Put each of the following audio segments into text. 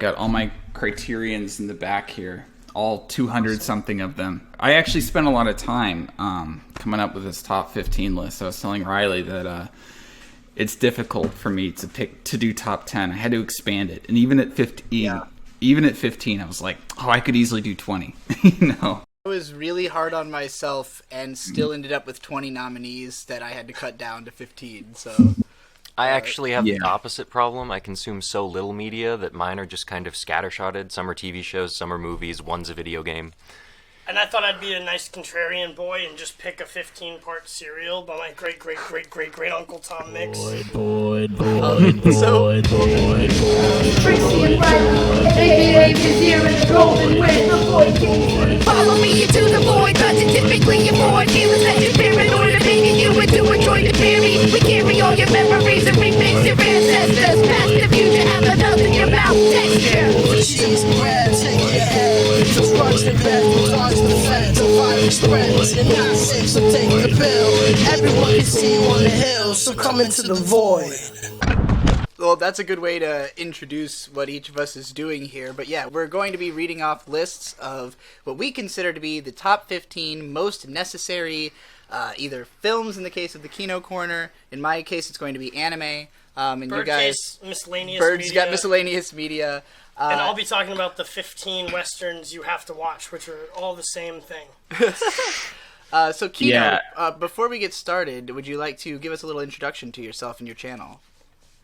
got all my Criterions in the back here. All 200-something of them. I actually spent a lot of time coming up with this top 15 list. I was telling Riley that it's difficult for me to do top 10. I had to expand it. And even at 15, I was like, oh, I could easily do 20. You know? I was really hard on myself and still ended up with 20 nominees that I had to cut down to 15. So I actually have the opposite problem. I consume so little media that mine are just kind of scattershotted. Some are TV shows, some are movies, one's a video game. And I thought I'd be a nice contrarian boy and just pick a 15-part serial by my great-great-great-great-great-uncle Tom Mix. Boyd. Trixie and Riley, a.k.a. Vizzy and the Golden Wind, the Void King. Follow me into the void, but typically avoid me with legendary in order to make you into a joint to bury. We carry all your memories and remix your ancestors. Past the future, have the melt in your mouth texture. Cheese and bread, take your head. Just rush the bed, dodge the fence. A virus spreads, you're not safe, so take the pill. Everyone can see you on the hill, so come into the void. Well, that's a good way to introduce what each of us is doing here. But yeah, we're going to be reading off lists of what we consider to be the top 15 most necessary either films in the case of the Kino Corner. In my case, it's going to be anime. And Bird you guys, miscellaneous Bird's media. got miscellaneous media. And I'll be talking about the 15 westerns you have to watch, which are all the same thing. So Kino, before we get started, would you like to give us a little introduction to yourself and your channel?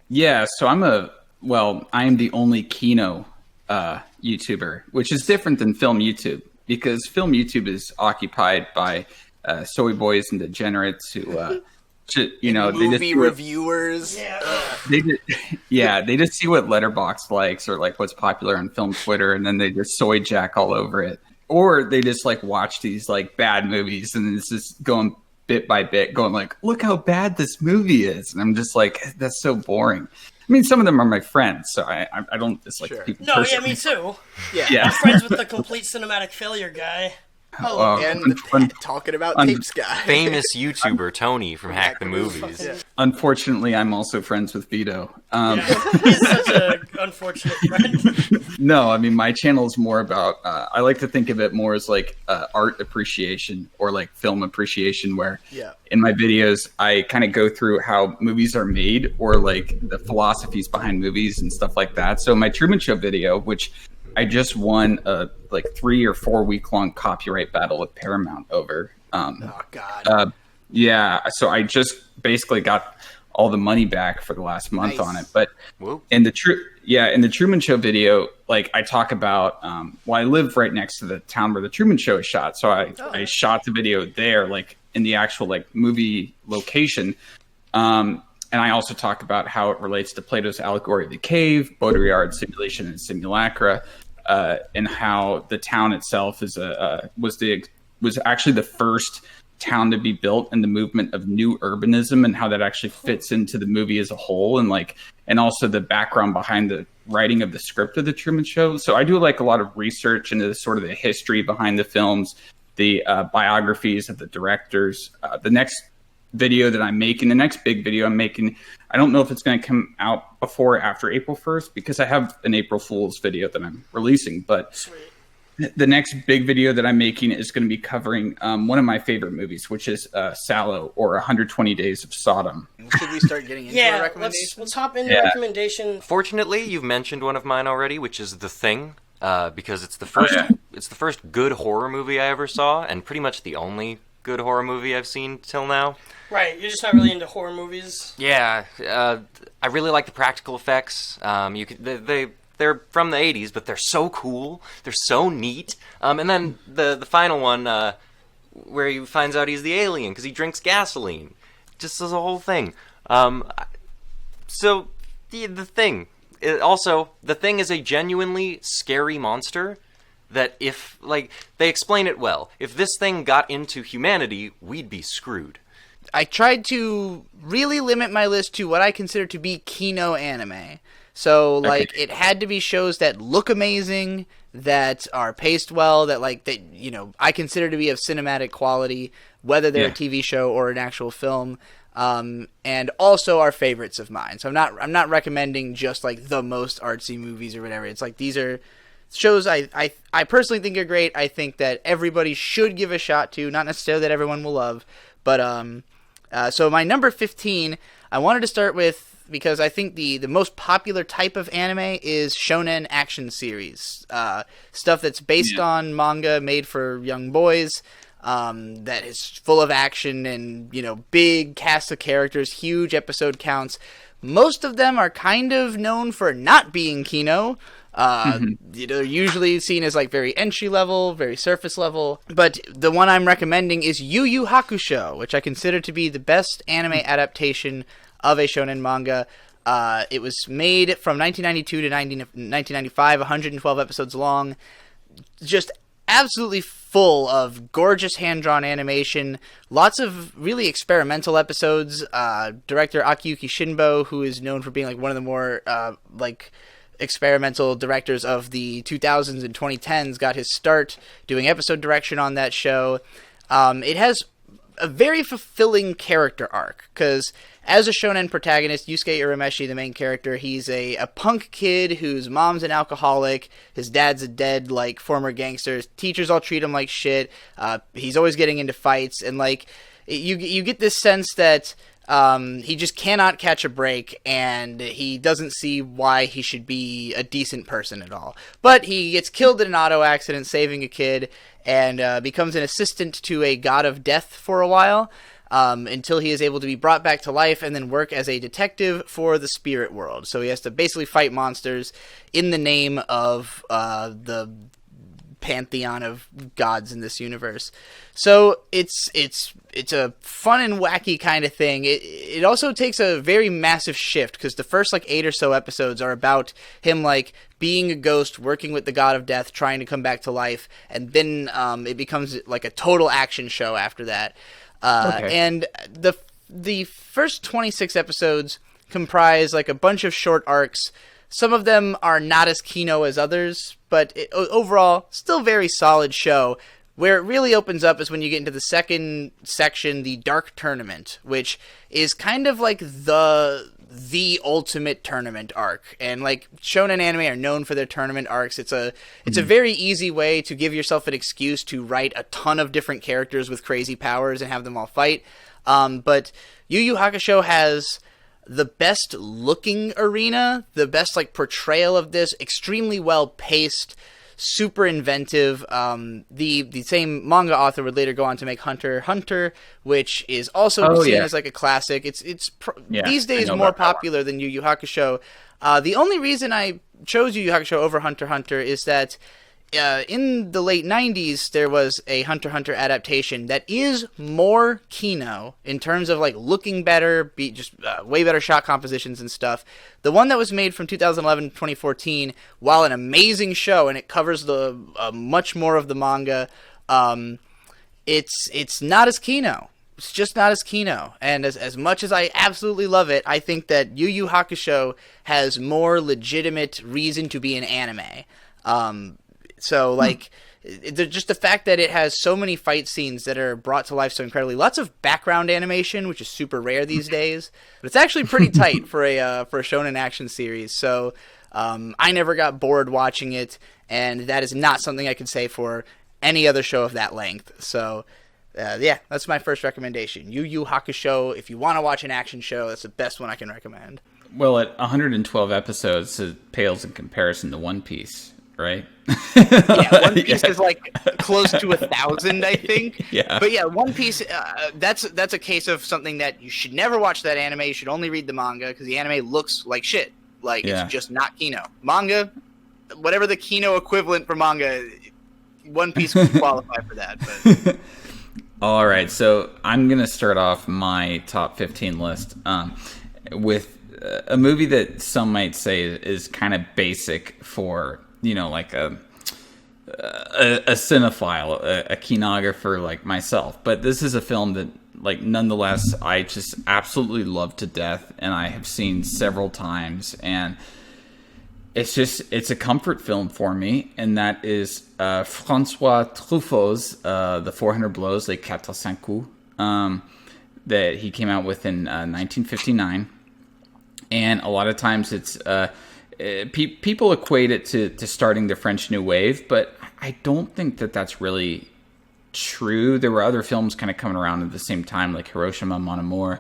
Yeah, so I am the only Kino YouTuber, which is different than Film YouTube, because Film YouTube is occupied by soy boys and degenerates who, movie reviewers. They just see what Letterboxd likes or like what's popular on film Twitter, and then they just soy jack all over it. Or they just like watch these like bad movies, and it's just going bit by bit, going like, look how bad this movie is. And I'm just like, that's so boring. I mean, some of them are my friends, so I don't dislike people. No, personally. Yeah, me too. Yeah. I'm friends with the complete cinematic failure guy. And talking about tapes guy. Famous YouTuber Tony from Hack the Movies. Yeah. Unfortunately, I'm also friends with Vito. He's such an unfortunate friend. No, I mean, my channel is more about, I like to think of it more as like art appreciation or like film appreciation, where in my videos, I kind of go through how movies are made or like the philosophies behind movies and stuff like that. So my Truman Show video, which I just won a like 3 or 4 week long copyright battle with Paramount over. Oh God. So I just basically got all the money back for the last month on it. But in the Truman Show video, like I talk about, I live right next to the town where the Truman Show is shot. So I shot the video there, like in the actual like movie location. And I also talk about how it relates to Plato's allegory of the cave, Baudrillard's simulation and simulacra, and how the town itself is was actually the first town to be built in the movement of new urbanism, and how that actually fits into the movie as a whole, and also the background behind the writing of the script of the Truman Show. So I do like a lot of research into sort of the history behind the films, the biographies of the directors. The next video that I'm making, the next big video I'm making, I don't know if it's going to come out before or after April 1st, because I have an April Fool's video that I'm releasing, but the next big video that I'm making is going to be covering one of my favorite movies, which is Sallow, or 120 Days of Sodom. Should we start getting into our recommendations? Let's hop into recommendation. Fortunately, you've mentioned one of mine already, which is The Thing, because it's the first it's the first good horror movie I ever saw, and pretty much the only good horror movie I've seen till now. Right, you're just not really into horror movies. Yeah, I really like the practical effects. They're from the 80s, but they're so cool. They're so neat. And then the final one, where he finds out he's the alien because he drinks gasoline. Just as a whole thing. So, the Thing. The Thing is a genuinely scary monster that if, like, they explain it well. If this thing got into humanity, we'd be screwed. I tried to really limit my list to what I consider to be Kino anime. So, like, it had to be shows that look amazing, that are paced well, that I consider to be of cinematic quality, whether they're a TV show or an actual film. and also are favorites of mine. So I'm not recommending just like the most artsy movies or whatever. It's like these are shows I personally think are great. I think that everybody should give a shot to, not necessarily that everyone will love, but so my number 15, I wanted to start with, because I think the most popular type of anime is shonen action series, stuff that's based on manga made for young boys, that is full of action and, you know, big cast of characters, huge episode counts. Most of them are kind of known for not being Kino. They're usually seen as like very entry level, very surface level. But the one I'm recommending is Yuu Yuu Hakusho, which I consider to be the best anime adaptation of a shonen manga. It was made from 1992 to 1995, 112 episodes long. Just absolutely full of gorgeous hand-drawn animation, lots of really experimental episodes. Director Akiyuki Shinbo, who is known for being like one of the more experimental directors of the 2000s and 2010s, got his start doing episode direction on that show. It has a very fulfilling character arc, because as a shonen protagonist, Yusuke Urameshi, the main character, he's a punk kid whose mom's an alcoholic, his dad's a dead, like, former gangster, teachers all treat him like shit, he's always getting into fights, and, like, you get this sense that he just cannot catch a break, and he doesn't see why he should be a decent person at all. But he gets killed in an auto accident saving a kid, and becomes an assistant to a god of death for a while, until he is able to be brought back to life and then work as a detective for the spirit world. So he has to basically fight monsters in the name of the pantheon of gods in this universe. So it's a fun and wacky kind of thing. It also takes a very massive shift, because the first like 8 or so episodes are about him like being a ghost, working with the god of death, trying to come back to life, and then it becomes like a total action show after that. And the first 26 episodes comprise like a bunch of short arcs. Some of them are not as Kino as others, but overall, still very solid show. Where it really opens up is when you get into the second section, the Dark Tournament, which is kind of like the ultimate tournament arc. And like shonen anime are known for their tournament arcs. It's a very easy way to give yourself an excuse to write a ton of different characters with crazy powers and have them all fight. But Yu Yu Hakusho has the best looking arena, the best like portrayal of this, extremely well paced, super inventive. The same manga author would later go on to make Hunter x Hunter, which is also seen as like a classic. It's these days more popular than Yu Yu Hakusho. The only reason I chose Yu Yu Hakusho over Hunter x Hunter is that in the late 90s, there was a Hunter x Hunter adaptation that is more Kino in terms of like looking better, way better shot compositions and stuff. The one that was made from 2011 to 2014, while an amazing show, and it covers the much more of the manga, it's not as Kino. It's just not as Kino. And as much as I absolutely love it, I think that Yu Yu Hakusho has more legitimate reason to be an anime. So, like, just the fact that it has so many fight scenes that are brought to life so incredibly. Lots of background animation, which is super rare these days. But it's actually pretty tight for a shonen action series. So, I never got bored watching it, and that is not something I could say for any other show of that length. So, that's my first recommendation. Yu Yu Hakusho. If you want to watch an action show, that's the best one I can recommend. Well, at 112 episodes, it pales in comparison to One Piece. Right? Yeah, One Piece is like close to 1,000, I think. Yeah. But yeah, One Piece, that's a case of something that you should never watch that anime. You should only read the manga, because the anime looks like shit. Like, it's just not Kino. Manga, whatever the Kino equivalent for manga, One Piece would qualify for that. But. All right, so I'm going to start off my top 15 list with a movie that some might say is kind of basic for... like a cinephile, a kinographer like myself. But this is a film that, like, nonetheless, I just absolutely love to death, and I have seen several times. And it's a comfort film for me, and that is François Truffaut's The 400 Blows, Les quatre, coups. that he came out with in 1959. And a lot of times it's people equate it to starting the French New Wave, but I don't think that that's really true. There were other films kind of coming around at the same time, like Hiroshima, Mon Amour,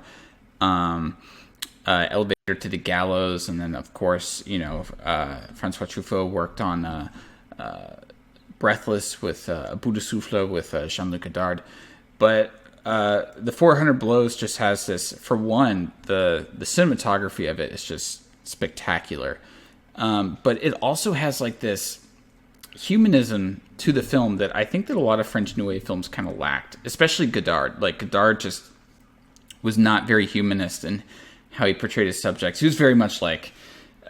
Elevator to the Gallows, and then of course, François Truffaut worked on Breathless with Bout de Souffle with Jean-Luc Godard. But the 400 Blows just has this, for one, the cinematography of it is just spectacular. But it also has like this humanism to the film that I think that a lot of French New Wave films kind of lacked, especially Godard. Like, Godard just was not very humanist in how he portrayed his subjects. He was very much like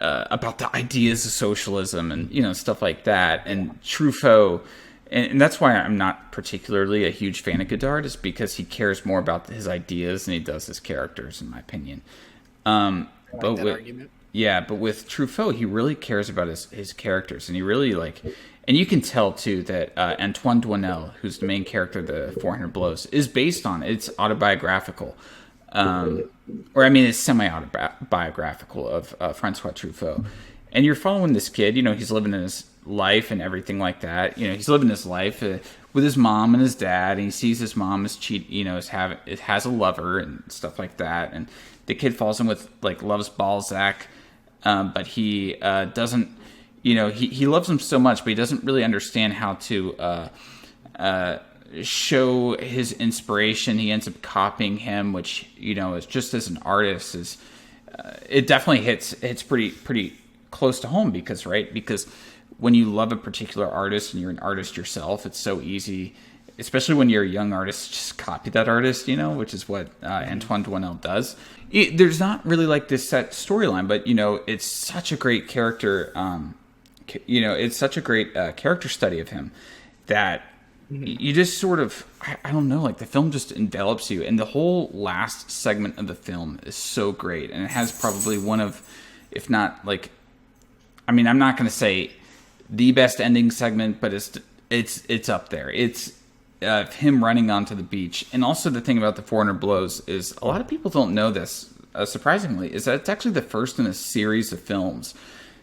about the ideas of socialism and stuff like that. And Truffaut, and that's why I'm not particularly a huge fan of Godard, is because he cares more about his ideas than he does his characters, in my opinion. But with Truffaut, he really cares about his characters, and he really and you can tell too that Antoine Doinel, who's the main character of the 400 Blows, is based on, it's autobiographical. It's semi-autobiographical of François Truffaut. And you're following this kid, he's living in his life and everything like that. He's living his life with his mom and his dad, and he sees his mom is has a lover and stuff like that. And the kid falls in with, loves Balzac, but he doesn't, he loves him so much, but he doesn't really understand how to show his inspiration. He ends up copying him, which is just as an artist it definitely hits pretty close to home, because when you love a particular artist and you're an artist yourself, it's so easy, especially when you're a young artist, just copy that artist, which is what Antoine Doinel does. There's not really this set storyline, but it's such a great character. It's such a great character study of him that you just sort of, I don't know, the film just envelops you. And the whole last segment of the film is so great. And it has probably one of, if not I'm not going to say the best ending segment, but it's up there. It's him running onto the beach. And also the thing about the 400 Blows is, a lot of people don't know this, surprisingly, is that it's actually the first in a series of films.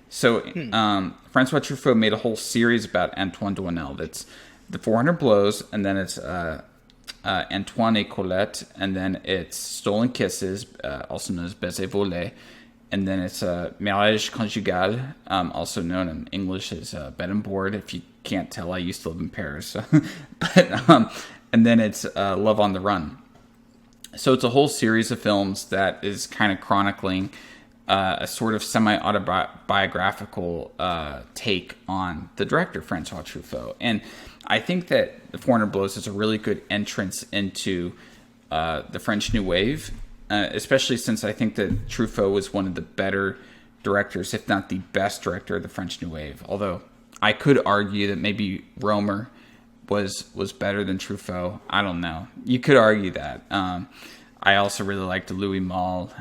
So François Truffaut made a whole series about Antoine Doinel. That's the 400 Blows, and then it's Antoine et Colette, and then it's Stolen Kisses, also known as Baiser Volé, and then it's Mariage Conjugal, also known in English as Bed and Board. If you can't tell, I used to live in Paris. So and then it's Love on the Run. So it's a whole series of films that is kind of chronicling a sort of semi-autobiographical take on the director, François Truffaut. And I think that The 400 Blows is a really good entrance into the French New Wave, especially since I think that Truffaut was one of the better directors, if not the best director of the French New Wave. Although I could argue that maybe Romer was better than Truffaut. I don't know. You could argue that. I also really liked Louis Malle.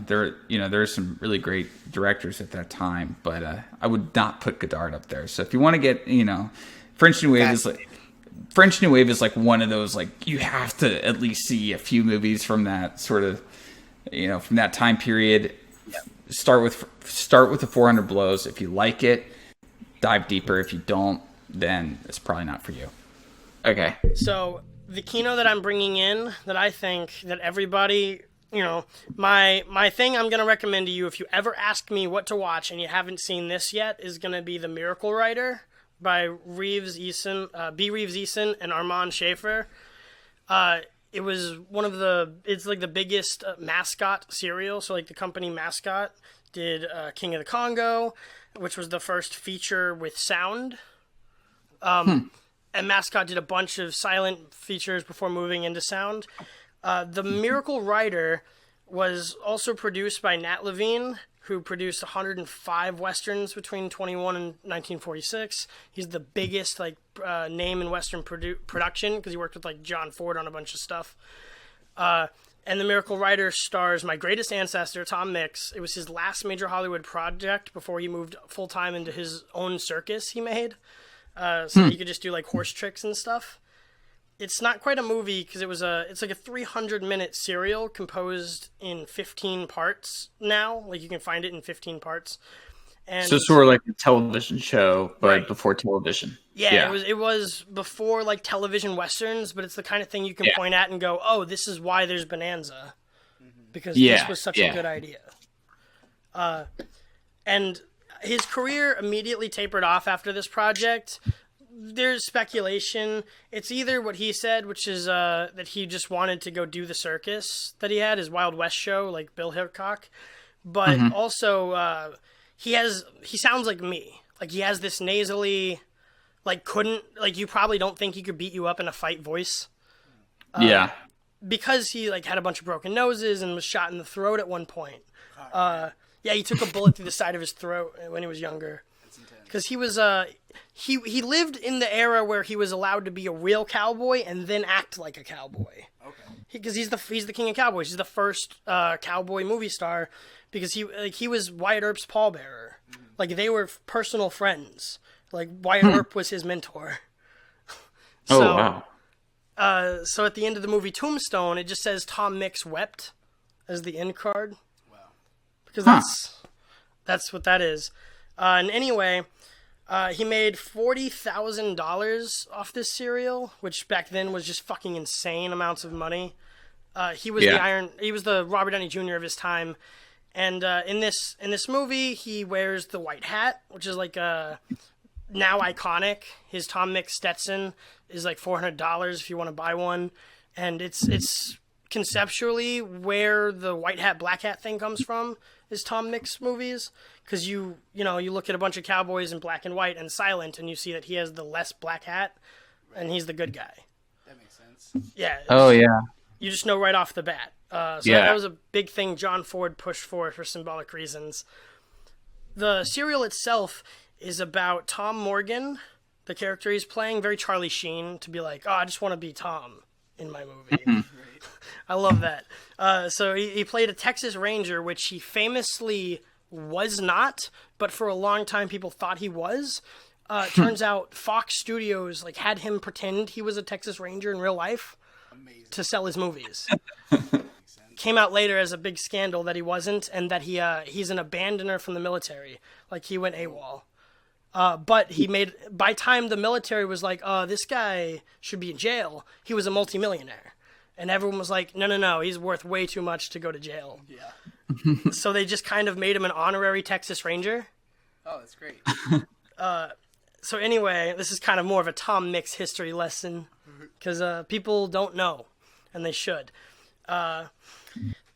There's some really great directors at that time, but I would not put Godard up there. So if you want to get, French New Wave is one of those, you have to at least see a few movies from that sort of, from that time period. Yep. Start with the 400 Blows. If you like it, dive deeper. If you don't, then it's probably not for you. Okay. So the Kino that I'm bringing in, that I think that everybody, my thing I'm going to recommend to you, if you ever ask me what to watch and you haven't seen this yet, is going to be The Miracle Writer by Reeves Eason and Armand Schaefer. It was it's the biggest mascot serial. So the company Mascot did King of the Congo, which was the first feature with sound. And Mascot did a bunch of silent features before moving into sound. The Miracle Writer was also produced by Nat Levine, who produced 105 westerns between 21 and 1946. He's the biggest name in western production, because he worked with John Ford on a bunch of stuff. And The Miracle Writer stars my greatest ancestor, Tom Mix. It was his last major Hollywood project before he moved full-time into his own circus he made. So he could just do horse tricks and stuff. it's not quite a movie because it's like a 300-minute serial composed in 15 parts now. Like you can find it in 15 parts. And so sort of like a television show, but right. before television. Yeah, it was before like television westerns, but it's the kind of thing you can point at and go, oh, this is why there's Bonanza. Because this was such a good idea. And his career immediately tapered off after this project. There's speculation. It's either what he said, which is that he just wanted to go do the circus that he had, his Wild West show, like Bill Hickok. But also, he sounds like me. Like, he has this nasally, like, you probably don't think he could beat you up in a fight voice. Because he, like, had a bunch of broken noses and was shot in the throat at one point. He took a bullet through the side of his throat when he was younger. Because he was, he lived in the era where he was allowed to be a real cowboy and then act like a cowboy. Okay. Because he's the king of cowboys. He's the first cowboy movie star. Because he was Wyatt Earp's pallbearer. Like, they were personal friends. Like, Wyatt Earp was his mentor. Wow. So at the end of the movie Tombstone, it just says Tom Mix wept as the end card. Wow. Because that's what that is. And anyway, he made $40,000 off this serial, which back then was just fucking insane amounts of money. He was the Robert Downey Jr. of his time. And in this movie, he wears the white hat, which is like now iconic. His Tom Mix Stetson is like $400 if you want to buy one, and it's conceptually where the white hat black hat thing comes from is Tom Mix movies, because you look at a bunch of cowboys in black and white and silent, and you see that he has the less black hat, and he's the good guy. That makes sense. Yeah. Oh yeah. You just know right off the bat. That was a big thing John Ford pushed for symbolic reasons. The serial itself is about Tom Morgan, the character he's playing, very Charlie Sheen, to be like, oh, I just want to be Tom in my movie. I love that. So he played a Texas Ranger, which he famously was not, but for a long time people thought he was. Turns out Fox Studios had him pretend he was a Texas Ranger in real life. Amazing. To sell his movies. Came out later as a big scandal that he wasn't, and that he's an abandoner from the military. Like, he went AWOL. But by time the military was like, this guy should be in jail, he was a multimillionaire. And everyone was like, no, he's worth way too much to go to jail. Yeah. So they just kind of made him an honorary Texas Ranger. Oh, that's great. So anyway, this is kind of more of a Tom Mix history lesson, because people don't know, and they should.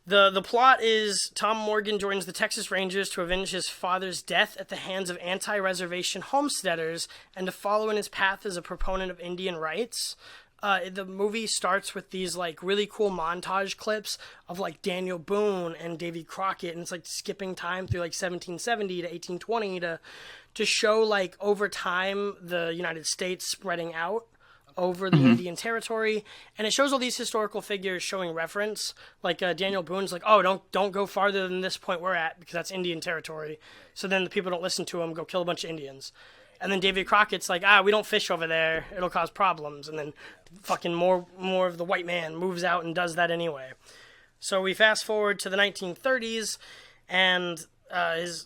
The plot is Tom Morgan joins the Texas Rangers to avenge his father's death at the hands of anti-reservation homesteaders and to follow in his path as a proponent of Indian rights. The movie starts with these really cool montage clips of Daniel Boone and Davy Crockett, and it's skipping time through 1770 to 1820 to show over time the United States spreading out over the Indian territory, and it shows all these historical figures showing reference. Daniel Boone's oh, don't go farther than this point we're at because that's Indian territory. So then the people don't listen to him, go kill a bunch of Indians. And then Davy Crockett's we don't fish over there, it'll cause problems. And then fucking more of the white man moves out and does that anyway. So we fast forward to the 1930s, and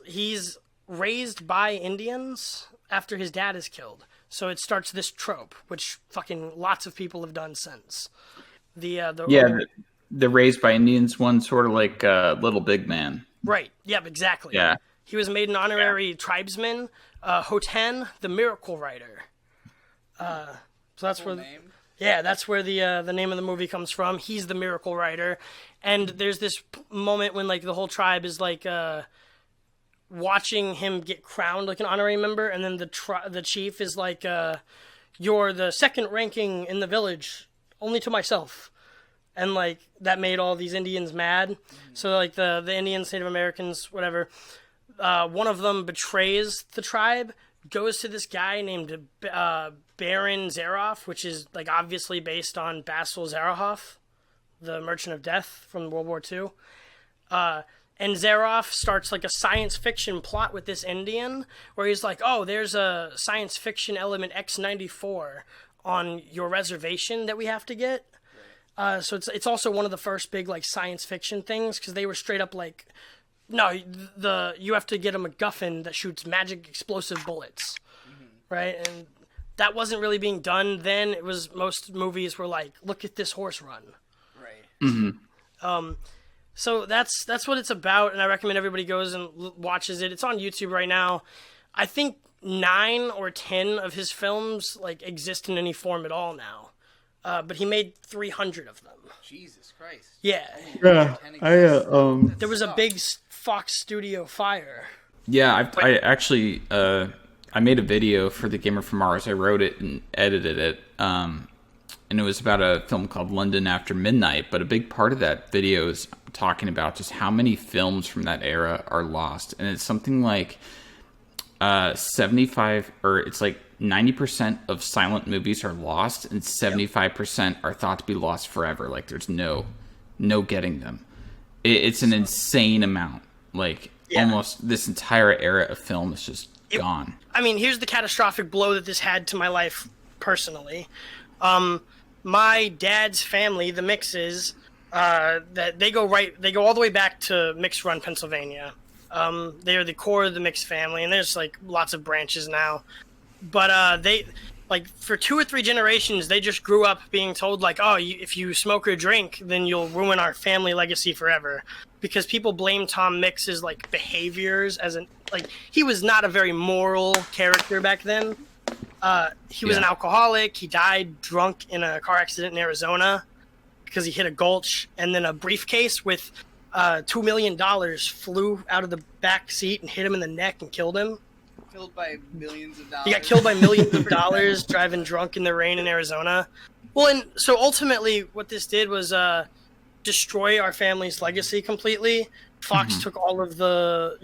he's raised by Indians after his dad is killed. So it starts this trope, which fucking lots of people have done since. The raised by Indians one, sort of like Little Big Man. Right. Yep. Exactly. Yeah. He was made an honorary tribesman, Hoten, the Miracle Rider. So that's where. That's where the name of the movie comes from. He's the Miracle Rider, and there's this moment when the whole tribe is watching him get crowned an honorary member, and then the chief is you're the second ranking in the village, only to myself. And that made all these Indians mad. Mm-hmm. So the Indians, Native Americans, whatever, one of them betrays the tribe, goes to this guy named Baron Zaroff, which is obviously based on Basil Zaroff, the Merchant of Death from World War II. And Zaroff starts a science fiction plot with this Indian where he's oh, there's a science fiction element X-94 on your reservation that we have to get. So it's also one of the first big like science fiction things, because they were straight up like, no, you have to get a MacGuffin that shoots magic explosive bullets, right? And that wasn't really being done then. It was, most movies were like, look at this horse run, right? So that's what it's about, and I recommend everybody goes and watches it. It's on YouTube right now. I think 9 or 10 of his films like exist in any form at all now. But he made 300 of them. Jesus Christ. Yeah. Yeah. There was a big Fox Studio fire. Yeah, I actually I made a video for the Gamer from Mars. I wrote it and edited it. And it was about a film called London After Midnight. But a big part of that video is talking about just how many films from that era are lost. And it's something like 75, or it's like 90% of silent movies are lost, and 75% are thought to be lost forever. Like there's no getting them. It's an insane amount. Like almost this entire era of film is just gone. I mean, here's the catastrophic blow that this had to my life personally. My dad's family, the Mixes, that they go all the way back to Mix Run, Pennsylvania. They are the core of the Mix family, and there's like lots of branches now. But they, like, for 2 or 3 generations, they just grew up being told, like, oh, if you smoke or drink, then you'll ruin our family legacy forever. Because people blame Tom Mix's, like, behaviors as he was not a very moral character back then. He was an alcoholic. He died drunk in a car accident in Arizona because he hit a gulch, and then a briefcase with $2 million flew out of the back seat and hit him in the neck and killed him. Killed by millions of dollars. He got killed by millions of dollars driving drunk in the rain in Arizona. Well, and so ultimately what this did was destroy our family's legacy completely. Fox took all of the,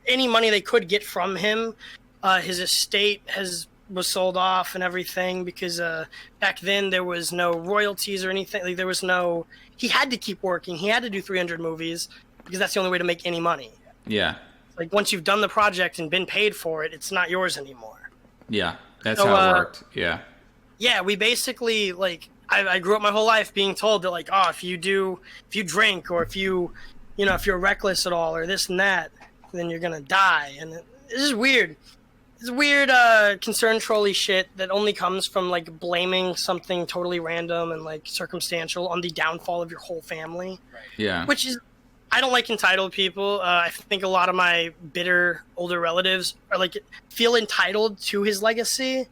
any money they could get from him. His estate was sold off and everything, because back then there was no royalties or anything. Like there was he had to keep working. He had to do 300 movies because that's the only way to make any money. Yeah. Like once you've done the project and been paid for it, it's not yours anymore. Yeah, that's how it worked. Yeah. Yeah, we basically I grew up my whole life being told that if you drink, or if you're reckless at all, or this and that, then you're gonna die. And this is weird. It's weird concern trolley shit that only comes from blaming something totally random and circumstantial on the downfall of your whole family. Right. Yeah. Which is, I don't like entitled people. I think a lot of my bitter older relatives are feel entitled to his legacy.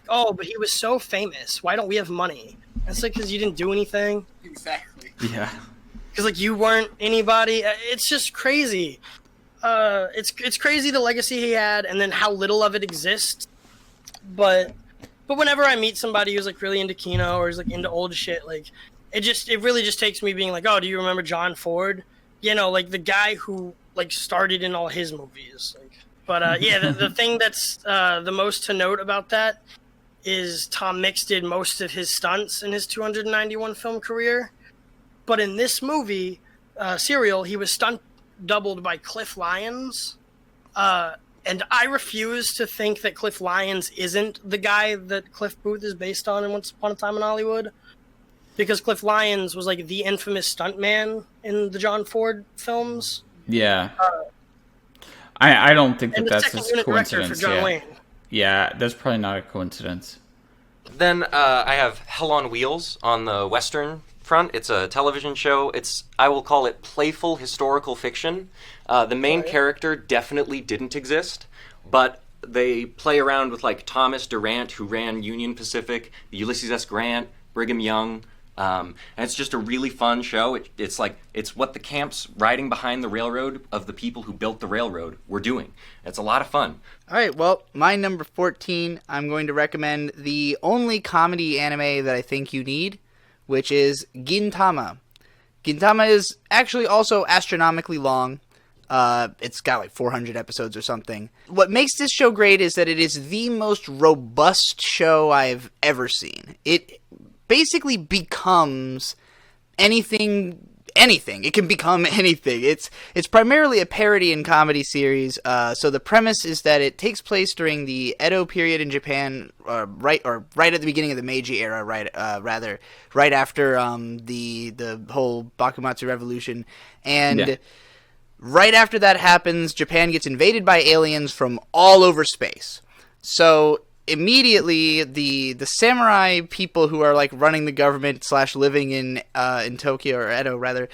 Oh, but he was so famous. Why don't we have money? And it's because you didn't do anything. Exactly. Yeah. Because you weren't anybody. It's just crazy. It's crazy the legacy he had, and then how little of it exists. But whenever I meet somebody who's really into Kino or is into old shit, it really just takes me being oh, do you remember John Ford? The guy who started in all his movies. The thing that's the most to note about that is Tom Mix did most of his stunts in his 291 film career. But in this movie, Serial, he was stunt doubled by Cliff Lyons. And I refuse to think that Cliff Lyons isn't the guy that Cliff Booth is based on in Once Upon a Time in Hollywood. Because Cliff Lyons was the infamous stuntman in the John Ford films. Yeah. I don't think that's a coincidence. For John Lain. Yeah, that's probably not a coincidence. Then I have Hell on Wheels on the Western front. It's a television show. I will call it playful historical fiction. The main character definitely didn't exist, but they play around with Thomas Durant, who ran Union Pacific, Ulysses S. Grant, Brigham Young. And it's just a really fun show. It's what the camps riding behind the railroad of the people who built the railroad were doing. It's a lot of fun. All right, well, my number 14, I'm going to recommend the only comedy anime that I think you need, which is Gintama. Gintama is actually also astronomically long. It's got 400 episodes or something. What makes this show great is that it is the most robust show I've ever seen. It basically becomes anything anything. It can become anything. It's primarily a parody and comedy series. So the premise is that it takes place during the Edo period in Japan, right at the beginning of the Meiji era, right after the whole Bakumatsu Revolution, and right after that happens, Japan gets invaded by aliens from all over space. So immediately the samurai people who are like running the government / living in Tokyo, or Edo rather,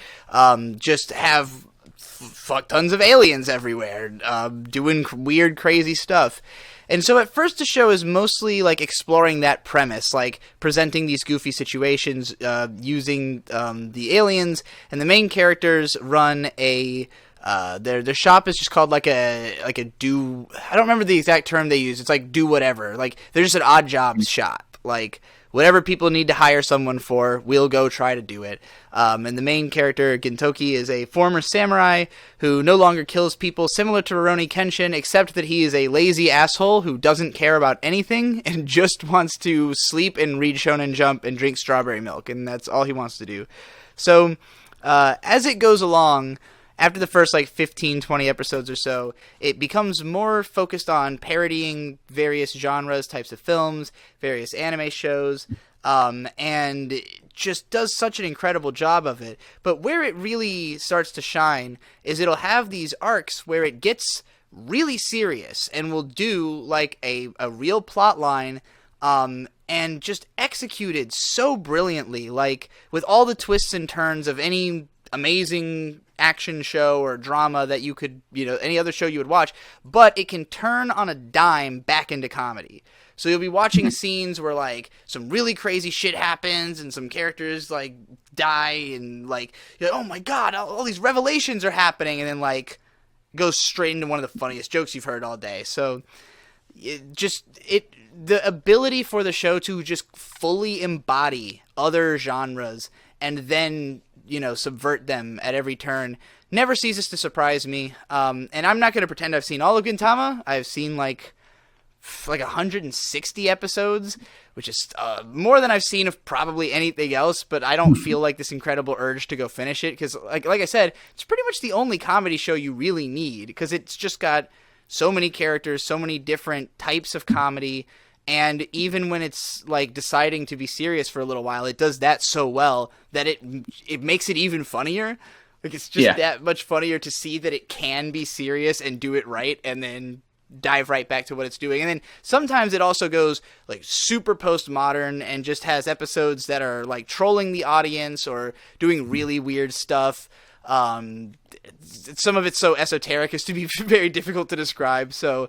just have fuck tons of aliens everywhere, doing weird crazy stuff. And so at first the show is mostly like exploring that premise, like presenting these goofy situations using the aliens, and the main characters run a their shop is just called like a do, I don't remember the exact term they use. It's like do whatever. Like they're just an odd jobs shop. Like whatever people need to hire someone for, we'll go try to do it. And the main character, Gintoki, is a former samurai who no longer kills people, similar to Rurouni Kenshin, except that he is a lazy asshole who doesn't care about anything and just wants to sleep and read Shonen Jump and drink strawberry milk, and that's all he wants to do. So as it goes along, after the first like 15, 20 episodes or so, it becomes more focused on parodying various genres, types of films, various anime shows, and just does such an incredible job of it. But where it really starts to shine is it'll have these arcs where it gets really serious and will do like a real plot line, and just executed so brilliantly, like with all the twists and turns of any amazing action show or drama that you could, any other show you would watch, but it can turn on a dime back into comedy. So you'll be watching scenes where like some really crazy shit happens and some characters like die and like, oh my god, all these revelations are happening, and then like goes straight into one of the funniest jokes you've heard all day. So the ability for the show to just fully embody other genres and then subvert them at every turn never ceases to surprise me. And I'm not going to pretend I've seen all of Gintama. I've seen like 160 episodes, which is more than I've seen of probably anything else, but I don't feel like this incredible urge to go finish it, because like I said, it's pretty much the only comedy show you really need, because it's just got so many characters, so many different types of comedy. And even when it's like deciding to be serious for a little while, it does that so well that it makes it even funnier. Like it's just that much funnier to see that it can be serious and do it right, and then dive right back to what it's doing. And then sometimes it also goes like super postmodern and just has episodes that are like trolling the audience or doing really weird stuff. Some of it's so esoteric as to be very difficult to describe. So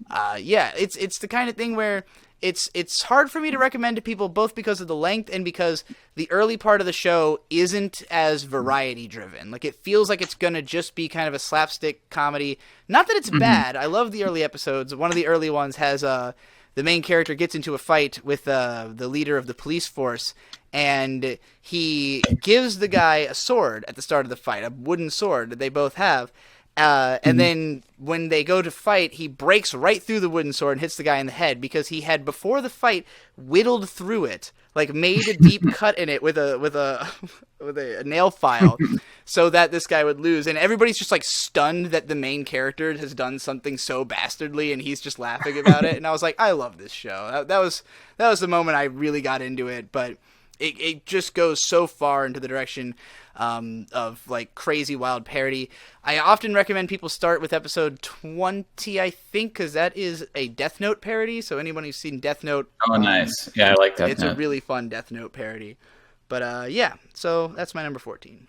it's the kind of thing where it's hard for me to recommend to people, both because of the length and because the early part of the show isn't as variety driven. Like it feels like it's gonna just be kind of a slapstick comedy. Not that it's bad. I love the early episodes. One of the early ones has the main character gets into a fight with the leader of the police force, and he gives the guy a sword at the start of the fight, a wooden sword that they both have. And then when they go to fight, he breaks right through the wooden sword and hits the guy in the head, because he had before the fight whittled through it, like made a deep cut in it with a nail file, so that this guy would lose. And everybody's just like stunned that the main character has done something so bastardly, and he's just laughing about it. And I was like, I love this show. That was the moment I really got into it. But it just goes so far into the direction of like crazy wild parody. I often recommend people start with episode 20, I think, because that is a Death Note parody. So anyone who's seen Death Note, nice. Yeah, I like Death Note. It's a really fun Death Note parody. But so that's my number 14.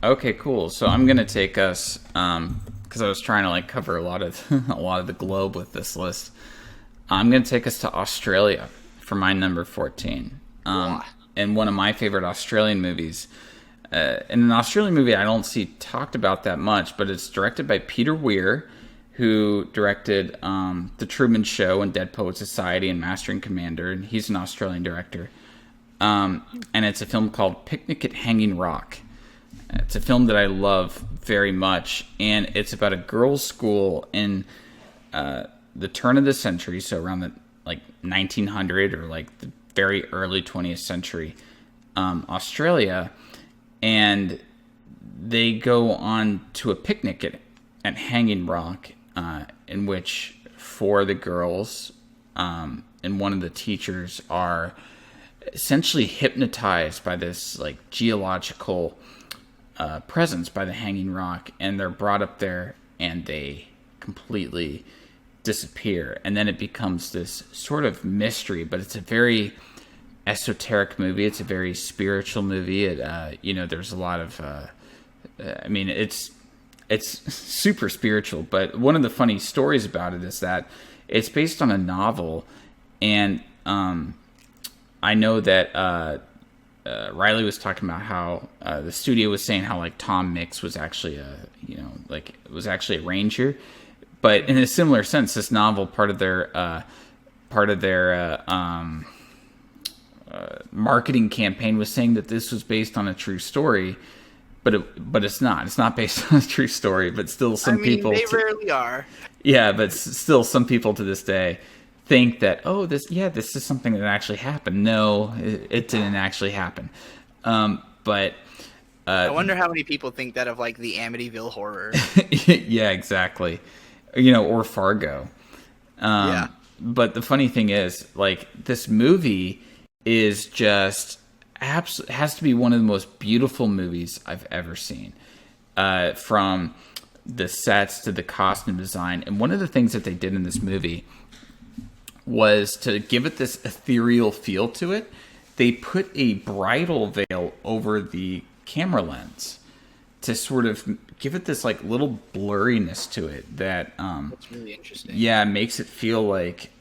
Okay, cool. So I'm gonna take us because I was trying to like cover a lot of the globe with this list. I'm gonna take us to Australia for my number 14. And one of my favorite Australian movies. In an Australian movie I don't see talked about that much, but it's directed by Peter Weir, who directed The Truman Show and Dead Poet Society and Master and Commander, and he's an Australian director. And it's a film called Picnic at Hanging Rock. It's a film that I love very much, and it's about a girls' school in the turn of the century, so around the 1900 or like the very early 20th century Australia. And they go on to a picnic at Hanging Rock, in which 4 of the girls and one of the teachers are essentially hypnotized by this like geological presence by the Hanging Rock, and they're brought up there and they completely disappear. And then it becomes this sort of mystery, but it's a very esoteric movie. It's a very spiritual movie. It, there's a lot of, it's super spiritual. But one of the funny stories about it is that it's based on a novel, and I know that Riley was talking about how the studio was saying how like Tom Mix was actually a ranger, but in a similar sense, this novel part of their marketing campaign was saying that this was based on a true story, but it's not. It's not based on a true story, but still people rarely are. Yeah, but still some people to this day think that, this is something that actually happened. No, it didn't actually happen. But I wonder how many people think that of like the Amityville Horror. Yeah, exactly. Or Fargo. Yeah. But the funny thing is, like, this movie is just has to be one of the most beautiful movies I've ever seen. From the sets to the costume design. And one of the things that they did in this movie was to give it this ethereal feel to it. They put a bridal veil over the camera lens to sort of give it this like little blurriness to it that that's really interesting. Yeah, makes it feel like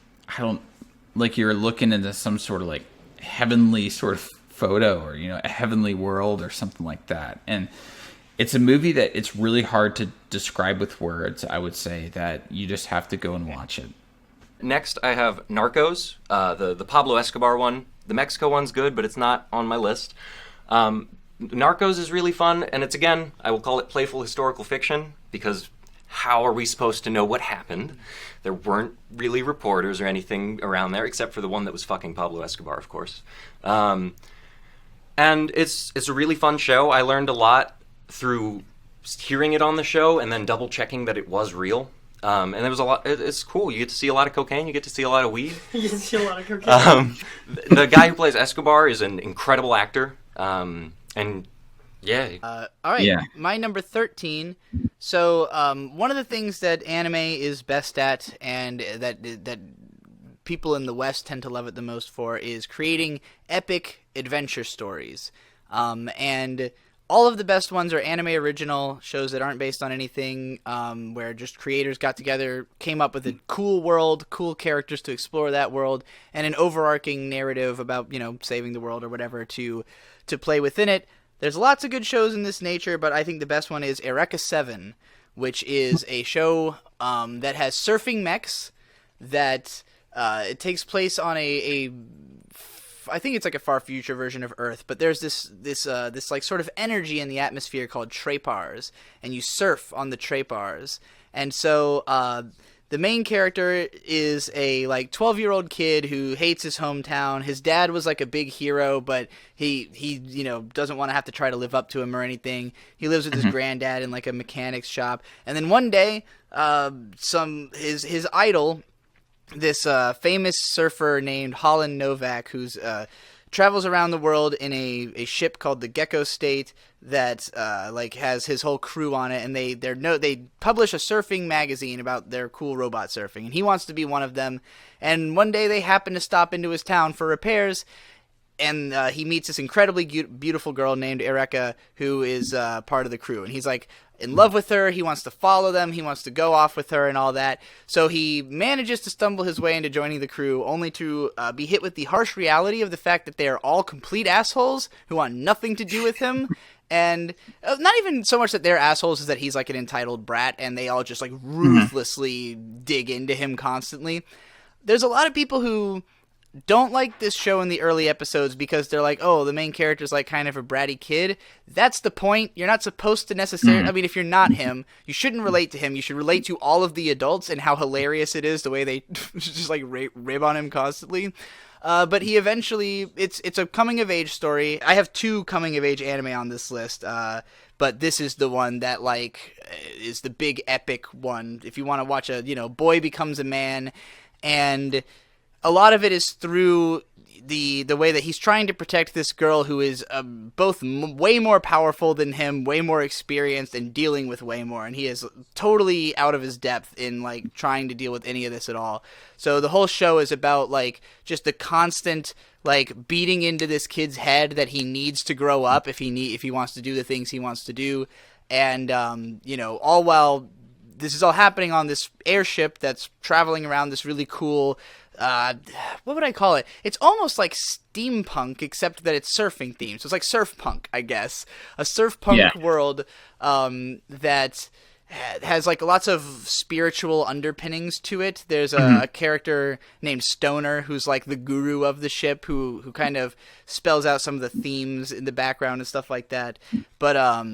like you're looking into some sort of like heavenly sort of photo, or a heavenly world or something like that. And it's a movie that it's really hard to describe with words. I would say that you just have to go and watch it. Next, I have Narcos, the Pablo Escobar one. The Mexico one's good, but it's not on my list. Narcos is really fun, and it's, again, I will call it playful historical fiction, because how are we supposed to know what happened? There weren't really reporters or anything around there, except for the one that was fucking Pablo Escobar, of course. And it's a really fun show. I learned a lot through hearing it on the show and then double-checking that it was real. And there was a lot. It's cool. You get to see a lot of cocaine. You get to see a lot of weed. You get to see a lot of cocaine. The guy who plays Escobar is an incredible actor. And yeah. All right. Yeah. My number 13. So one of the things that anime is best at, and that people in the West tend to love it the most for, is creating epic adventure stories. And all of the best ones are anime original shows that aren't based on anything, where just creators got together, came up with a cool world, cool characters to explore that world, and an overarching narrative about, saving the world or whatever to play within it. There's lots of good shows in this nature, but I think the best one is Eureka 7, which is a show that has surfing mechs that it takes place on I think it's like a far future version of Earth, but there's this like sort of energy in the atmosphere called trapars, and you surf on the trapars. And so the main character is a like 12-year-old kid who hates his hometown. His dad was like a big hero, but he doesn't want to have to try to live up to him or anything. He lives with his granddad in like a mechanic's shop. And then one day, his idol, this famous surfer named Holland Novak, who's travels around the world in a ship called the Gecko State that has his whole crew on it, and they publish a surfing magazine about their cool robot surfing, and he wants to be one of them. And one day they happen to stop into his town for repairs, and he meets this incredibly beautiful girl named Eureka, who is part of the crew, and he's like in love with her. He wants to follow them. He wants to go off with her and all that. So he manages to stumble his way into joining the crew, only to be hit with the harsh reality of the fact that they are all complete assholes who want nothing to do with him. And not even so much that they're assholes, as that he's like an entitled brat, and they all just like ruthlessly dig into him constantly. There's a lot of people who don't like this show in the early episodes because they're like, oh, the main character's like kind of a bratty kid. That's the point. You're not supposed to necessarily, I mean, if you're not him, you shouldn't relate to him. You should relate to all of the adults and how hilarious it is the way they just like rib on him constantly. But he eventually, it's a coming of age story. I have 2 coming of age anime on this list. But this is the one that, like, is the big epic one. If you want to watch a, boy becomes a man, and a lot of it is through the way that he's trying to protect this girl who is both way more powerful than him, way more experienced, and dealing with way more. And he is totally out of his depth in, like, trying to deal with any of this at all. So the whole show is about, like, just the constant, like, beating into this kid's head that he needs to grow up if he wants to do the things he wants to do. And, all while this is all happening on this airship that's traveling around this really cool, what would I call it? It's almost like steampunk, except that it's surfing themed. So it's like surf punk, I guess. A surf punk world that has like lots of spiritual underpinnings to it. There's a character named Stoner who's like the guru of the ship who kind of spells out some of the themes in the background and stuff like that. But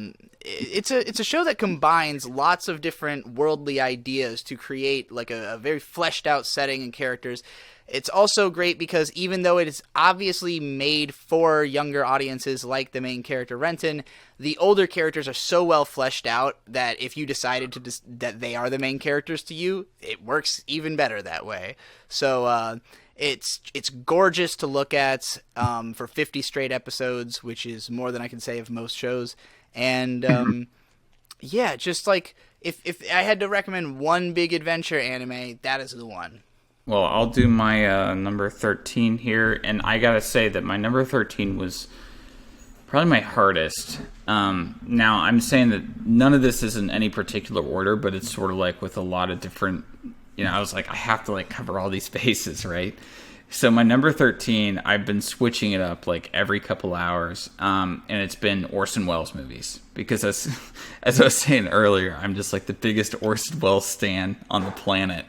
it's a show that combines lots of different worldly ideas to create like a very fleshed out setting and characters. It's also great because even though it is obviously made for younger audiences like the main character Renton, the older characters are so well fleshed out that if you decided that they are the main characters to you, it works even better that way. So it's gorgeous to look at for 50 straight episodes, which is more than I can say of most shows. And yeah, just like if I had to recommend one big adventure anime, that is the one. Well, I'll do my number 13 here, and I gotta say that my number 13 was probably my hardest. Now, I'm saying that none of this is in any particular order, but it's sort of like with a lot of different, I was like, I have to like cover all these bases, right? So my number 13, I've been switching it up like every couple hours, and it's been Orson Welles movies. Because as I was saying earlier, I'm just like the biggest Orson Welles stan on the planet.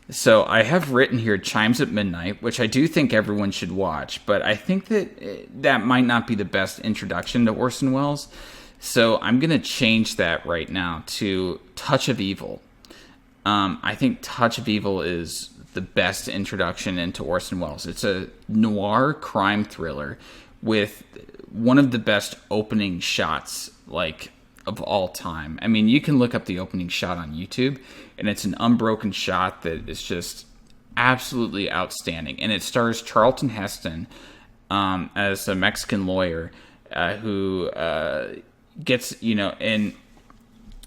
So I have written here Chimes at Midnight, which I do think everyone should watch, but I think that might not be the best introduction to Orson Welles. So I'm going to change that right now to Touch of Evil. I think Touch of Evil is the best introduction into Orson Welles. It's a noir crime thriller with one of the best opening shots, like, of all time. I mean, you can look up the opening shot on YouTube, and it's an unbroken shot that is just absolutely outstanding. And it stars Charlton Heston as a Mexican lawyer who gets, and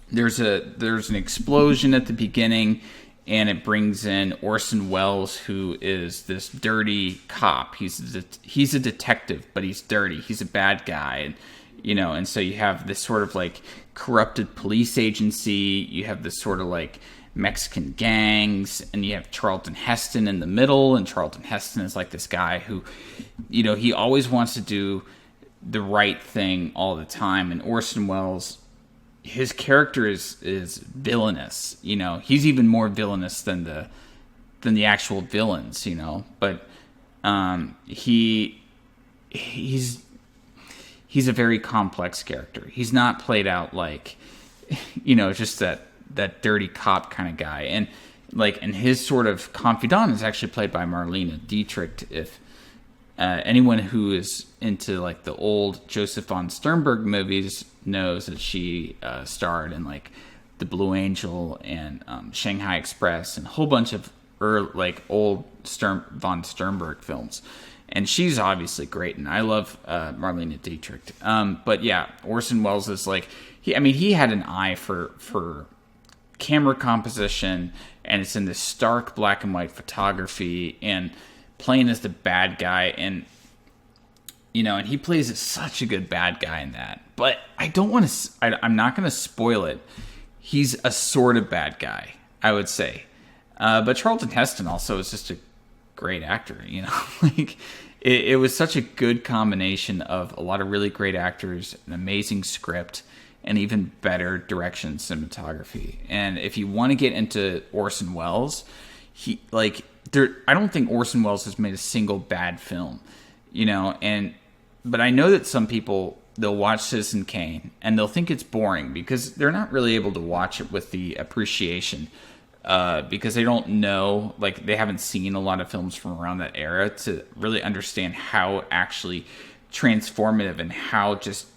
there's an explosion at the beginning, and it brings in Orson Welles, who is this dirty cop. He's a detective, but he's dirty. He's a bad guy, and so you have this sort of like corrupted police agency. You have this sort of like Mexican gangs, and you have Charlton Heston in the middle. And Charlton Heston is like this guy who, he always wants to do the right thing all the time. And Orson Welles, his character is villainous. He's even more villainous than the actual villains. But he's a very complex character. He's not played out like, just that dirty cop kind of guy. And his sort of confidant is actually played by Marlene Dietrich. If anyone who is into like the old Joseph von Sternberg movies knows that she starred in like The Blue Angel and Shanghai Express and a whole bunch of old von Sternberg films. And she's obviously great, and I love Marlene Dietrich. But yeah, Orson Welles is like, he had an eye for camera composition, and it's in this stark black and white photography, and playing as the bad guy, and and he plays such a good bad guy in that. But I don't want to. I'm not going to spoil it. He's a sort of bad guy, I would say. But Charlton Heston also is just a great actor, it was such a good combination of a lot of really great actors, an amazing script, and even better direction cinematography. And if you want to get into Orson Welles, I don't think Orson Welles has made a single bad film, but I know that some people, they'll watch Citizen Kane and they'll think it's boring because they're not really able to watch it with the appreciation, because they don't know, like they haven't seen a lot of films from around that era to really understand how actually transformative and how just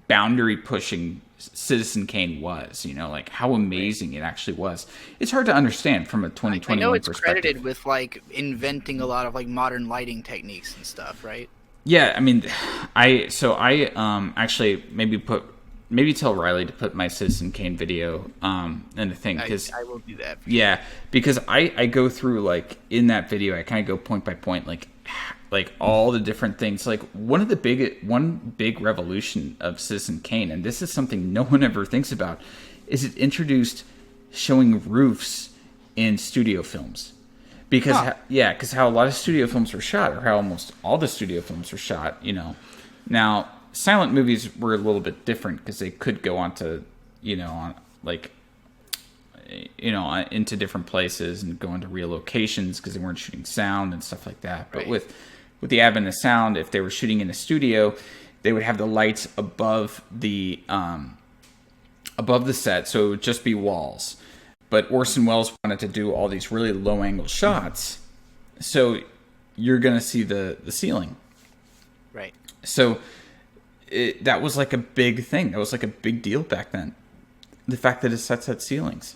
boundary pushing Citizen Kane was, like how amazing it actually was. It's hard to understand from a 2021 I know it's perspective. credited with like inventing a lot of like modern lighting techniques and stuff, right? Yeah, I mean, I actually maybe tell Riley to put my Citizen Kane video in the thing, because I will do that. Yeah, because I go through, like, in that video, I kind of go point by point, like all the different things. Like one big revolution of Citizen Kane, and this is something no one ever thinks about, is it introduced showing roofs in studio films. Because how a lot of studio films were shot, or how almost all the studio films were shot, Now, silent movies were a little bit different because they could go onto, into different places and go into real locations because they weren't shooting sound and stuff like that. But with the advent of sound, if they were shooting in a studio, they would have the lights above the set, so it would just be walls. But Orson Welles wanted to do all these really low-angle shots, so you're going to see the ceiling. Right. So that was like a big thing. That was like a big deal back then. The fact that it sets at ceilings.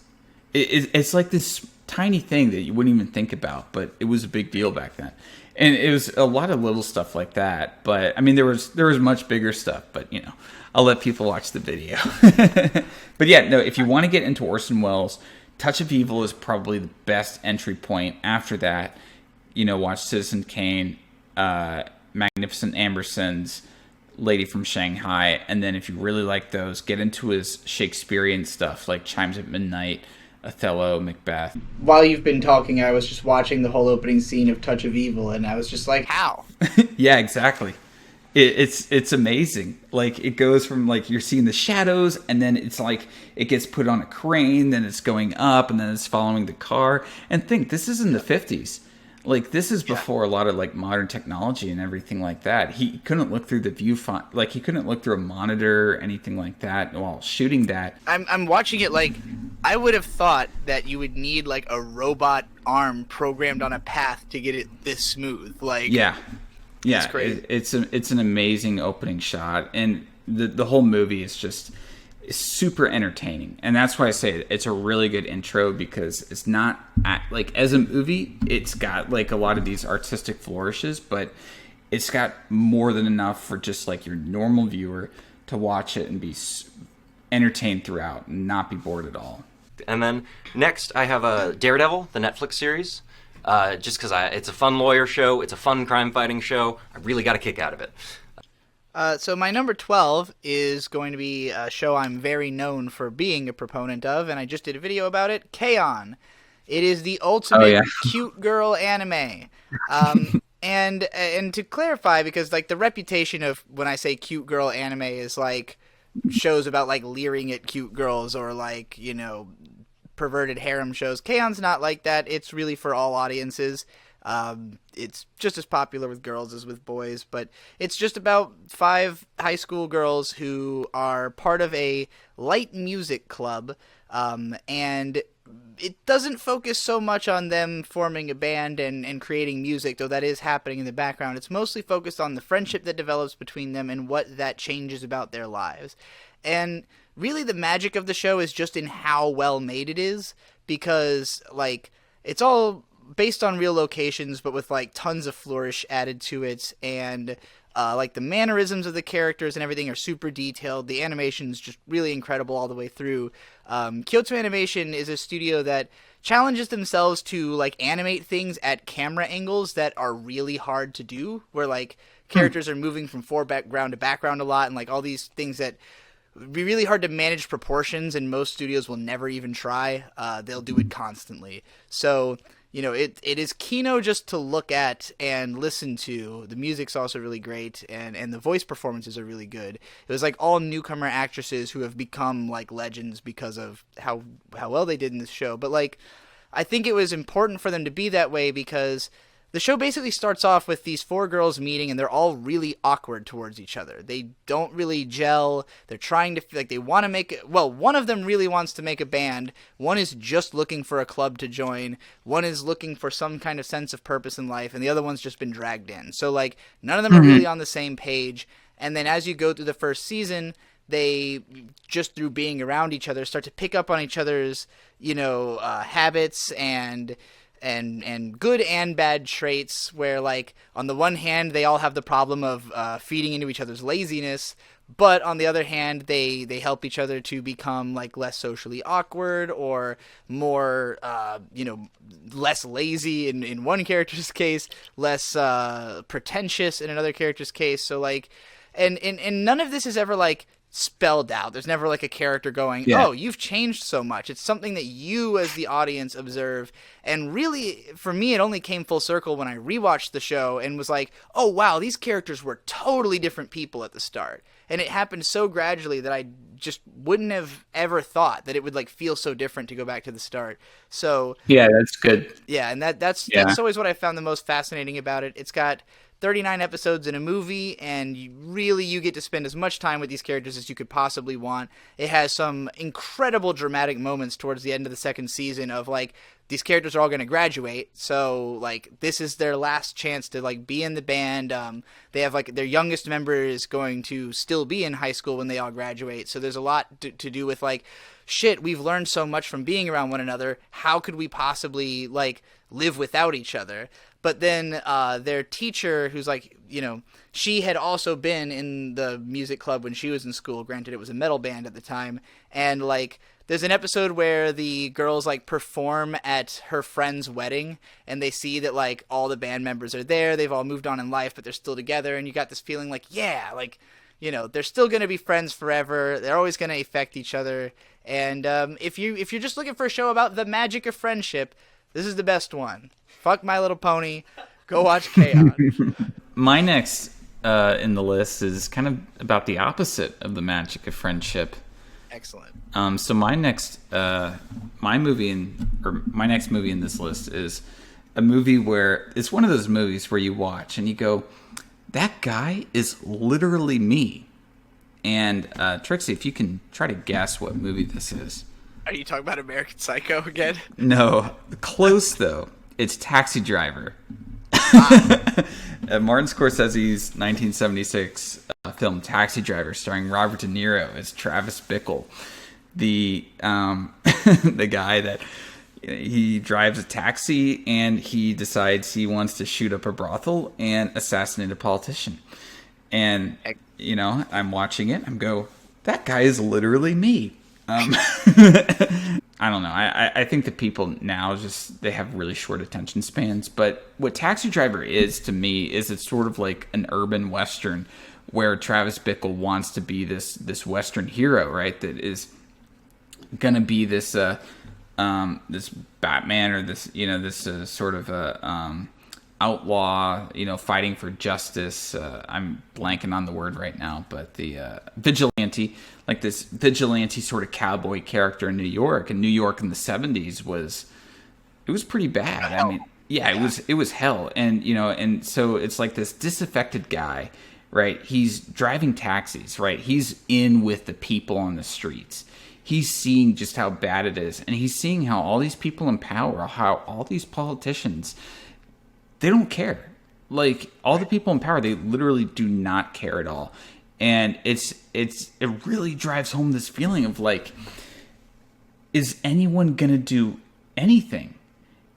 It's like this tiny thing that you wouldn't even think about, but it was a big deal back then. And it was a lot of little stuff like that. But, I mean, there was much bigger stuff, but, I'll let people watch the video. But yeah, no, if you want to get into Orson Welles, Touch of Evil is probably the best entry point. After that, watch Citizen Kane, Magnificent Ambersons, Lady from Shanghai, and then if you really like those, get into his Shakespearean stuff like Chimes at Midnight, Othello, Macbeth. While you've been talking, I was just watching the whole opening scene of Touch of Evil, and I was just like, how? Yeah, exactly. It's amazing. Like, it goes from, like, you're seeing the shadows, and then it's like it gets put on a crane, then it's going up, and then it's following the car. And think, this is in the 50s. Like, this is before a lot of, like, modern technology and everything like that. He couldn't look through the viewfinder. Like, he couldn't look through a monitor or anything like that while shooting that. I'm watching it like, I would have thought that you would need, like, a robot arm programmed on a path to get it this smooth. Like, yeah, it's crazy. It's an amazing opening shot, and the whole movie is just super entertaining, and that's why I say it's a really good intro, because it's not like, as a movie, it's got like a lot of these artistic flourishes, but it's got more than enough for just like your normal viewer to watch it and be entertained throughout and not be bored at all. And then next I have Daredevil, the Netflix series. Just because it's a fun lawyer show, it's a fun crime fighting show. I really got a kick out of it. So my number 12 is going to be a show I'm very known for being a proponent of, and I just did a video about it, K-On! It is the ultimate cute girl anime. And to clarify, because like the reputation of when I say cute girl anime is like shows about like leering at cute girls or like, perverted harem shows. K-On's not like that. It's really for all audiences. It's just as popular with girls as with boys, but it's just about 5 high school girls who are part of a light music club, and it doesn't focus so much on them forming a band and creating music, though that is happening in the background. It's mostly focused on the friendship that develops between them and what that changes about their lives. And really the magic of the show is just in how well made it is, because like it's all based on real locations, but with like tons of flourish added to it, and like the mannerisms of the characters and everything are super detailed. The animation's just really incredible all the way through. Kyoto Animation is a studio that challenges themselves to like animate things at camera angles that are really hard to do, where like characters are moving from foreground to background a lot, and like all these things that would be really hard to manage proportions, and most studios will never even try. They'll do it constantly. So it is Kino just to look at and listen to. The music's also really great, and the voice performances are really good. It was like all newcomer actresses who have become like legends because of how well they did in this show. But like I think it was important for them to be that way because the show basically starts off with these 4 girls meeting, and they're all really awkward towards each other. They don't really gel. They're trying to, like, they want to make, well, one of them really wants to make a band. One is just looking for a club to join. One is looking for some kind of sense of purpose in life, and the other one's just been dragged in. So, like, none of them are really on the same page. And then as you go through the first season, they, just through being around each other, start to pick up on each other's, habits and good and bad traits, where, like, on the one hand, they all have the problem of feeding into each other's laziness, but on the other hand, they help each other to become, like, less socially awkward or more, less lazy in one character's case, less pretentious in another character's case. So, like, and none of this is ever, like, spelled out. There's never, like, a character going, oh, you've changed so much. It's something that you as the audience observe. And really, for me, it only came full circle when I rewatched the show and was like, oh, wow, these characters were totally different people at the start. And it happened so gradually that I just wouldn't have ever thought that it would, like, feel so different to go back to the start. So yeah, that's good. Yeah, and that's always what I found the most fascinating about it. It's got 39 episodes in a movie, and you get to spend as much time with these characters as you could possibly want. It has some incredible dramatic moments towards the end of the second season of, like, these characters are all going to graduate, so, like, this is their last chance to, like, be in the band. They have, like, their youngest member is going to still be in high school when they all graduate, so there's a lot to do with, like, shit, we've learned so much from being around one another. How could we possibly, like, live without each other? But then their teacher, who's, like, she had also been in the music club when she was in school. Granted, it was a metal band at the time. And, like, there's an episode where the girls, like, perform at her friend's wedding, and they see that, like, all the band members are there. They've all moved on in life, but they're still together. And you got this feeling like, yeah, like, they're still going to be friends forever. They're always going to affect each other. And if you're just looking for a show about the magic of friendship, this is the best one. Fuck My Little Pony. Go watch K-On! My next in the list is kind of about the opposite of the magic of friendship. Excellent. So my next movie in this list is a movie where it's one of those movies where you watch and you go, that guy is literally me. And Trixie, if you can try to guess what movie this is. Are you talking about American Psycho again? No, close though. It's Taxi Driver. Martin Scorsese's 1976 film Taxi Driver, starring Robert De Niro as Travis Bickle, the the guy that he drives a taxi and he decides he wants to shoot up a brothel and assassinate a politician. And I'm watching it. I'm go, that guy is literally me. I don't know. I think that people now they have really short attention spans. But what Taxi Driver is to me is it's sort of like an urban Western where Travis Bickle wants to be this Western hero, right? That is going to be this this Batman or this sort of a outlaw, fighting for justice. I'm blanking on the word right now, but the vigilante, like this vigilante sort of cowboy character in New York. And New York in the 70s was pretty bad. I mean, it was hell. And and so it's like this disaffected guy, right? He's driving taxis, right? He's in with the people on the streets. He's seeing just how bad it is, and he's seeing how all these people in power, how all these politicians, they don't care. Like, all the people in power, they literally do not care at all. And it really drives home this feeling of, like, is anyone gonna do anything?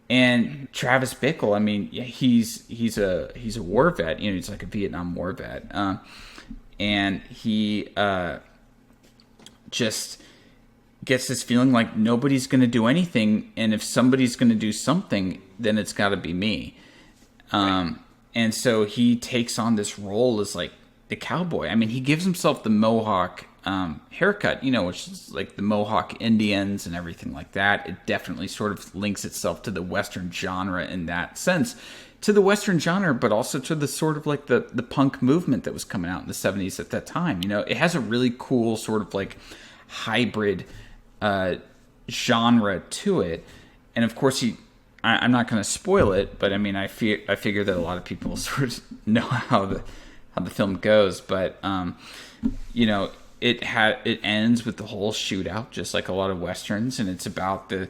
And Travis Bickle, I mean, he's a war vet. He's like a Vietnam War vet, and he just gets this feeling like nobody's gonna do anything, and if somebody's gonna do something, then it's got to be me. And so he takes on this role as like the cowboy. I mean, he gives himself the Mohawk haircut, which is like the Mohawk Indians and everything like that. It definitely sort of links itself to the Western genre in that sense, to the Western genre, but also to the sort of like the punk movement that was coming out in the 70s at that time. It has a really cool sort of like hybrid genre to it. and of course I'm not going to spoil it, but I mean, I figure that a lot of people sort of know how the film goes, but you know, it ends with the whole shootout, just like a lot of westerns, and it's about the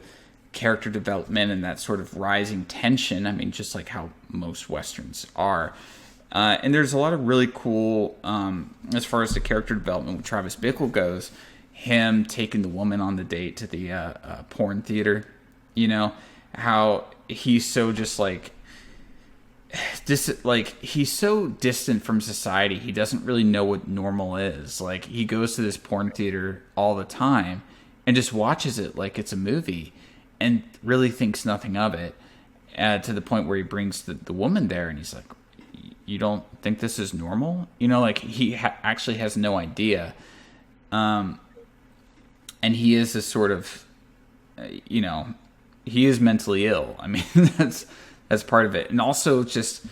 character development and that sort of rising tension. I mean, just like how most westerns are. And there's a lot of really cool, as far as the character development with Travis Bickle goes, him taking the woman on the date to the porn theater, you know, how he's so just like, he's so distant from society. He doesn't really know what normal is. Like, he goes to this porn theater all the time and just watches it like it's a movie and really thinks nothing of it, to the point where he brings the woman there and he's like, you don't think this is normal? You know, like, he actually has no idea. And he is this sort of, you know, he is mentally ill. I mean, that's part of it. And also, just,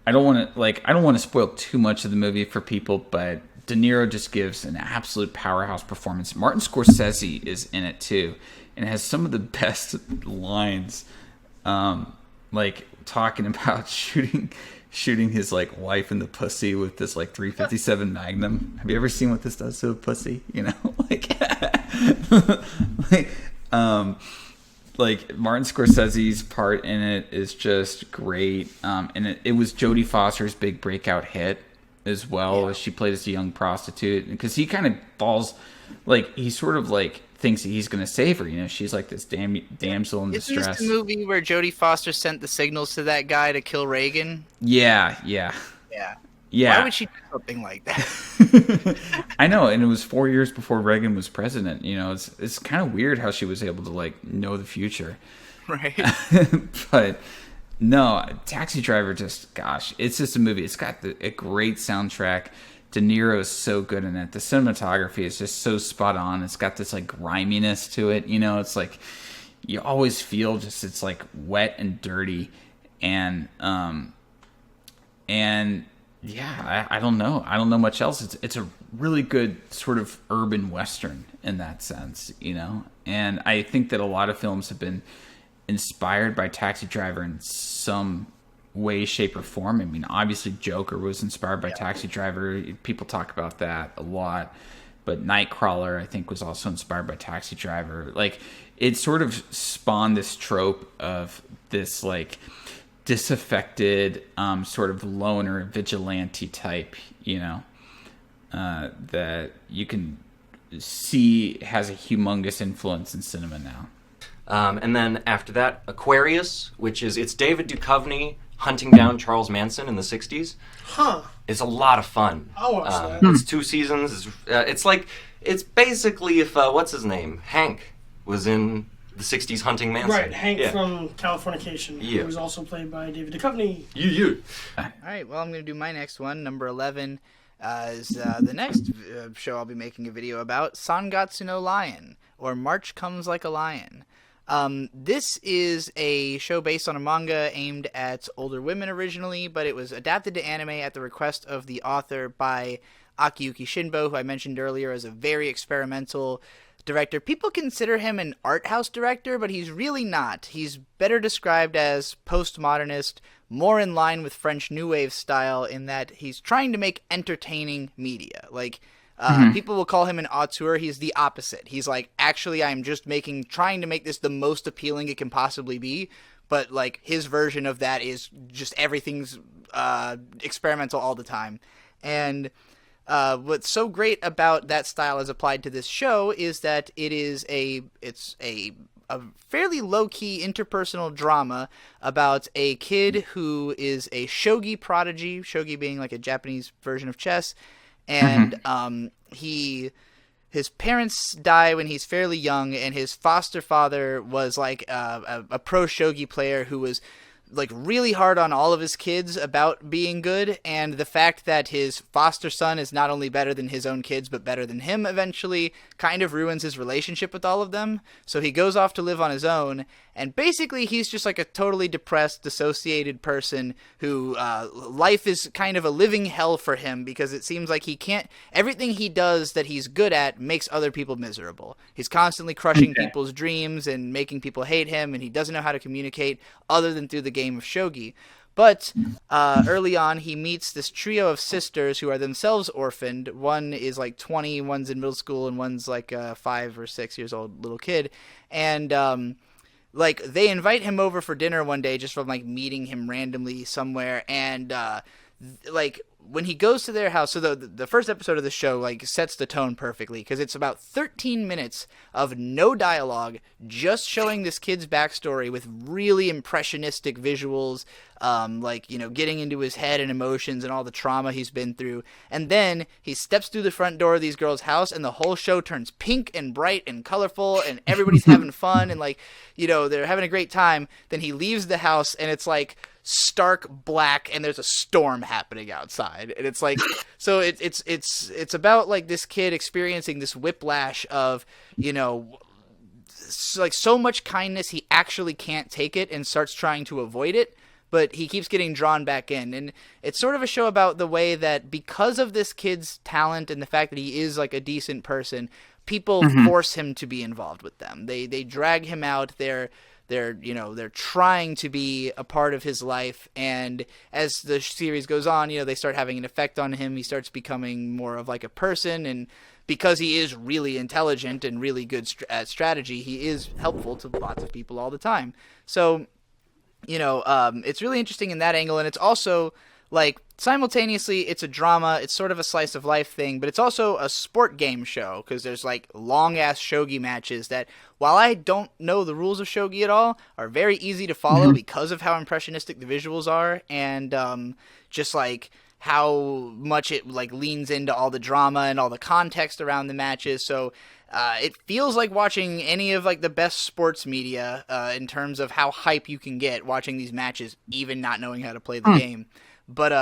I don't want to spoil too much of the movie for people, but De Niro just gives an absolute powerhouse performance. Martin Scorsese is in it too, and has some of the best lines, like talking about shooting his like wife in the pussy with this like 357 Magnum. Have you ever seen what this does to a pussy? You know, like Martin Scorsese's part in it is just great. And it was Jodie Foster's big breakout hit as well, as she played as a young prostitute, because he kind of falls, like, he sort of like thinks that he's going to save her. You know, she's like this damsel in distress. Isn't this the movie where Jodie Foster sent the signals to that guy to kill Reagan? Yeah. Why would she do something like that? I know, and it was 4 years before Reagan was president. You know, it's kind of weird how she was able to like know the future. Right. But no, Taxi Driver, just, gosh, it's just a movie. It's got a great soundtrack. De Niro is so good in it. The cinematography is just so spot on. It's got this like griminess to it. You know, it's like you always feel just, it's like wet and dirty, and yeah, I don't know. I don't know much else. It's a really good sort of urban western in that sense, you know. And I think that a lot of films have been inspired by Taxi Driver in some way, shape, or form. I mean, obviously Joker was inspired by Taxi Driver. People talk about that a lot. But Nightcrawler, I think, was also inspired by Taxi Driver. Like, it sort of spawned this trope of this, like, disaffected sort of loner vigilante type, you know, that you can see has a humongous influence in cinema now. And then after that, Aquarius, it's David Duchovny hunting down Charles Manson in the 60s. Huh. It's a lot of fun. I'll watch that. It's 2 seasons. It's basically if, what's his name? Hank was in the 60s hunting Manson. Right, Hank from Californication, who was also played by David Duchovny. Yuu Yuu. All right, well, I'm going to do my next one. Number 11 is the next show I'll be making a video about, Sangatsu no Lion, or March Comes Like a Lion. This is a show based on a manga aimed at older women originally, but it was adapted to anime at the request of the author by Akiyuki Shinbo, who I mentioned earlier as a very experimental director. People consider him an art house director, but he's really not. He's better described as postmodernist, more in line with French New Wave style in that he's trying to make entertaining media. Like, people will call him an auteur. He's the opposite. He's like, actually, I'm just trying to make this the most appealing it can possibly be. But, like, his version of that is just everything's experimental all the time. And what's so great about that style as applied to this show is that it's a fairly low-key interpersonal drama about a kid who is a shogi prodigy, shogi being like a Japanese version of chess, and his parents die when he's fairly young, and his foster father was like a pro shogi player who was like really hard on all of his kids about being good, and the fact that his foster son is not only better than his own kids but better than him eventually kind of ruins his relationship with all of them. So he goes off to live on his own, and basically he's just like a totally depressed, dissociated person who life is kind of a living hell for him, because it seems like he can't, everything he does that he's good at makes other people miserable. He's constantly crushing people's dreams and making people hate him, and he doesn't know how to communicate other than through the game of shogi. But early on, he meets this trio of sisters who are themselves orphaned. One is like 20, one's in middle school, and one's like a 5 or 6 years old little kid. And like they invite him over for dinner one day just from like meeting him randomly somewhere. And like when he goes to their house, so the first episode of the show like sets the tone perfectly, because it's about 13 minutes of no dialogue, just showing this kid's backstory with really impressionistic visuals, like, you know, getting into his head and emotions and all the trauma he's been through. And then he steps through the front door of these girls' house, and the whole show turns pink and bright and colorful, and everybody's having fun, and like, you know, they're having a great time. Then he leaves the house, and it's like stark black, and there's a storm happening outside, and it's like, so it's about like this kid experiencing this whiplash of, you know, like so much kindness he actually can't take it and starts trying to avoid it, but he keeps getting drawn back in. And it's sort of a show about the way that because of this kid's talent and the fact that he is like a decent person, people force him to be involved with them. They drag him out. They're trying to be a part of his life, and as the series goes on, you know, they start having an effect on him. He starts becoming more of like a person, and because he is really intelligent and really good at strategy, he is helpful to lots of people all the time. So, you know, it's really interesting in that angle, and it's also like simultaneously it's a drama, it's sort of a slice of life thing, but it's also a sport game show, because there's like long ass shogi matches that, while I don't know the rules of shogi at all, are very easy to follow because of how impressionistic the visuals are, and just like how much it like leans into all the drama and all the context around the matches. So it feels like watching any of like the best sports media in terms of how hype you can get watching these matches, even not knowing how to play the game. But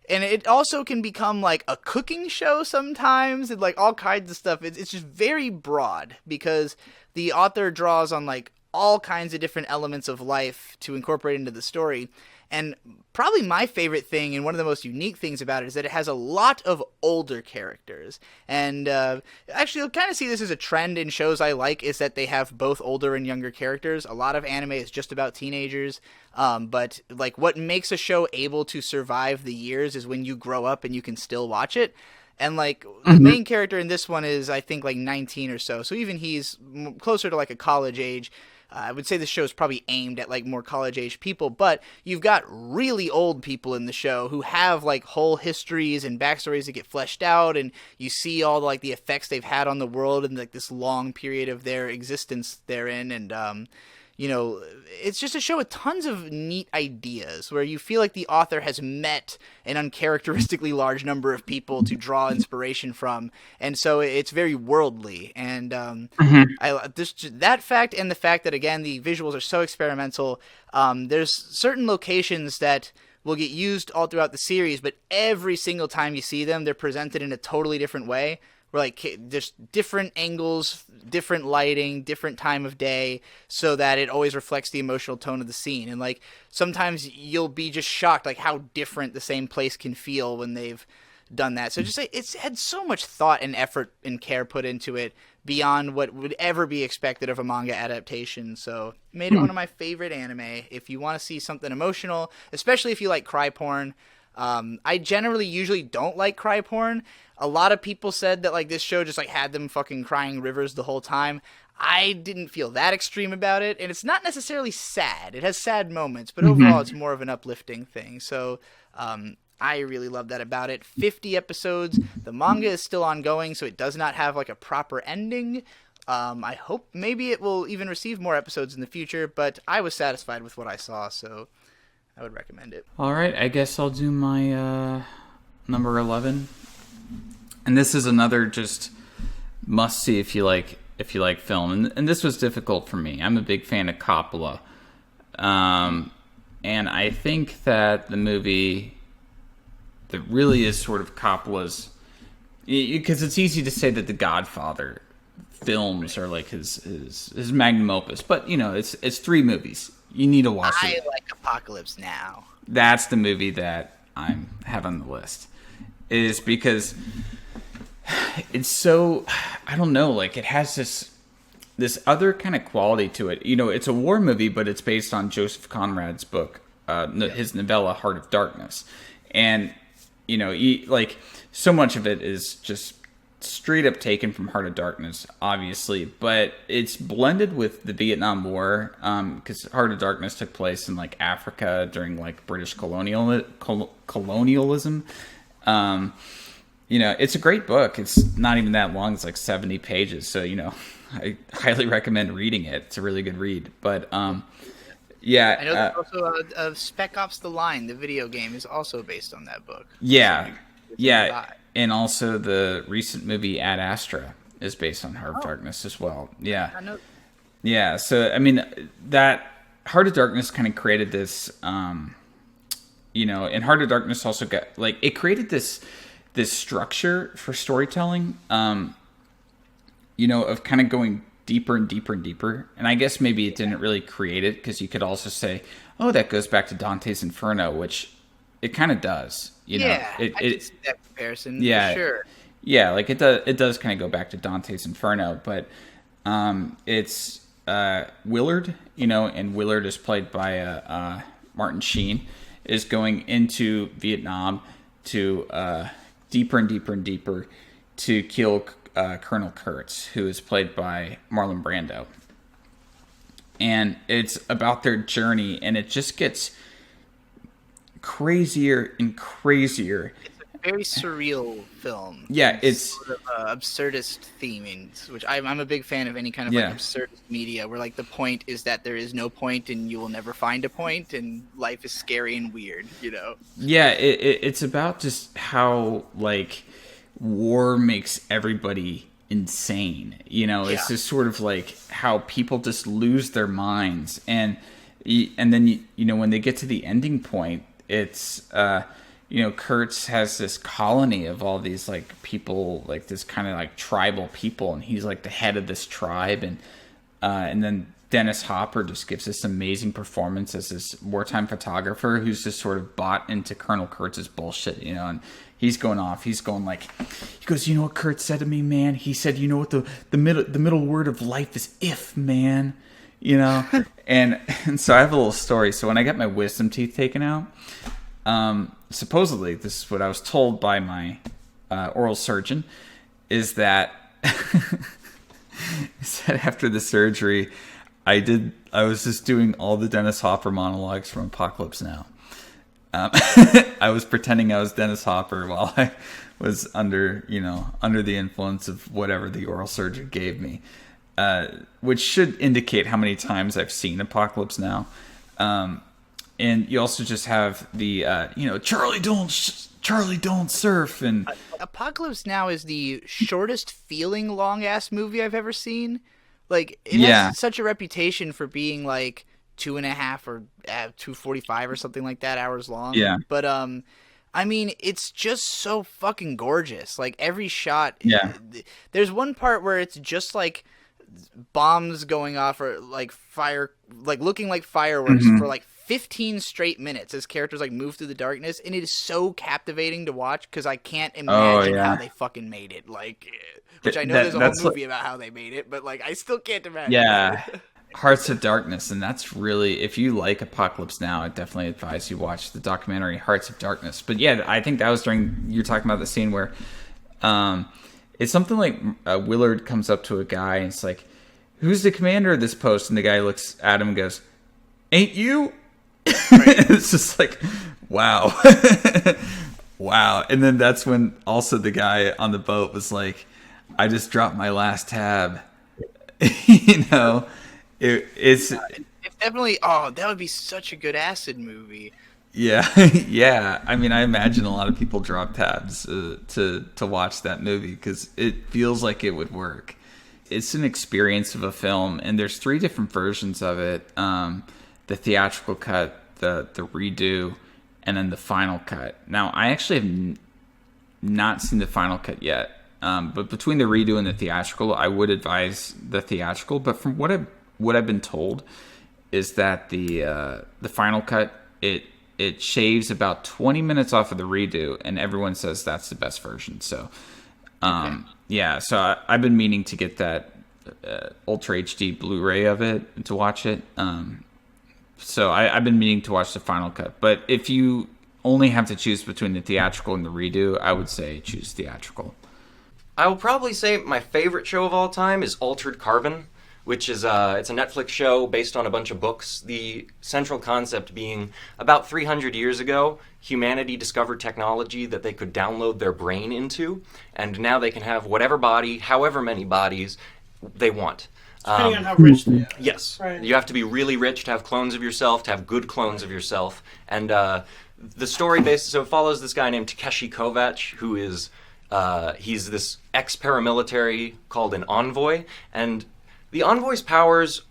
and it also can become like a cooking show sometimes, and like all kinds of stuff. It's just very broad, because the author draws on like all kinds of different elements of life to incorporate into the story. And probably my favorite thing, and one of the most unique things about it, is that it has a lot of older characters. And actually, you'll kind of see this as a trend in shows I like, is that they have both older and younger characters. A lot of anime is just about teenagers. But like what makes a show able to survive the years is when you grow up and you can still watch it. And like the main character in this one is, I think, like 19 or so. So even he's closer to like a college age. I would say the show is probably aimed at like more college-age people, but you've got really old people in the show who have like whole histories and backstories that get fleshed out, and you see all like the effects they've had on the world in like this long period of their existence therein. And you know, it's just a show with tons of neat ideas where you feel like the author has met an uncharacteristically large number of people to draw inspiration from, and so it's very worldly. And that fact, and the fact that, again, the visuals are so experimental. There's certain locations that will get used all throughout the series, but every single time you see them, they're presented in a totally different way. Where like there's different angles, different lighting, different time of day, so that it always reflects the emotional tone of the scene. And like sometimes you'll be just shocked like how different the same place can feel when they've done that. So just like, it's had so much thought and effort and care put into it beyond what would ever be expected of a manga adaptation. So made it one of my favorite anime. If you want to see something emotional, especially if you like cry porn. I generally usually don't like cry porn. A lot of people said that like this show just like had them fucking crying rivers the whole time. I didn't feel that extreme about it, and it's not necessarily sad. It has sad moments, but overall it's more of an uplifting thing. So I really love that about it. 50 episodes. The manga is still ongoing, so it does not have like a proper ending. I hope maybe it will even receive more episodes in the future, but I was satisfied with what I saw, so I would recommend it. All right, I guess I'll do my number 11. And this is another just must see if you like film. And this was difficult for me. I'm a big fan of Coppola. And I think that the movie that really is sort of Coppola's, because it's easy to say that the Godfather films are like his magnum opus, but it's 3 movies. You need to watch it. I like Apocalypse Now. That's the movie that I have on the list. Is because it's so, I don't know, like it has this other kind of quality to it. It's a war movie, but it's based on Joseph Conrad's book, his novella Heart of Darkness, and like so much of it is just straight up taken from Heart of Darkness, obviously, but it's blended with the Vietnam War, because Heart of Darkness took place in like Africa during like British colonialism. It's a great book. It's not even that long. It's like 70 pages. So, I highly recommend reading it. It's a really good read. But, yeah. I know there's also Spec Ops: The Line, the video game, is also based on that book. Yeah. Yeah. And also the recent movie Ad Astra is based on Heart of Darkness as well. Yeah. I know. Yeah. So, I mean, that Heart of Darkness kind of created this, and Heart of Darkness also got, like, it created this structure for storytelling, of kind of going deeper and deeper and deeper. And I guess maybe it didn't really create it, because you could also say, oh, that goes back to Dante's Inferno, which it kind of does. I can see that comparison, yeah, for sure. Yeah, like it does kind of go back to Dante's Inferno, but it's Willard, and Willard is played by Martin Sheen, is going into Vietnam to deeper and deeper and deeper to kill Colonel Kurtz, who is played by Marlon Brando. And it's about their journey, and it just gets crazier and crazier. It's a very surreal film. Yeah, it's sort of absurdist theming, which I'm a big fan of any kind of like absurdist media, where like the point is that there is no point and you will never find a point, and life is scary and weird. Yeah, it's about just how like war makes everybody insane. It's just sort of like how people just lose their minds, and then when they get to the ending point, it's Kurtz has this colony of all these like people, like this kind of like tribal people, and he's like the head of this tribe, and then Dennis Hopper just gives this amazing performance as this wartime photographer who's just sort of bought into Colonel Kurtz's bullshit, and he's going off. He's going like, he goes, you know what Kurtz said to me, man? He said, you know what the middle word of life is if, man. And so I have a little story. So when I got my wisdom teeth taken out, supposedly this is what I was told by my oral surgeon, is that after the surgery, I was just doing all the Dennis Hopper monologues from Apocalypse Now. I was pretending I was Dennis Hopper while I was under the influence of whatever the oral surgeon gave me. Which should indicate how many times I've seen Apocalypse Now. And you also just have the, Charlie don't surf. And Apocalypse Now is the shortest feeling long-ass movie I've ever seen. Like, it has such a reputation for being like 2.5 or 2:45 or something like that hours long. Yeah. But, I mean, it's just so fucking gorgeous. Like, every shot. Yeah. There's one part where it's just like bombs going off, or like fire, like looking like fireworks for like 15 straight minutes as characters like move through the darkness, and it is so captivating to watch because I can't imagine how they fucking made it. Like, which I know there's a whole movie about how they made it, but like I still can't imagine. Yeah, Hearts of Darkness, and that's really, if you like Apocalypse Now, I definitely advise you watch the documentary Hearts of Darkness. But yeah, I think that was during, you're talking about the scene where it's something like Willard comes up to a guy and it's like, who's the commander of this post? And the guy looks at him and goes, ain't you? It's just like, wow. Wow. And then that's when also the guy on the boat was like, I just dropped my last tab. It's definitely, that would be such a good acid movie. Yeah. Yeah. I mean, I imagine a lot of people drop tabs to watch that movie because it feels like it would work. It's an experience of a film, and there's 3 different versions of it. The theatrical cut, the redo, and then the final cut. Now, I actually have not seen the final cut yet, but between the redo and the theatrical, I would advise the theatrical. But from what I've been told is that the final cut it shaves about 20 minutes off of the redo, and everyone says that's the best version. So, yeah. So I've been meaning to get that Ultra HD Blu-ray of it to watch it. So I've been meaning to watch the final cut. But if you only have to choose between the theatrical and the redo, I would say choose theatrical. I will probably say my favorite show of all time is Altered Carbon, which is it's a Netflix show based on a bunch of books. The central concept being about 300 years ago, humanity discovered technology that they could download their brain into, and now they can have whatever body, however many bodies they want. Depending on how rich they are. Yes. Right. You have to be really rich to have clones of yourself, to have good clones of yourself. And the story so it follows this guy named Takeshi Kovacs, who is he's this ex-paramilitary called an envoy, and the envoy's powers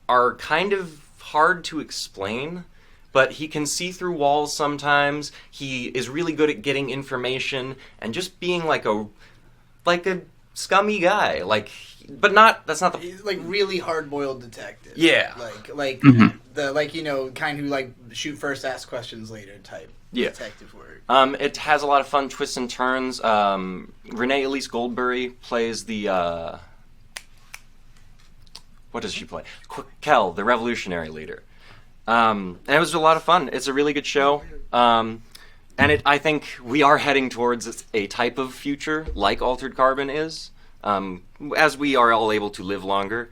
are kind of hard to explain, but he can see through walls sometimes. He is really good at getting information and just being like a scummy guy. But that's not the... He's like really hard-boiled detective. Yeah. The kind who shoot first, ask questions later type detective work. It has a lot of fun twists and turns. Renee Elise Goldberry plays the... what does she play? Kel, the revolutionary leader. And it was a lot of fun. It's a really good show. And I think we are heading towards a type of future like Altered Carbon is, as we are all able to live longer.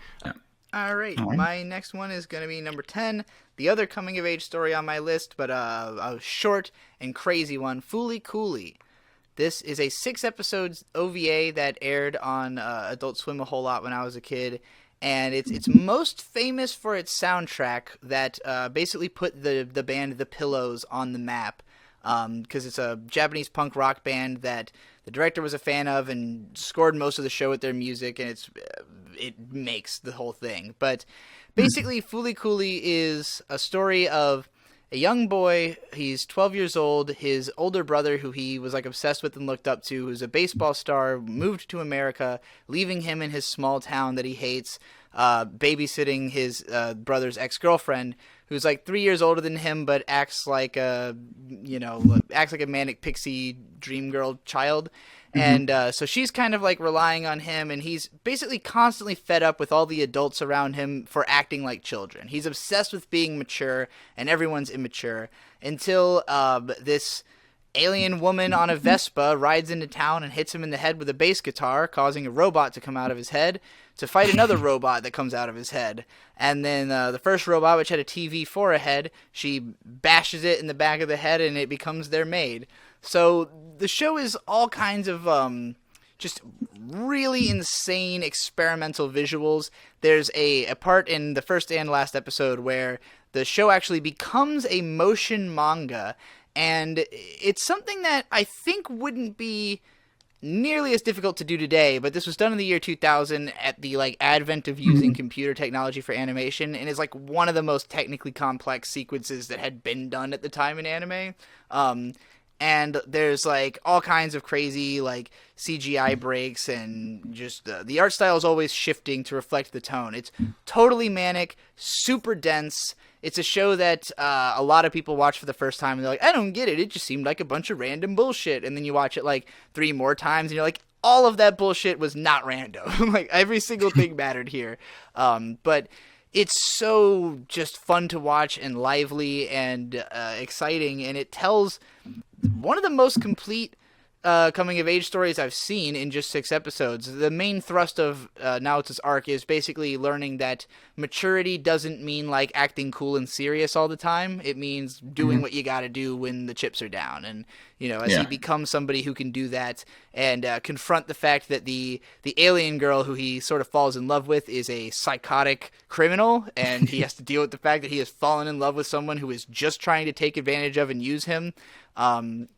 All right. My next one is going to be number 10. The other coming-of-age story on my list, but a short and crazy one, Fooly Cooly. This is a 6-episode OVA that aired on Adult Swim a whole lot when I was a kid. And it's most famous for its soundtrack that basically put the band The Pillows on the map. Because it's a Japanese punk rock band that the director was a fan of and scored most of the show with their music, and it makes the whole thing. But basically, Fooly Cooly is a story of a young boy. He's 12 years old. His older brother, who he was obsessed with and looked up to, who's a baseball star, moved to America, leaving him in his small town that he hates, babysitting his brother's ex-girlfriend, who's 3 years older than him, but acts like a manic pixie dream girl child. And so she's kind of relying on him, and he's basically constantly fed up with all the adults around him for acting like children. He's obsessed with being mature, and everyone's immature, until this alien woman on a Vespa rides into town and hits him in the head with a bass guitar, causing a robot to come out of his head to fight another robot that comes out of his head. And then the first robot, which had a TV for a head, she bashes it in the back of the head, and it becomes their maid. So the show is all kinds of just really insane experimental visuals. There's a part in the first and last episode where the show actually becomes a motion manga, and it's something that I think wouldn't be nearly as difficult to do today, but this was done in the year 2000 at the advent of using computer technology for animation, and is one of the most technically complex sequences that had been done at the time in anime. And there's all kinds of crazy CGI breaks, and just the art style is always shifting to reflect the tone. It's totally manic, super dense. It's a show that a lot of people watch for the first time, and they're like, I don't get it. It just seemed like a bunch of random bullshit. And then you watch it 3 more times, and you're like, all of that bullshit was not random. Every single thing mattered here. But it's so just fun to watch and lively and exciting, and it tells one of the most complete coming-of-age stories I've seen in just 6 episodes. The main thrust of Naoto's arc is basically learning that maturity doesn't mean acting cool and serious all the time. It means doing what you gotta do when the chips are down. And as he becomes somebody who can do that and confront the fact that the alien girl who he sort of falls in love with is a psychotic criminal, and he has to deal with the fact that he has fallen in love with someone who is just trying to take advantage of and use him.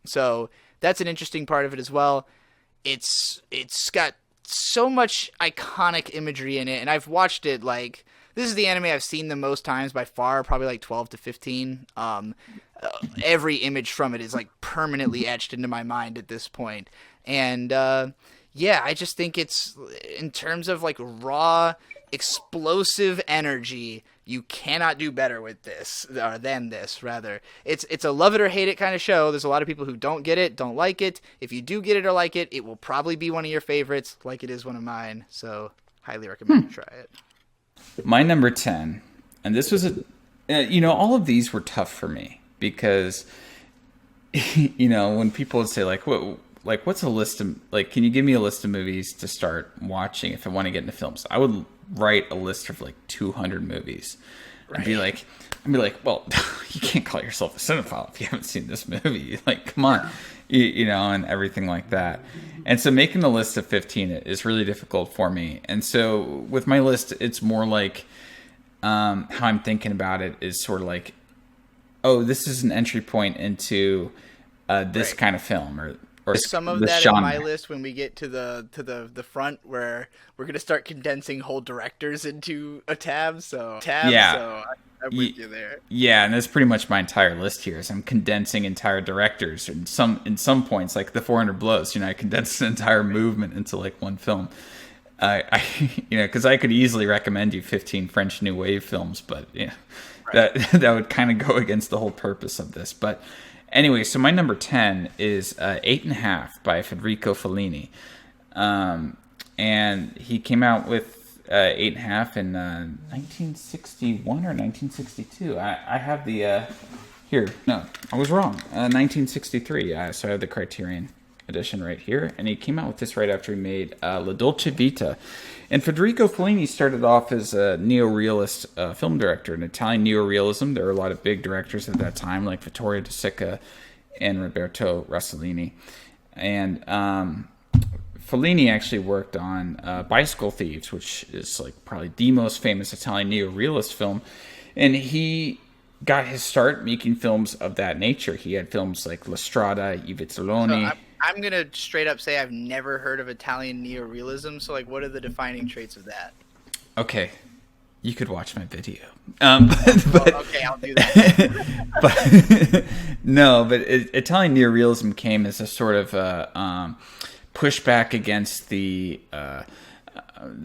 So that's an interesting part of it as well. It's got so much iconic imagery in it, and I've watched it this is the anime I've seen the most times by far, probably like 12 to 15. Every image from it is like permanently etched into my mind at this point. And yeah, I just think it's, in terms of like raw, explosive energy, you cannot do better with this, or than this, rather. It's a love it or hate it kind of show. There's a lot of people who don't get it, don't like it. If you do get it or like it, it will probably be one of your favorites, like it is one of mine. So, highly recommend you try it. My number 10, and this was all of these were tough for me because, when people would say what's a list of, can you give me a list of movies to start watching if I want to get into films? I would write a list of 200 movies. Right. I'd be like, well, you can't call yourself a cinephile if you haven't seen this movie. Come on, and everything like that. And so making a list of 15 is really difficult for me. And so with my list, it's more how I'm thinking about it is sort of oh, this is an entry point into this kind of film, or some of that genre. In my list when we get to the front, where we're gonna start condensing whole directors into a tab. So I'm with you there. Yeah, and that's pretty much my entire list here. Is I'm condensing entire directors, and in some points, like the 400 Blows. I condensed an entire movement into one film. Because I could easily recommend you 15 French New Wave films, but that would kind of go against the whole purpose of this. But anyway, so my number 10 is 8.5 by Federico Fellini. And he came out with 8.5 in 1961 or 1962. I have the... here. No, I was wrong. 1963. So I have the Criterion edition right here. And he came out with this right after he made La Dolce Vita. And Federico Fellini started off as a neorealist film director, an Italian neorealism. There were a lot of big directors at that time, like Vittorio De Sica and Roberto Rossellini. And Fellini actually worked on Bicycle Thieves, which is probably the most famous Italian neorealist film. And he got his start making films of that nature. He had films like La Strada, I Vizzoloni. So I'm going to straight up say I've never heard of Italian neorealism. So, what are the defining traits of that? Okay. You could watch my video. Okay, I'll do that. but Italian neorealism came as a sort of pushback against the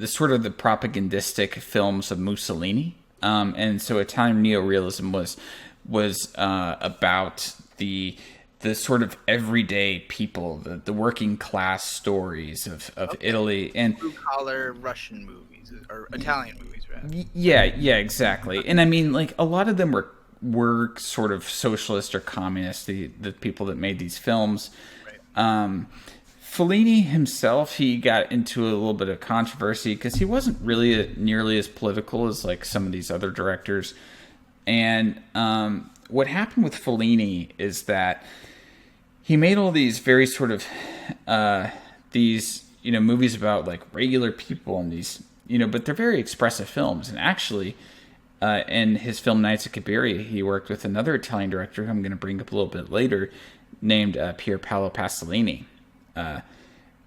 sort of the propagandistic films of Mussolini. And so Italian neorealism was about the sort of everyday people, the working class stories of Italy and blue collar Russian movies or Italian movies, rather. Yeah, exactly. And I mean, a lot of them were sort of socialist or communist. The people that made these films. Right. Fellini himself, he got into a little bit of controversy because he wasn't really nearly as political as some of these other directors. And what happened with Fellini is that he made all these very sort of movies about regular people and these but they're very expressive films. And actually, in his film Nights at Cabiria, he worked with another Italian director who I'm going to bring up a little bit later, named Pier Paolo Pasolini.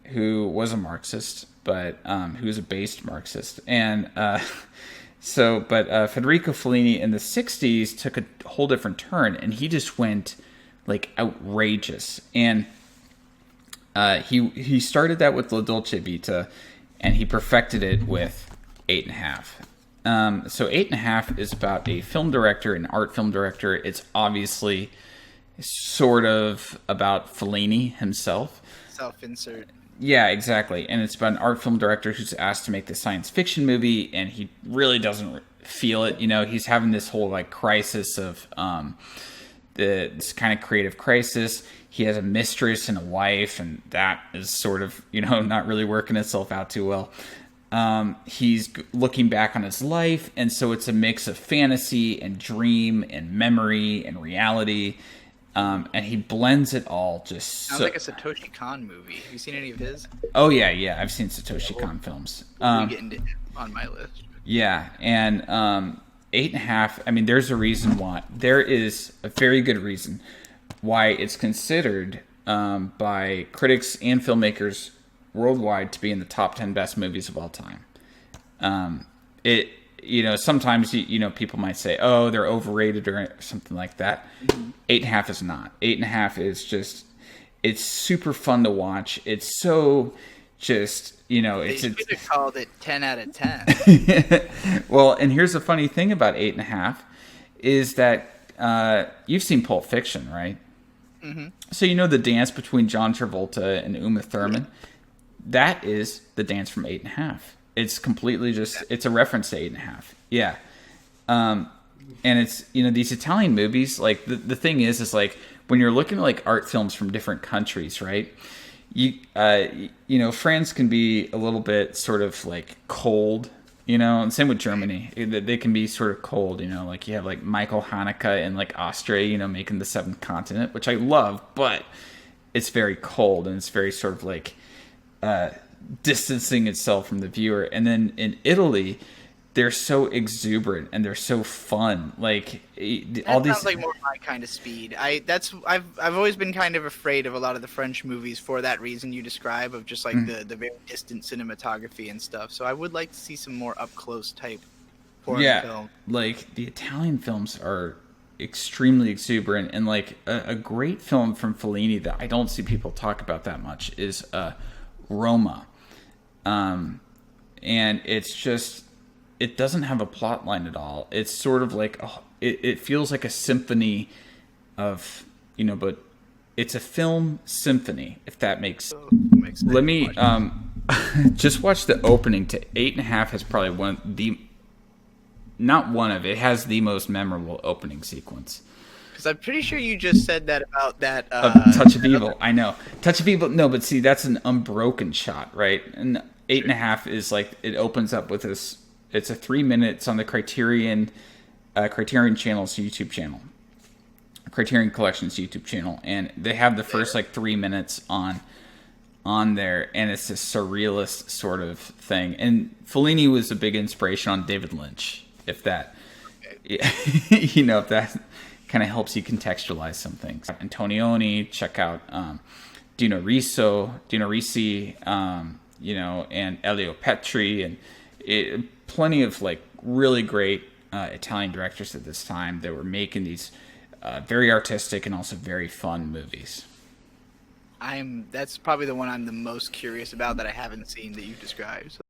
Who was a Marxist, but who was a based Marxist. And Federico Fellini in the 60s took a whole different turn, and he just went outrageous. And he started that with La Dolce Vita, and he perfected it with 8.5. So 8.5 is about a film director, an art film director. It's obviously sort of about Fellini himself. Self-insert. Yeah, exactly. And it's about an art film director who's asked to make this science fiction movie, and he really doesn't feel it. He's having this whole crisis of this kind of creative crisis. He has a mistress and a wife, and that is sort of not really working itself out too well. He's looking back on his life, and so it's a mix of fantasy and dream and memory and reality. And he blends it all just sounds like a Satoshi Kon movie. Have you seen any of his? Oh yeah, I've seen Satoshi Kon films. We'll get into on my list. Yeah, and 8.5. I mean, there's a reason why. There is a very good reason why it's considered by critics and filmmakers worldwide to be in the top 10 best movies of all time. sometimes people might say, oh, they're overrated or something like that. 8.5 is not. 8.5 is just, it's super fun to watch. It's so just, They should have called it 10 out of 10. Well, and here's the funny thing about 8.5 is that you've seen Pulp Fiction, right? Mm-hmm. So the dance between John Travolta and Uma Thurman? That is the dance from 8.5. It's completely it's a reference to 8.5. Yeah. And it's, these Italian movies, like the thing is like when you're looking at like art films from different countries, right? France can be a little bit sort of like cold, and same with Germany. They can be sort of cold, like you have like Michael Haneke in like Austria, making The Seventh Continent, which I love, but it's very cold and it's very sort of like distancing itself from the viewer. And then in Italy, they're so exuberant and they're so fun. Like all these sounds like more my kind of speed. I've always been kind of afraid of a lot of the French movies for that reason you describe, of just like the very distant cinematography and stuff. So I would like to see some more up close type foreign film. Like the Italian films are extremely exuberant, and like a great film from Fellini that I don't see people talk about that much is Roma. And it's just, it doesn't have a plot line at all. It's sort of like it feels like a symphony of but it's a film symphony, if that makes sense. Let me just watch the opening to 8.5. Has probably it has the most memorable opening sequence. Because I'm pretty sure you just said that about that Touch of Evil. I know Touch of Evil. No, but see, that's an unbroken shot, right? And 8.5 is like, it opens up with this. It's a 3 minutes on the Criterion Channel's YouTube channel, Criterion Collection's YouTube channel, and they have the first like 3 minutes on there, and it's this surrealist sort of thing. And Fellini was a big inspiration on David Lynch, if that, if that kind of helps you contextualize some things. Antonioni, check out Dino Risi, and Elio Petri, and plenty of like really great Italian directors at this time that were making these very artistic and also very fun movies. That's probably the one I'm the most curious about that I haven't seen that you've described. So.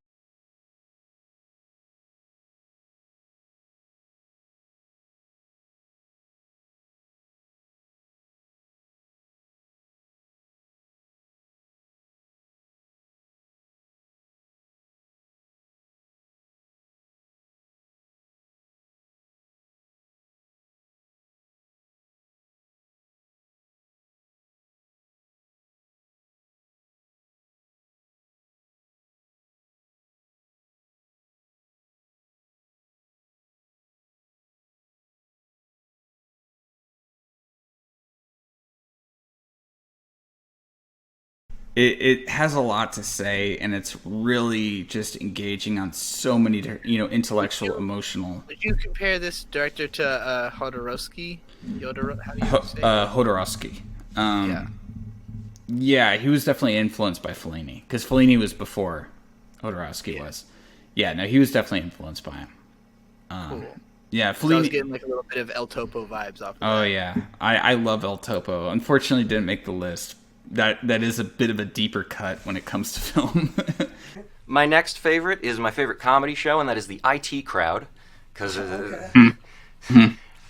It has a lot to say, and it's really just engaging on so many, intellectual, emotional. Would you compare this director to Jodorowsky? How do you say? Jodorowsky. Yeah, he was definitely influenced by Fellini, because Fellini was before Jodorowsky was. Yeah, no, he was definitely influenced by him. Cool. Yeah, Fellini. So I was getting like a little bit of El Topo vibes off. Oh yeah, I love El Topo. Unfortunately, didn't make the list. That is a bit of a deeper cut when it comes to film. My next favorite is my favorite comedy show, and that is the IT Crowd. Because,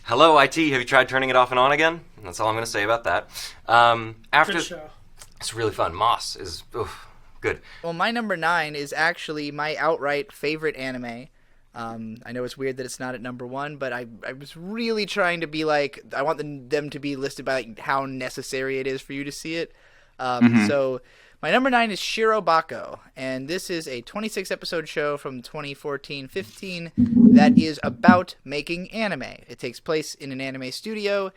hello IT, have you tried turning it off and on again? That's all I'm going to say about that. Good show. It's really fun. Moss is good. Well, my number 9 is actually my outright favorite anime. I know it's weird that it's not at number 1, but I was really trying to be like, I want them to be listed by like how necessary it is for you to see it. So my number 9 is Shirobako, and this is a 26 episode show from 2014-15 that is about making anime. It takes place in an anime studio.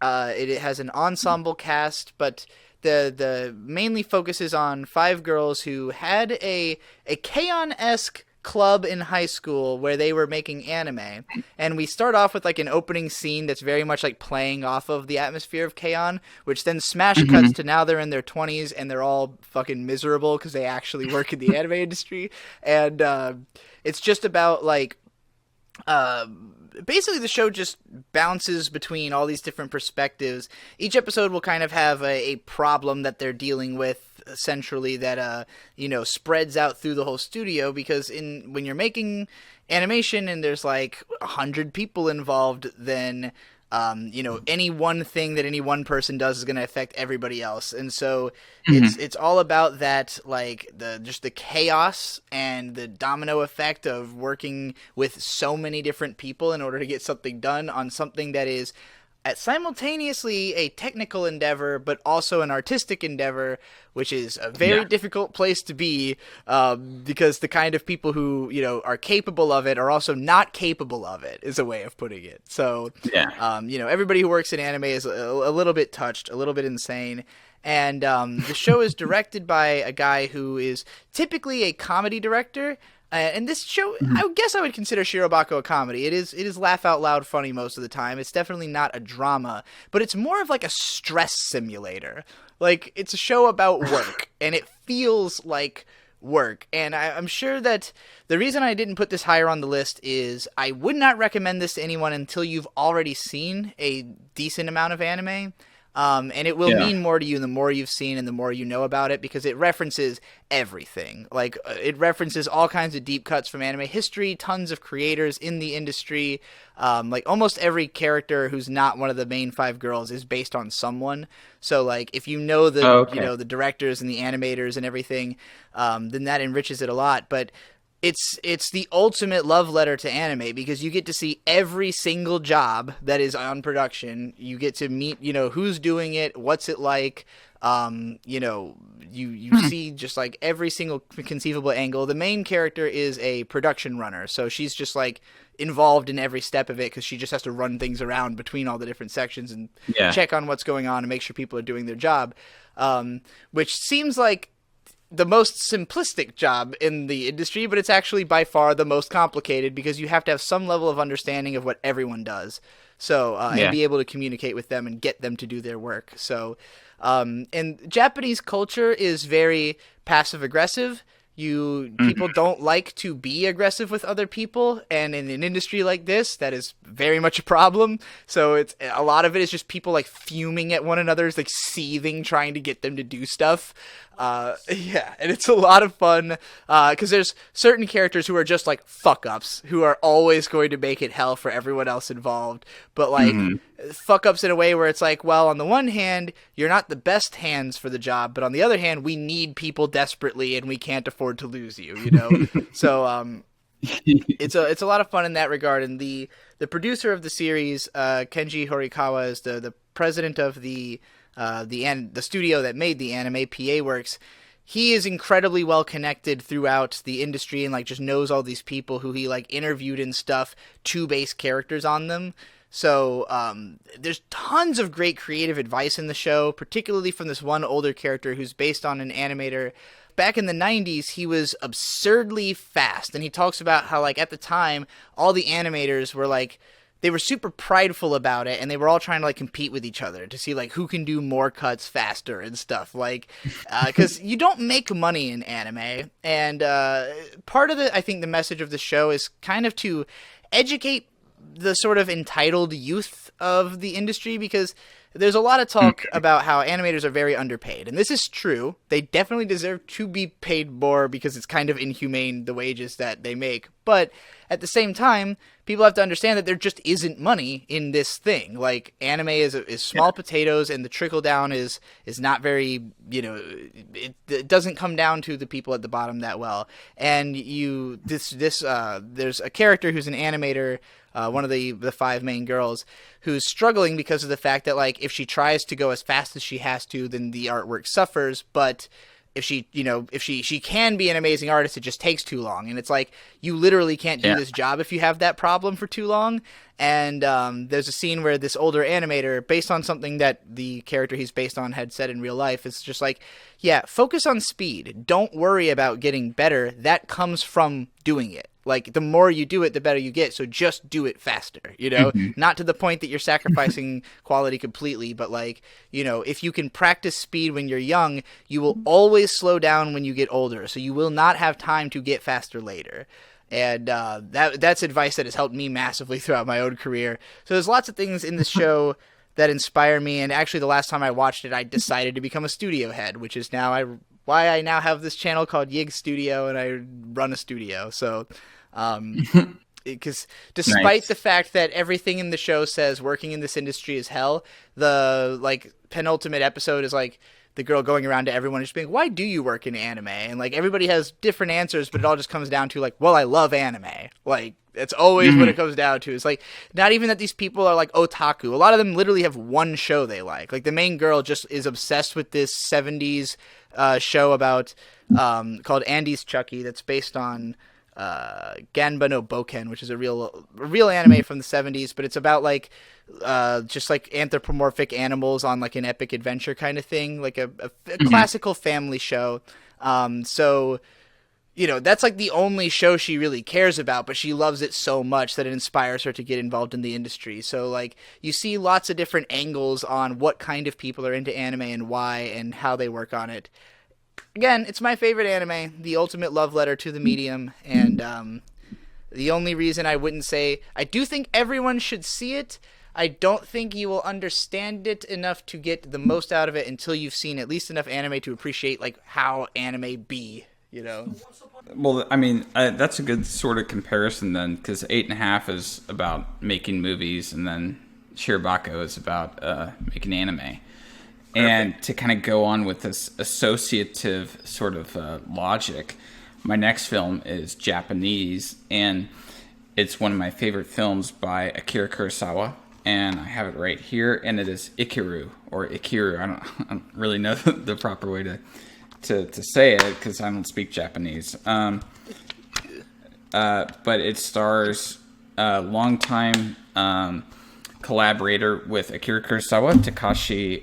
It has an ensemble cast, but the mainly focuses on 5 girls who had a K-On!-esque club in high school where they were making anime, and we start off with like an opening scene that's very much like playing off of the atmosphere of K-On!, which then smash cuts to now they're in their 20s and they're all fucking miserable because they actually work in the anime industry, and it's just about like basically the show just bounces between all these different perspectives. Each episode will kind of have a problem that they're dealing with centrally that spreads out through the whole studio, because when you're making animation and there's like 100 people involved, then any one thing that any one person does is going to affect everybody else. And so it's all about that, like the chaos and the domino effect of working with so many different people in order to get something done on something that is simultaneously a technical endeavor, but also an artistic endeavor, which is a very difficult place to be, because the kind of people who, are capable of it are also not capable of it, is a way of putting it. So, everybody who works in anime is a little bit touched, a little bit insane. And the show is directed by a guy who is typically a comedy director. And this show, I guess I would consider Shirobako a comedy. It is laugh out loud funny most of the time. It's definitely not a drama, but it's more of like a stress simulator. Like, it's a show about work, and it feels like work. And I'm sure that the reason I didn't put this higher on the list is I would not recommend this to anyone until you've already seen a decent amount of anime. And it will mean more to you the more you've seen and the more you know about it, because it references everything. Like, it references all kinds of deep cuts from anime history, tons of creators in the industry. Like, almost every character who's not one of the main 5 girls is based on someone. So, like, if you know the directors and the animators and everything, then that enriches it a lot. But it's the ultimate love letter to anime, because you get to see every single job that is on production. You get to meet, who's doing it, what's it like. You see just like every single conceivable angle. The main character is a production runner, so she's just like involved in every step of it, because she just has to run things around between all the different sections and check on what's going on and make sure people are doing their job. Which seems like the most simplistic job in the industry, but it's actually by far the most complicated, because you have to have some level of understanding of what everyone does. So, and be able to communicate with them and get them to do their work. So, and Japanese culture is very passive aggressive. People don't like to be aggressive with other people, and in an industry like this, that is very much a problem. So it's a lot of it is just people like fuming at one another, like seething, trying to get them to do stuff. And it's a lot of fun, because there's certain characters who are just like fuck ups, who are always going to make it hell for everyone else involved. But like fuck ups in a way where it's like, well, on the one hand, you're not the best hands for the job, but on the other hand, we need people desperately, and we can't afford to lose you. So it's a lot of fun in that regard. And the producer of the series, Kenji Horikawa, is the president of the studio that made the anime, PA Works. He is incredibly well connected throughout the industry, and like just knows all these people who he like interviewed and stuff to base characters on them. So there's tons of great creative advice in the show, particularly from this one older character who's based on an animator. Back in the 90s, he was absurdly fast, and he talks about how like at the time, all the animators were like, they were super prideful about it, and they were all trying to like compete with each other to see like who can do more cuts faster and stuff, like because you don't make money in anime. And part of I think the message of the show is kind of to educate the sort of entitled youth of the industry, because there's a lot of talk about how animators are very underpaid, and this is true. They definitely deserve to be paid more, because it's kind of inhumane, the wages that they make. But at the same time, people have to understand that there just isn't money in this thing. Like, anime is small potatoes, and the trickle down is not very, it doesn't come down to the people at the bottom that well. And there's a character who's an animator, one of the 5 main girls, who's struggling because of the fact that, like, if she tries to go as fast as she has to, then the artwork suffers. But if she can be an amazing artist, it just takes too long. And it's like, you literally can't do this job if you have that problem for too long. And there's a scene where this older animator, based on something that the character he's based on had said in real life, it's just like, focus on speed. Don't worry about getting better. That comes from doing it. Like, the more you do it, the better you get. So just do it faster, Not to the point that you're sacrificing quality completely, but like, if you can practice speed when you're young, you will always slow down when you get older. So you will not have time to get faster later. And that's advice that has helped me massively throughout my own career. So there's lots of things in the show that inspire me. And actually, the last time I watched it, I decided to become a studio head, which is why I now have this channel called Yig Studio, and I run a studio. So, because despite the fact that everything in the show says working in this industry is hell, the like penultimate episode is like the girl going around to everyone and just being, why do you work in anime? And like everybody has different answers, but it all just comes down to like, well, I love anime. Like that's always what it comes down to. It's like not even that these people are like otaku. A lot of them literally have one show they like. Like the main girl just is obsessed with this 70s show about called Andy's Chucky that's based on Ganba no Boken, which is a real anime from the 70s, but it's about like just like anthropomorphic animals on like an epic adventure kind of thing, like a classical family show. So you know, that's like the only show she really cares about, but she loves it so much that it inspires her to get involved in the industry. So like you see lots of different angles on what kind of people are into anime and why and how they work on it. Again, it's my favorite anime, the ultimate love letter to the medium, and the only reason I wouldn't say... I do think everyone should see it. I don't think you will understand it enough to get the most out of it until you've seen at least enough anime to appreciate like how anime be, you know? Well, I mean, that's a good sort of comparison then, because 8.5 is about making movies, and then Shirobako is about making anime. And to kind of go on with this associative sort of logic, my next film is Japanese, and it's one of my favorite films by Akira Kurosawa, and I have it right here, and it is Ikiru, or Ikiru. I don't really know the proper way to say it, because I don't speak Japanese. But it stars a longtime collaborator with Akira Kurosawa, Takashi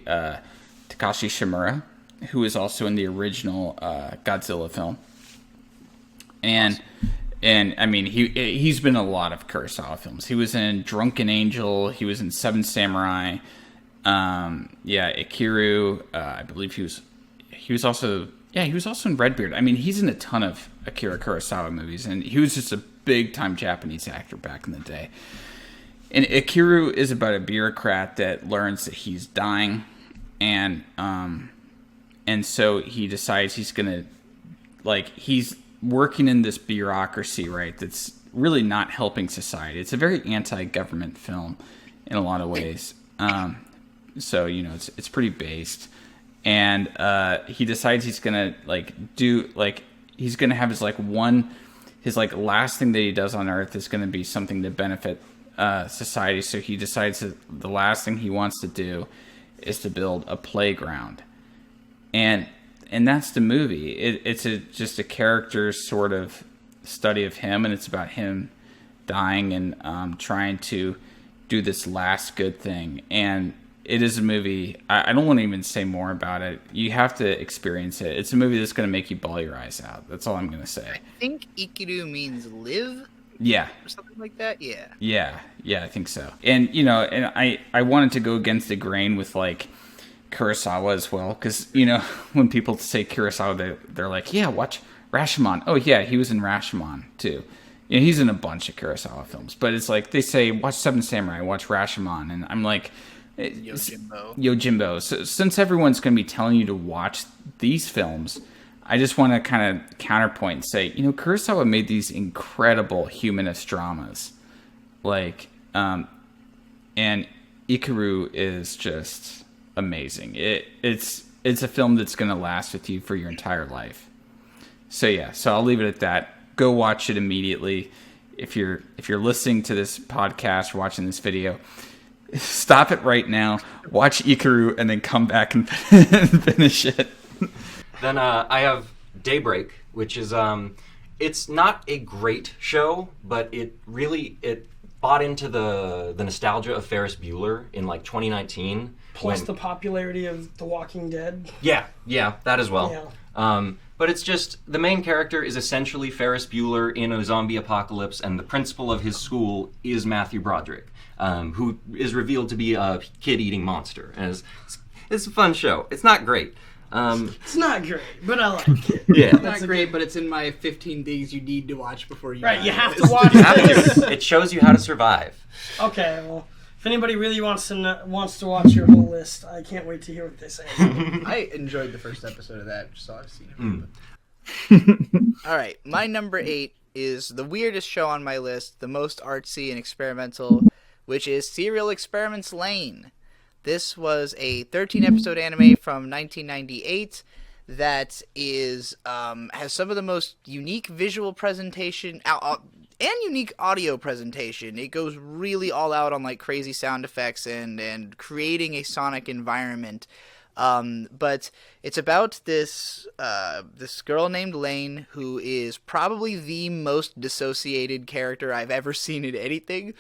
Shimura, who is also in the original Godzilla film, and I mean he's been in a lot of Kurosawa films. He was in Drunken Angel. He was in Seven Samurai. Ikiru. I believe he was also in Redbeard. I mean, he's in a ton of Akira Kurosawa movies, and he was just a big time Japanese actor back in the day. And Ikiru is about a bureaucrat that learns that he's dying. And so he decides he's gonna, like, he's working in this bureaucracy, right? That's really not helping society. It's a very anti-government film in a lot of ways. So you know, it's pretty based. And he decides he's gonna he's gonna have his last thing that he does on Earth is gonna be something to benefit society. So he decides that the last thing he wants to do is to build a playground, and that's the movie. It's just a character's sort of study of him, and it's about him dying and trying to do this last good thing. And it is a movie. I don't want to even say more about it. You have to experience it. It's a movie that's going to make you bawl your eyes out. That's all I'm going to say. I think Ikiru means live. Yeah. Or something like that, yeah. Yeah, I think so. And, you know, and I wanted to go against the grain with, like, Kurosawa as well. Because, you know, when people say Kurosawa, they're like, yeah, watch Rashomon. Oh, yeah, he was in Rashomon, too. You know, he's in a bunch of Kurosawa films. But it's like, they say, watch Seven Samurai, watch Rashomon. And I'm like... Yojimbo. So since everyone's going to be telling you to watch these films... I just want to kind of counterpoint and say, you know, Kurosawa made these incredible humanist dramas. Like, and Ikiru is just amazing. It's a film that's going to last with you for your entire life. So yeah, so I'll leave it at that. Go watch it immediately. If you're listening to this podcast or watching this video, stop it right now, watch Ikiru, and then come back and finish it. Then I have Daybreak, which is it's not a great show, but it bought into the nostalgia of Ferris Bueller in like 2019. Plus the popularity of The Walking Dead. Yeah, that as well. Yeah. But it's just, the main character is essentially Ferris Bueller in a zombie apocalypse, and the principal of his school is Matthew Broderick, who is revealed to be a kid-eating monster. And it's a fun show. It's not great. It's not great, but I like it. Yeah. It's not great, but it's in my 15 things you need to watch before you. Right, you die. have to watch You have this. to. It shows you how to survive. Okay, well, if anybody really wants to watch your whole list, I can't wait to hear what they say. I enjoyed the first episode of that, so I've seen it. All right, my number 8 is the weirdest show on my list, the most artsy and experimental, which is Serial Experiments Lain. This was a 13-episode anime from 1998 that is has some of the most unique visual presentation and unique audio presentation. It goes really all out on like crazy sound effects and creating a sonic environment. But it's about this girl named Lain, who is probably the most dissociated character I've ever seen in anything.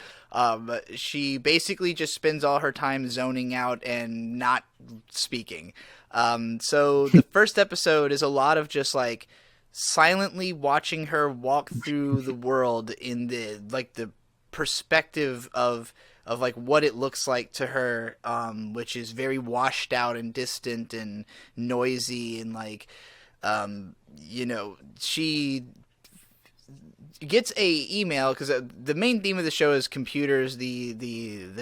She basically just spends all her time zoning out and not speaking. So the first episode is a lot of just like silently watching her walk through the world in the perspective of like what it looks like to her, which is very washed out and distant and noisy and like, she gets a email because the main theme of the show is computers, the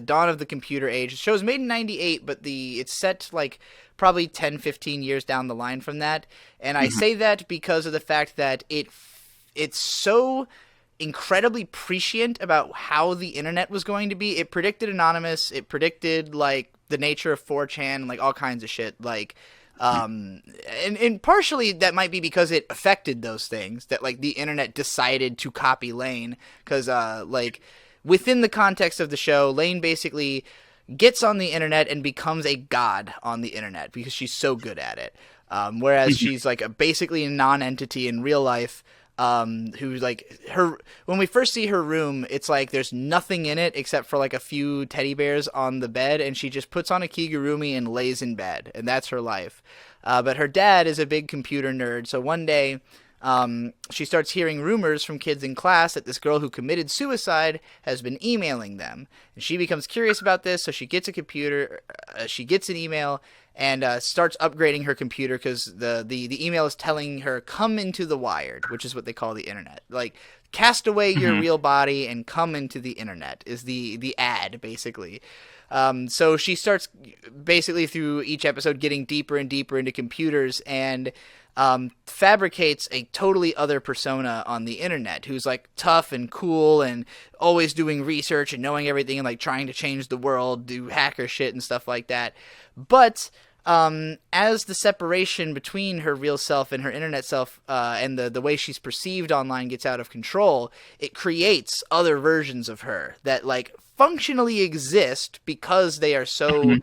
dawn of the computer age. The show was made in 98, but it's set like probably 10, 15 years down the line from that. And I say that because of the fact that it's so incredibly prescient about how the internet was going to be. It predicted Anonymous. It predicted like the nature of 4chan and like all kinds of shit. Like, and partially that might be because it affected those things that like the internet decided to copy Lain. Cause, like within the context of the show, Lain basically gets on the internet and becomes a god on the internet because she's so good at it. Whereas she's like basically a non-entity in real life. Who like when we first see her room, it's like there's nothing in it except for like a few teddy bears on the bed, and she just puts on a kigurumi and lays in bed, and that's her life. But her dad is a big computer nerd, so one day she starts hearing rumors from kids in class that this girl who committed suicide has been emailing them, and she becomes curious about this, so she gets a computer, she gets an email, and starts upgrading her computer because the email is telling her, come into the wired, which is what they call the internet. Like, cast away your real body and come into the internet is the ad, basically. So she starts basically through each episode getting deeper and deeper into computers and fabricates a totally other persona on the internet who's like tough and cool and always doing research and knowing everything and like trying to change the world, do hacker shit and stuff like that. But as the separation between her real self and her internet self and the way she's perceived online gets out of control, it creates other versions of her that like functionally exist because they are so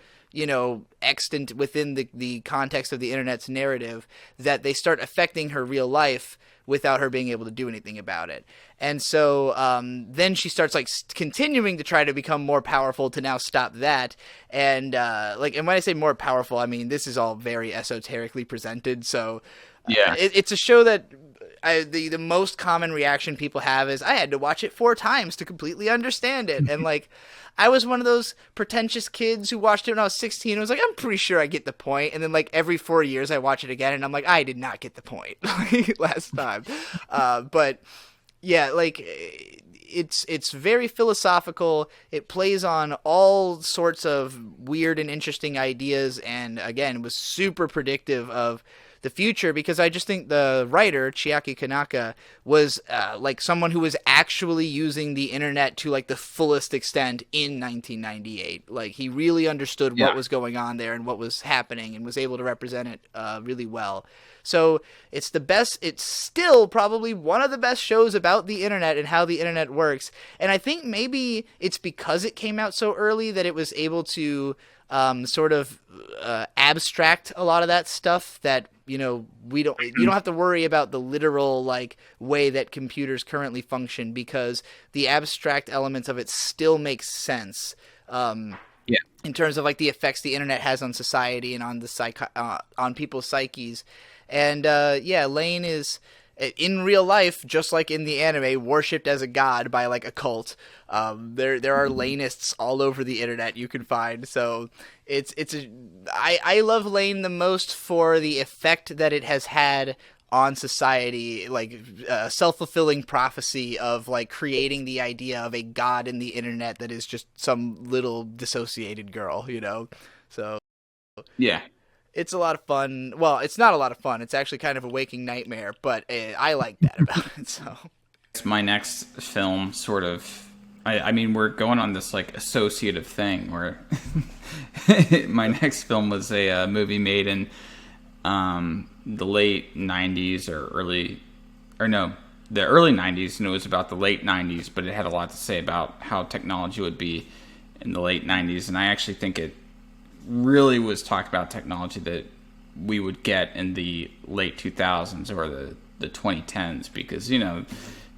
extant within the context of the internet's narrative that they start affecting her real life without her being able to do anything about it. And so then she starts like continuing to try to become more powerful to now stop that. And and when I say more powerful, I mean this is all very esoterically presented. So it's a show that the most common reaction people have is I had to watch it 4 times to completely understand it. And like I was one of those pretentious kids who watched it when I was 16 and was like, I'm pretty sure I get the point. And then like every 4 years I watch it again and I'm like, I did not get the point last time. But yeah, like it's very philosophical. It plays on all sorts of weird and interesting ideas. And again, was super predictive of the future because I just think the writer Chiaki Kanaka was like someone who was actually using the internet to like the fullest extent in 1998. Like he really understood what was going on there and what was happening and was able to represent it really well. So it's the best. It's still probably one of the best shows about the internet and how the internet works. And I think maybe it's because it came out so early that it was able to sort of abstract a lot of that stuff that you don't have to worry about the literal like way that computers currently function because the abstract elements of it still makes sense in terms of like the effects the internet has on society and on the on people's psyches. And Lain is in real life, just like in the anime, worshipped as a god by like a cult. There are Lainists all over the internet you can find. So I love Lain the most for the effect that it has had on society, like a self-fulfilling prophecy of like creating the idea of a god in the internet that is just some little dissociated girl, you know? So yeah, it's a lot of fun. Well, it's not a lot of fun. It's actually kind of a waking nightmare, but I like that about it. So it's my next film, sort of. I mean, we're going on this like associative thing where my next film was a movie made in the late 90s the early 90s, and it was about the late 90s, but it had a lot to say about how technology would be in the late 90s, and I actually think it really was talking about technology that we would get in the late 2000s or the 2010s, because, you know,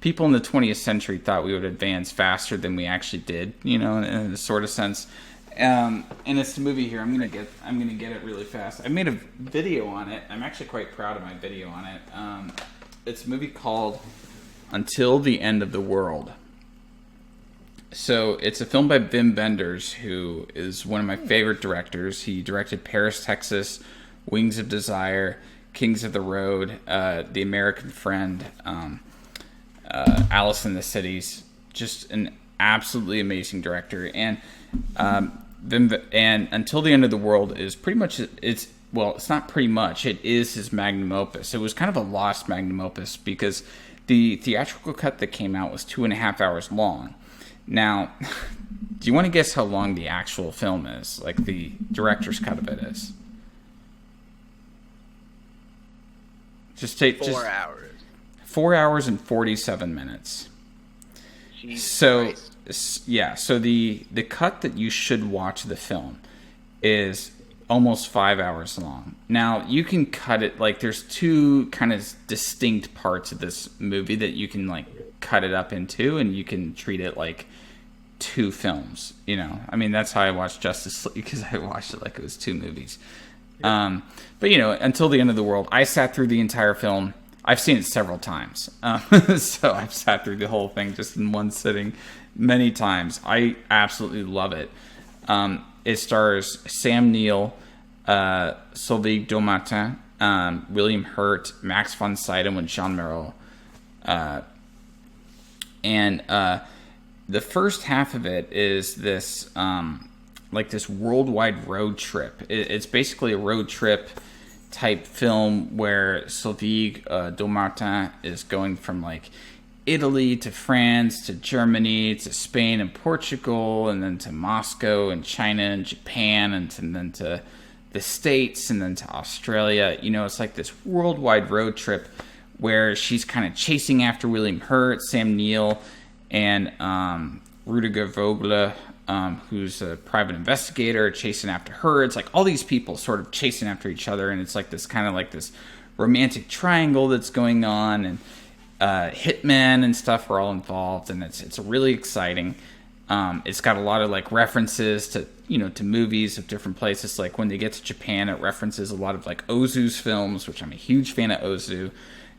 people in the 20th century thought we would advance faster than we actually did, you know, in a sort of sense. And it's the movie here. I'm gonna get it really fast. I made a video on it. I'm actually quite proud of my video on it. It's a movie called Until the End of the World. So it's a film by Wim Wenders, who is one of my favorite directors. He directed Paris, Texas, Wings of Desire, Kings of the Road, The American Friend, Alice in the Cities. Just an absolutely amazing director. And Until the End of the World is pretty much, it's not pretty much, it is his magnum opus. It was kind of a lost magnum opus because the theatrical cut that came out was 2.5 hours long. Now, do you want to guess how long the actual film is? Like the director's cut of it is? Just take 4 hours. 4 hours and 47 minutes. Jesus so Christ. Yeah, so the cut that you should watch the film is almost 5 hours long. Now, you can cut it, like, there's two kind of distinct parts of this movie that you can, like, cut it up into, and you can treat it like two films, you know? I mean, that's how I watched Justice League, because I watched it like it was two movies. But, you know, Until the End of the World, I sat through the entire film. I've seen it several times. So I've sat through the whole thing just in one sitting many times. I absolutely love it. It stars Sam Neill, Solveig Domartin, William Hurt, Max von Sydow, and Jean Moreau. And the first half of it is this, like this worldwide road trip. It's basically a road trip type film where Solveig Domartin is going from like Italy to France to Germany to Spain and Portugal, and then to Moscow and China and Japan, and then to the States, and then to Australia. You know, it's like this worldwide road trip where she's kind of chasing after William Hurt, Sam Neill, and Rudiger Vogler, who's a private investigator, chasing after her. It's like all these people sort of chasing after each other, and it's like this kind of like this romantic triangle that's going on, and hitmen and stuff are all involved, and it's really exciting. It's got a lot of like references to, you know, to movies of different places. Like when they get to Japan, it references a lot of like Ozu's films, which I'm a huge fan of Ozu,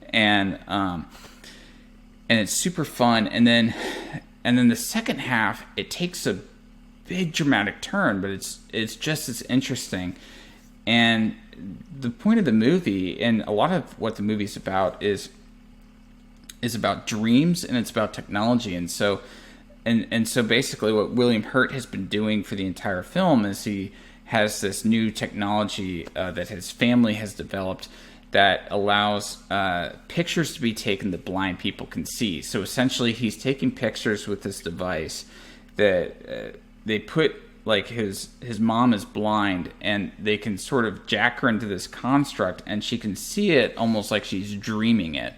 and it's super fun. And then the second half, it takes a big dramatic turn, but it's just as interesting. And the point of the movie, and a lot of what the movie's about, is about dreams, and it's about technology. And so basically what William Hurt has been doing for the entire film is he has this new technology that his family has developed that allows pictures to be taken that blind people can see. So essentially he's taking pictures with this device that they put, like his mom is blind, and they can sort of jack her into this construct, and she can see it almost like she's dreaming it.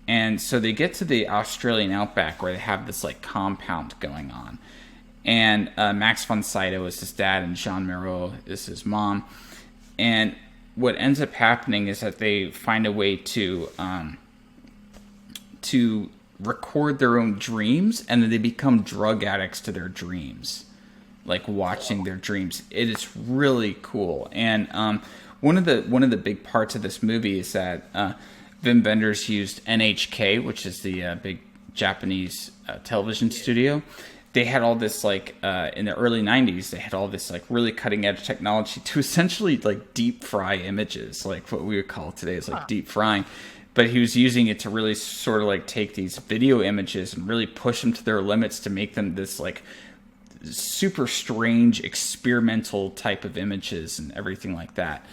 And so they get to the Australian outback where they have this like compound going on, and Max von Sydow is his dad, and Jean Moreau is his mom. And what ends up happening is that they find a way to record their own dreams, and then they become drug addicts to their dreams, like watching their dreams. It is really cool. And one of the big parts of this movie is that Wim Wenders used NHK, which is the big Japanese television studio. They had all this like in the early 90s, they had all this like really cutting edge technology to essentially like deep fry images, like what we would call today is like deep frying. But he was using it to really sort of like take these video images and really push them to their limits to make them this like super strange experimental type of images and everything like that.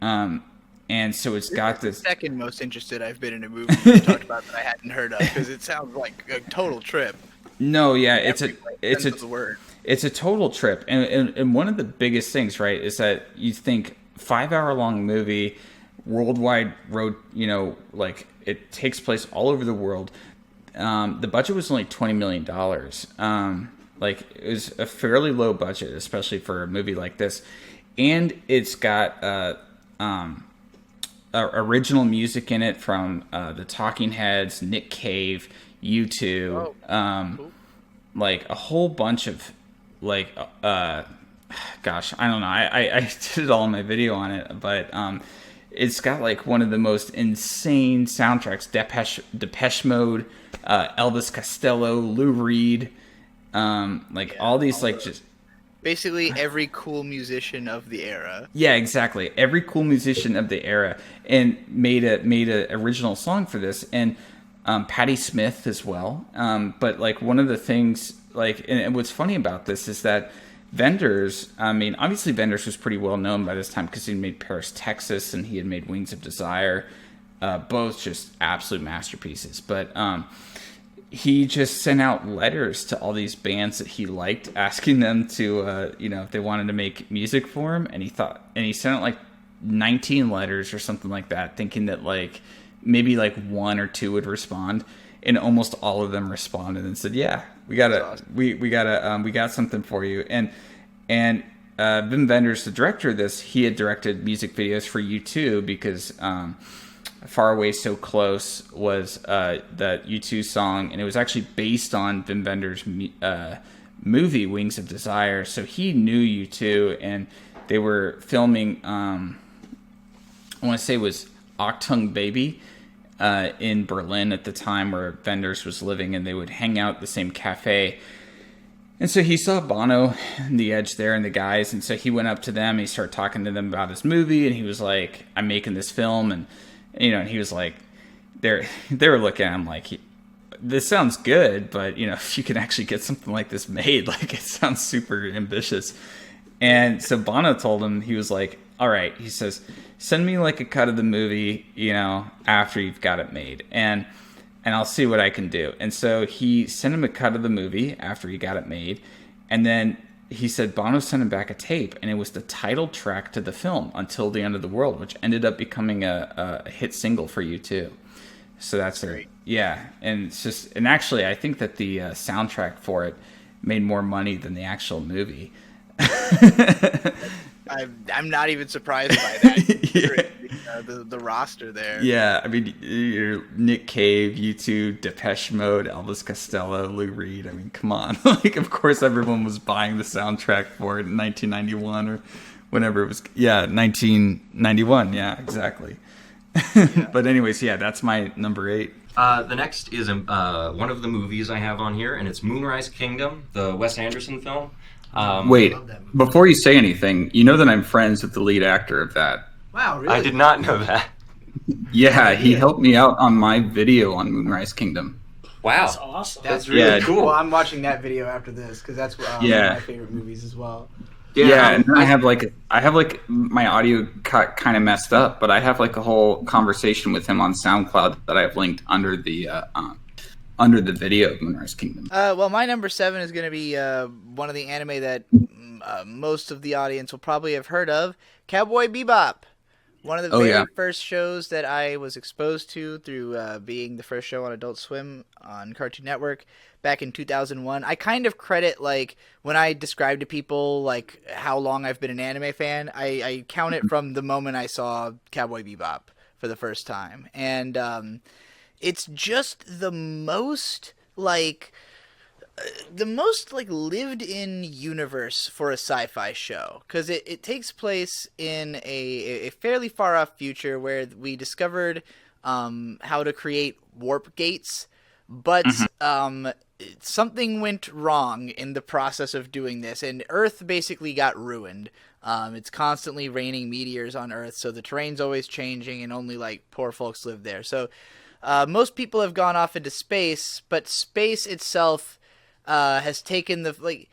And so it's got this. The second most interested I've been in a movie you talked about that I hadn't heard of, because it sounds like a total trip. No, yeah, it's a total trip, and one of the biggest things, right, is that you think 5-hour long movie, worldwide road, you know, like it takes place all over the world. The budget was only $20 million. Like it was a fairly low budget, especially for a movie like this, and it's got original music in it from the Talking Heads, Nick Cave, U2, like a whole bunch of like gosh, I don't know. I did it all in my video on it, but it's got like one of the most insane soundtracks: Depeche Mode, Elvis Costello, Lou Reed, all these like just. Basically every cool musician of the era. Yeah, exactly. Every cool musician of the era, and made a original song for this, and Patti Smith as well. But like one of the things, like, and what's funny about this is that Wenders, I mean, obviously Wenders was pretty well known by this time because he made Paris, Texas, and he had made Wings of Desire, both just absolute masterpieces. But he just sent out letters to all these bands that he liked, asking them to, if they wanted to make music for him. And he sent out like 19 letters or something like that, thinking that like maybe like 1 or 2 would respond. And almost all of them responded and said, "Yeah, we got something for you." And Wim Wenders, the director of this, he had directed music videos for U2 because Far Away So Close was that U2 song, and it was actually based on Wim Wenders' movie Wings of Desire. So he knew U2, and they were filming, I want to say it was Achtung Baby in Berlin at the time where Wenders was living, and they would hang out at the same cafe. And so he saw Bono and The Edge there and the guys, and so he went up to them, and he started talking to them about his movie, and he was like, "I'm making this film," and and he was like, they were looking at him like, "This sounds good, but if you can actually get something like this made, like it sounds super ambitious." And so Bono told him, he was like, "All right," he says, "send me like a cut of the movie, after you've got it made, and I'll see what I can do." And so he sent him a cut of the movie after he got it made, and then he said Bono sent him back a tape, and it was the title track to the film, Until the End of the World, which ended up becoming a hit single for U2. So that's great. Yeah, and it's just, and actually, I think that the soundtrack for it made more money than the actual movie. I'm not even surprised by that. Yeah. The roster there. Yeah, I mean, you're Nick Cave, U2, Depeche Mode, Elvis Costello, Lou Reed. I mean, come on. Like, of course, everyone was buying the soundtrack for it in 1991 or whenever it was. Yeah, 1991. Yeah, exactly. Yeah. But anyways, yeah, that's my number 8. The next is one of the movies I have on here, and it's Moonrise Kingdom, the Wes Anderson film. Wait, before you say anything, you know that I'm friends with the lead actor of that. Wow, really? I did not know that. Yeah, he helped me out on my video on Moonrise Kingdom. Wow. That's awesome. That's really cool. Well, I'm watching that video after this because that's one of my favorite movies as well. Yeah, and then I have like my audio cut kind of messed up, but I have like a whole conversation with him on SoundCloud that I've linked under the video of Moonrise Kingdom. Well, my number 7 is going to be one of the anime that most of the audience will probably have heard of, Cowboy Bebop. One of the very first shows that I was exposed to through being the first show on Adult Swim on Cartoon Network back in 2001. I kind of credit, like, when I describe to people, like, how long I've been an anime fan, I count it from the moment I saw Cowboy Bebop for the first time. And it's just the most lived-in universe for a sci-fi show, because it takes place in a fairly far-off future where we discovered how to create warp gates, but something went wrong in the process of doing this, and Earth basically got ruined. It's constantly raining meteors on Earth, so the terrain's always changing, and only like poor folks live there. So most people have gone off into space, but space itself has taken the like.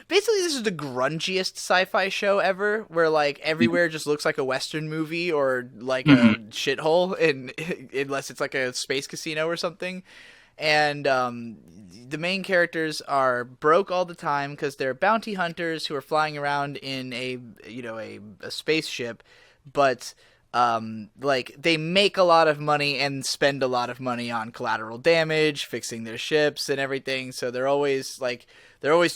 Basically, this is the grungiest sci-fi show ever, where like everywhere just looks like a Western movie or like a shithole, unless it's like a space casino or something. And the main characters are broke all the time because they're bounty hunters who are flying around in a spaceship, but like they make a lot of money and spend a lot of money on collateral damage, fixing their ships and everything. So they're always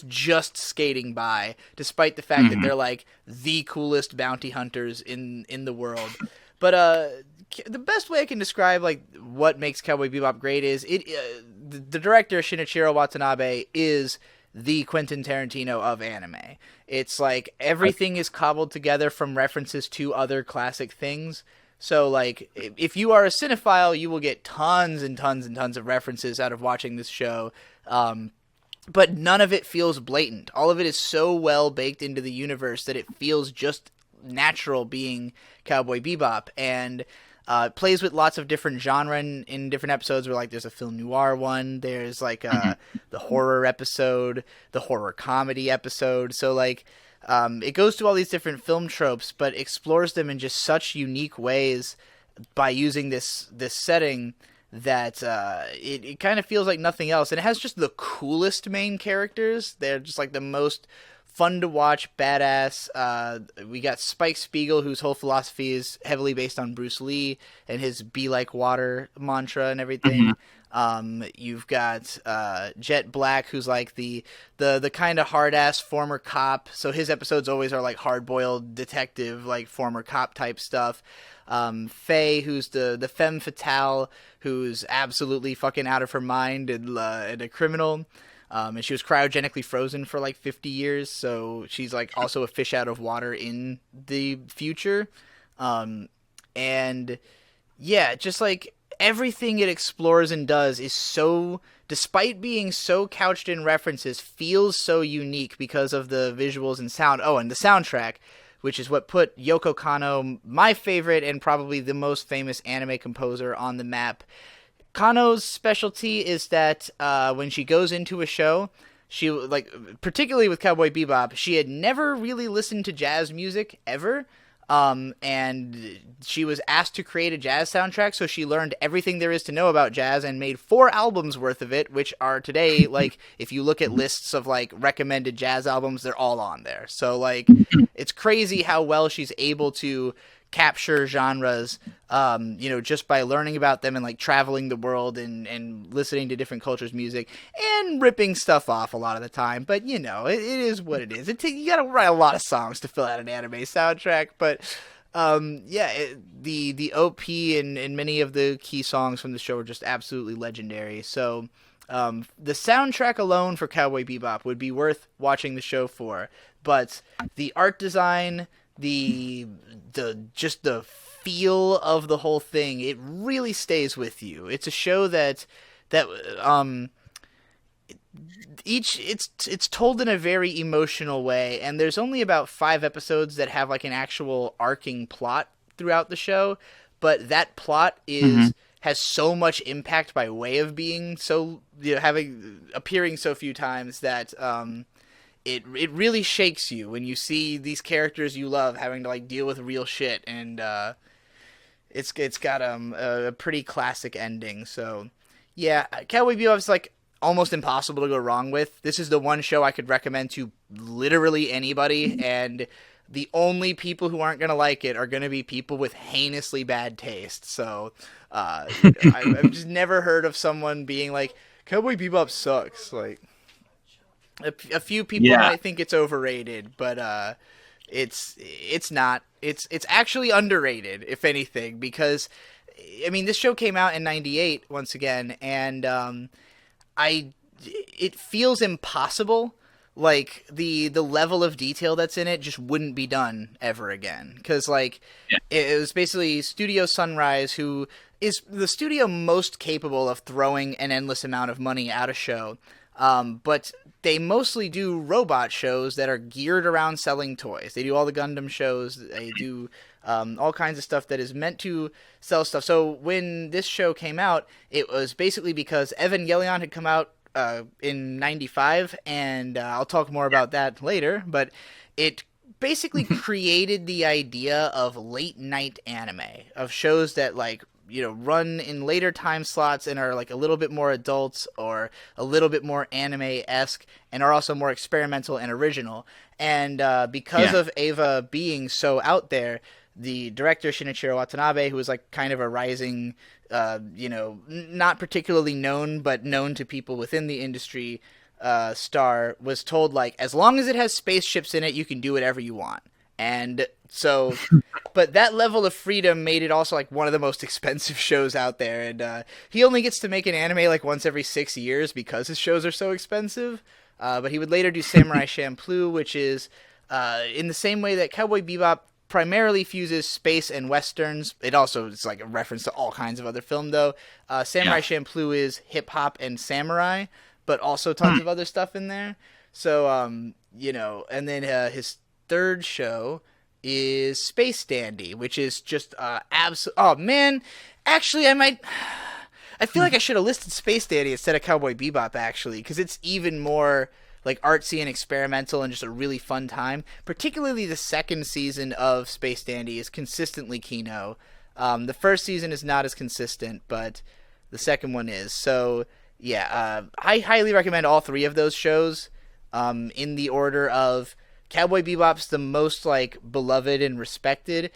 just skating by, despite the fact that they're like the coolest bounty hunters in the world. But the best way I can describe like what makes Cowboy Bebop great is the director Shinichiro Watanabe is the Quentin Tarantino of anime. It's like everything is cobbled together from references to other classic things. So like if you are a cinephile, you will get tons and tons and tons of references out of watching this show. But none of it feels blatant. All of it is so well baked into the universe that it feels just natural being Cowboy Bebop. And it plays with lots of different genre in different episodes, where like there's a film noir one, there's like the horror episode, the horror comedy episode. So like it goes to all these different film tropes, but explores them in just such unique ways by using this setting that it kind of feels like nothing else. And it has just the coolest main characters. They're just like the most fun to watch, badass. We got Spike Spiegel, whose whole philosophy is heavily based on Bruce Lee and his "be like water" mantra and everything. You've got Jet Black, who's like the kind of hard ass former cop. So his episodes always are like hard boiled detective, like former cop type stuff. Faye, who's the femme fatale, who's absolutely fucking out of her mind and a criminal. And she was cryogenically frozen for like 50 years, so she's like also a fish out of water in the future. And yeah, just like everything it explores and does is so, despite being so couched in references, feels so unique because of the visuals and sound. Oh, and the soundtrack, which is what put Yoko Kanno, my favorite and probably the most famous anime composer, on the map. Kanno's specialty is that when she goes into a show, she, like, particularly with Cowboy Bebop, she had never really listened to jazz music ever. And she was asked to create a jazz soundtrack, so she learned everything there is to know about jazz and made 4 albums worth of it, which are today, like, if you look at lists of, like, recommended jazz albums, they're all on there. So, like, it's crazy how well she's able to capture genres, just by learning about them and like traveling the world and listening to different cultures' music and ripping stuff off a lot of the time. But it is what it is. You gotta write a lot of songs to fill out an anime soundtrack. But the OP and many of the key songs from the show are just absolutely legendary. So the soundtrack alone for Cowboy Bebop would be worth watching the show for. But the art design, the feel of the whole thing, it really stays with you. It's a show that it's told in a very emotional way, and there's only about 5 episodes that have like an actual arcing plot throughout the show, but that plot has so much impact by way of being so, appearing so few times that it really shakes you when you see these characters you love having to like deal with real shit, and it's got a pretty classic ending. So yeah, Cowboy Bebop is like almost impossible to go wrong with. This is the one show I could recommend to literally anybody, and the only people who aren't gonna like it are gonna be people with heinously bad taste. So I've just never heard of someone being like, Cowboy Bebop sucks. Like, a few people might think it's overrated, but it's not. It's actually underrated, if anything, because I mean, this show came out in '98 once again, and it feels impossible. like the level of detail that's in it just wouldn't be done ever again. Because like it was basically Studio Sunrise, who is the studio most capable of throwing an endless amount of money at a show. But they mostly do robot shows that are geared around selling toys. They do all the Gundam shows. They do all kinds of stuff that is meant to sell stuff. So when this show came out, it was basically because Evangelion had come out in 95, and I'll talk more about that later, but it basically created the idea of late night anime, of shows that like, you know, run in later time slots and are like a little bit more adult or a little bit more anime-esque and are also more experimental and original. And because of Eva being so out there, the director Shinichiro Watanabe, who was like kind of a rising, you know, not particularly known, but known to people within the industry, star, was told like, as long as it has spaceships in it, you can do whatever you want. And so, but that level of freedom made it also like one of the most expensive shows out there. And he only gets to make an anime like once every 6 years because his shows are so expensive. But he would later do Samurai Champloo, which is in the same way that Cowboy Bebop primarily fuses space and westerns. It also is like a reference to all kinds of other film, though. Samurai Champloo is hip hop and samurai, but also tons of other stuff in there. So, you know, and then his third show is Space Dandy, which is just oh man, actually I feel like I should have listed Space Dandy instead of Cowboy Bebop, actually, because it's even more like artsy and experimental and just a really fun time. Particularly the second season of Space Dandy is consistently Kino. The first season is not as consistent, but the second one is. So yeah, I highly recommend all three of those shows, in the order of Cowboy Bebop's the most like beloved and respected.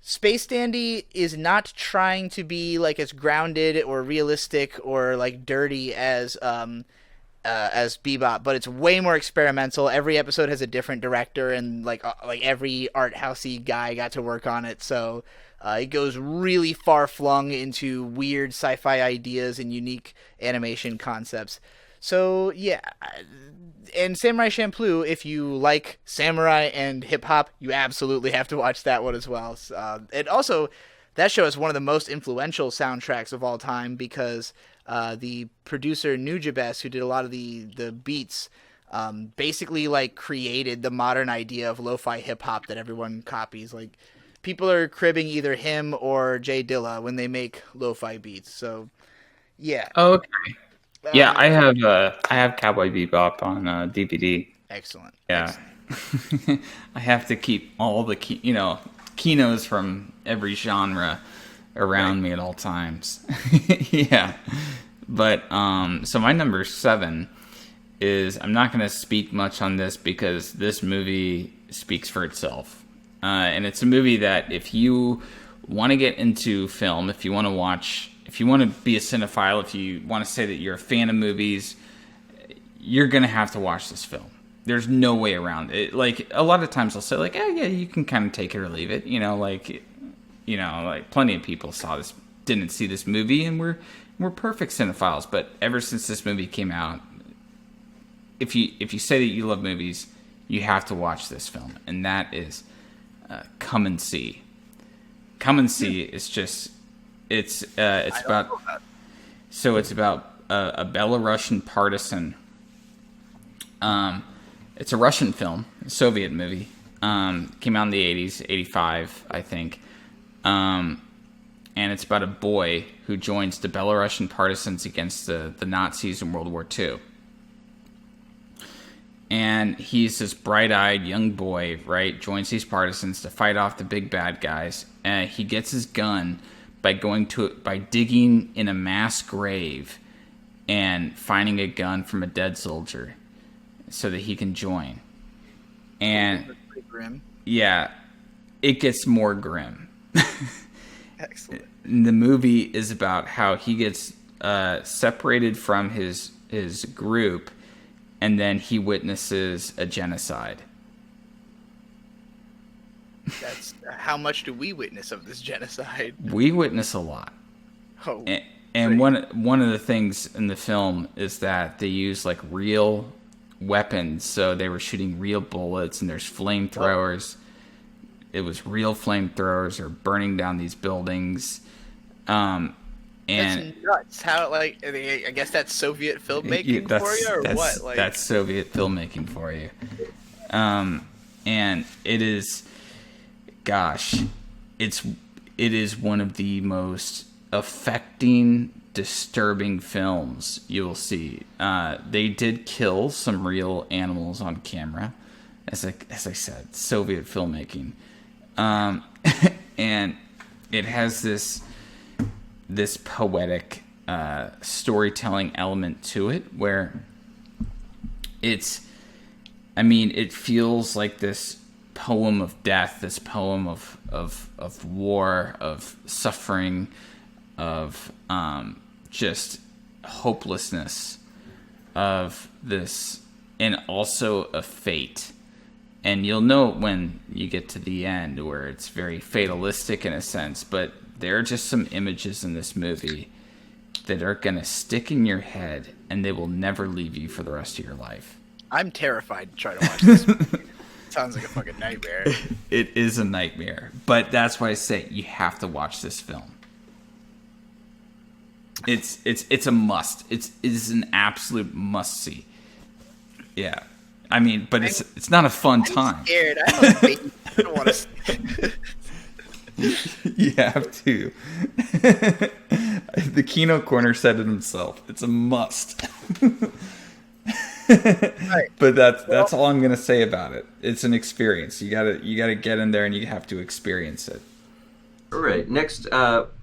Space Dandy is not trying to be like as grounded or realistic or like dirty as Bebop, but it's way more experimental. Every episode has a different director, and like every art housey guy got to work on it. So it goes really far flung into weird sci-fi ideas and unique animation concepts. So yeah, and Samurai Champloo, if you like samurai and hip hop, you absolutely have to watch that one as well. And also, that show is one of the most influential soundtracks of all time because the producer Nujabes, who did a lot of the beats, basically like created the modern idea of lo-fi hip hop that everyone copies. Like people are cribbing either him or Jay Dilla when they make lo-fi beats. So yeah. Oh, okay. Yeah, I have Cowboy Bebop on DVD. Excellent. Yeah. Excellent. I have to keep all the Kinos from every genre around me at all times. Yeah. But so my number 7 is, I'm not going to speak much on this because this movie speaks for itself. And it's a movie that if you want to get into film, if you want to watch, if you want to be a cinephile, if you want to say that you're a fan of movies, you're going to have to watch this film. There's no way around it. Like, a lot of times they'll say, like, oh, yeah, you can kind of take it or leave it. Like plenty of people didn't see this movie, and we're perfect cinephiles. But ever since this movie came out, if you say that you love movies, you have to watch this film, and that is Come and See. Come and See is just... It's about a Belarusian partisan. It's a Russian film, a Soviet movie. Came out in the 80s, 85, I think. And it's about a boy who joins the Belarusian partisans against the Nazis in World War II. And he's this bright-eyed young boy, right? Joins these partisans to fight off the big bad guys. And he gets his gun by digging in a mass grave and finding a gun from a dead soldier so that he can join. And pretty grim. Yeah, it gets more grim. Excellent. The movie is about how he gets separated from his group, and then he witnesses a genocide. That's how much do we witness of this genocide? We witness a lot. Oh, and one of the things in the film is that they use like real weapons. So they were shooting real bullets, and there's flamethrowers. It was real flamethrowers or burning down these buildings. And that's nuts. How, like, I guess that's Soviet filmmaking for you, or what? Like, that's Soviet filmmaking for you. And it is, gosh, it is one of the most affecting, disturbing films you will see. They did kill some real animals on camera, as I said, Soviet filmmaking. And it has this poetic storytelling element to it, where it feels like this poem of death, this poem of war, of suffering, of just hopelessness, of this, and also of fate. And you'll know when you get to the end where it's very fatalistic in a sense, but there are just some images in this movie that are going to stick in your head, and they will never leave you for the rest of your life. I'm terrified to try to watch this movie. Sounds like a fucking nightmare. It is a nightmare, but that's why I say you have to watch this film. It's a must. It is an absolute must see. Yeah. I mean, but it's not a fun time. I'm scared. I don't want to see it. You have to. The Kino Corner said it himself. It's a must. Right. But that's all I'm gonna say about it. It's an experience. You gotta get in there and you have to experience it. All right. Next,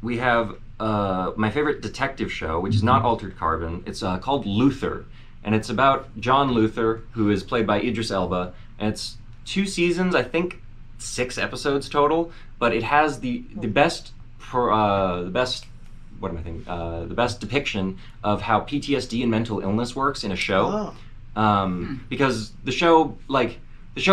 we have my favorite detective show, which is not Altered Carbon. It's called Luther, and it's about John Luther, who is played by Idris Elba. And it's 2 seasons, I think 6 episodes total. But it has the best depiction of how PTSD and mental illness works in a show. Because the show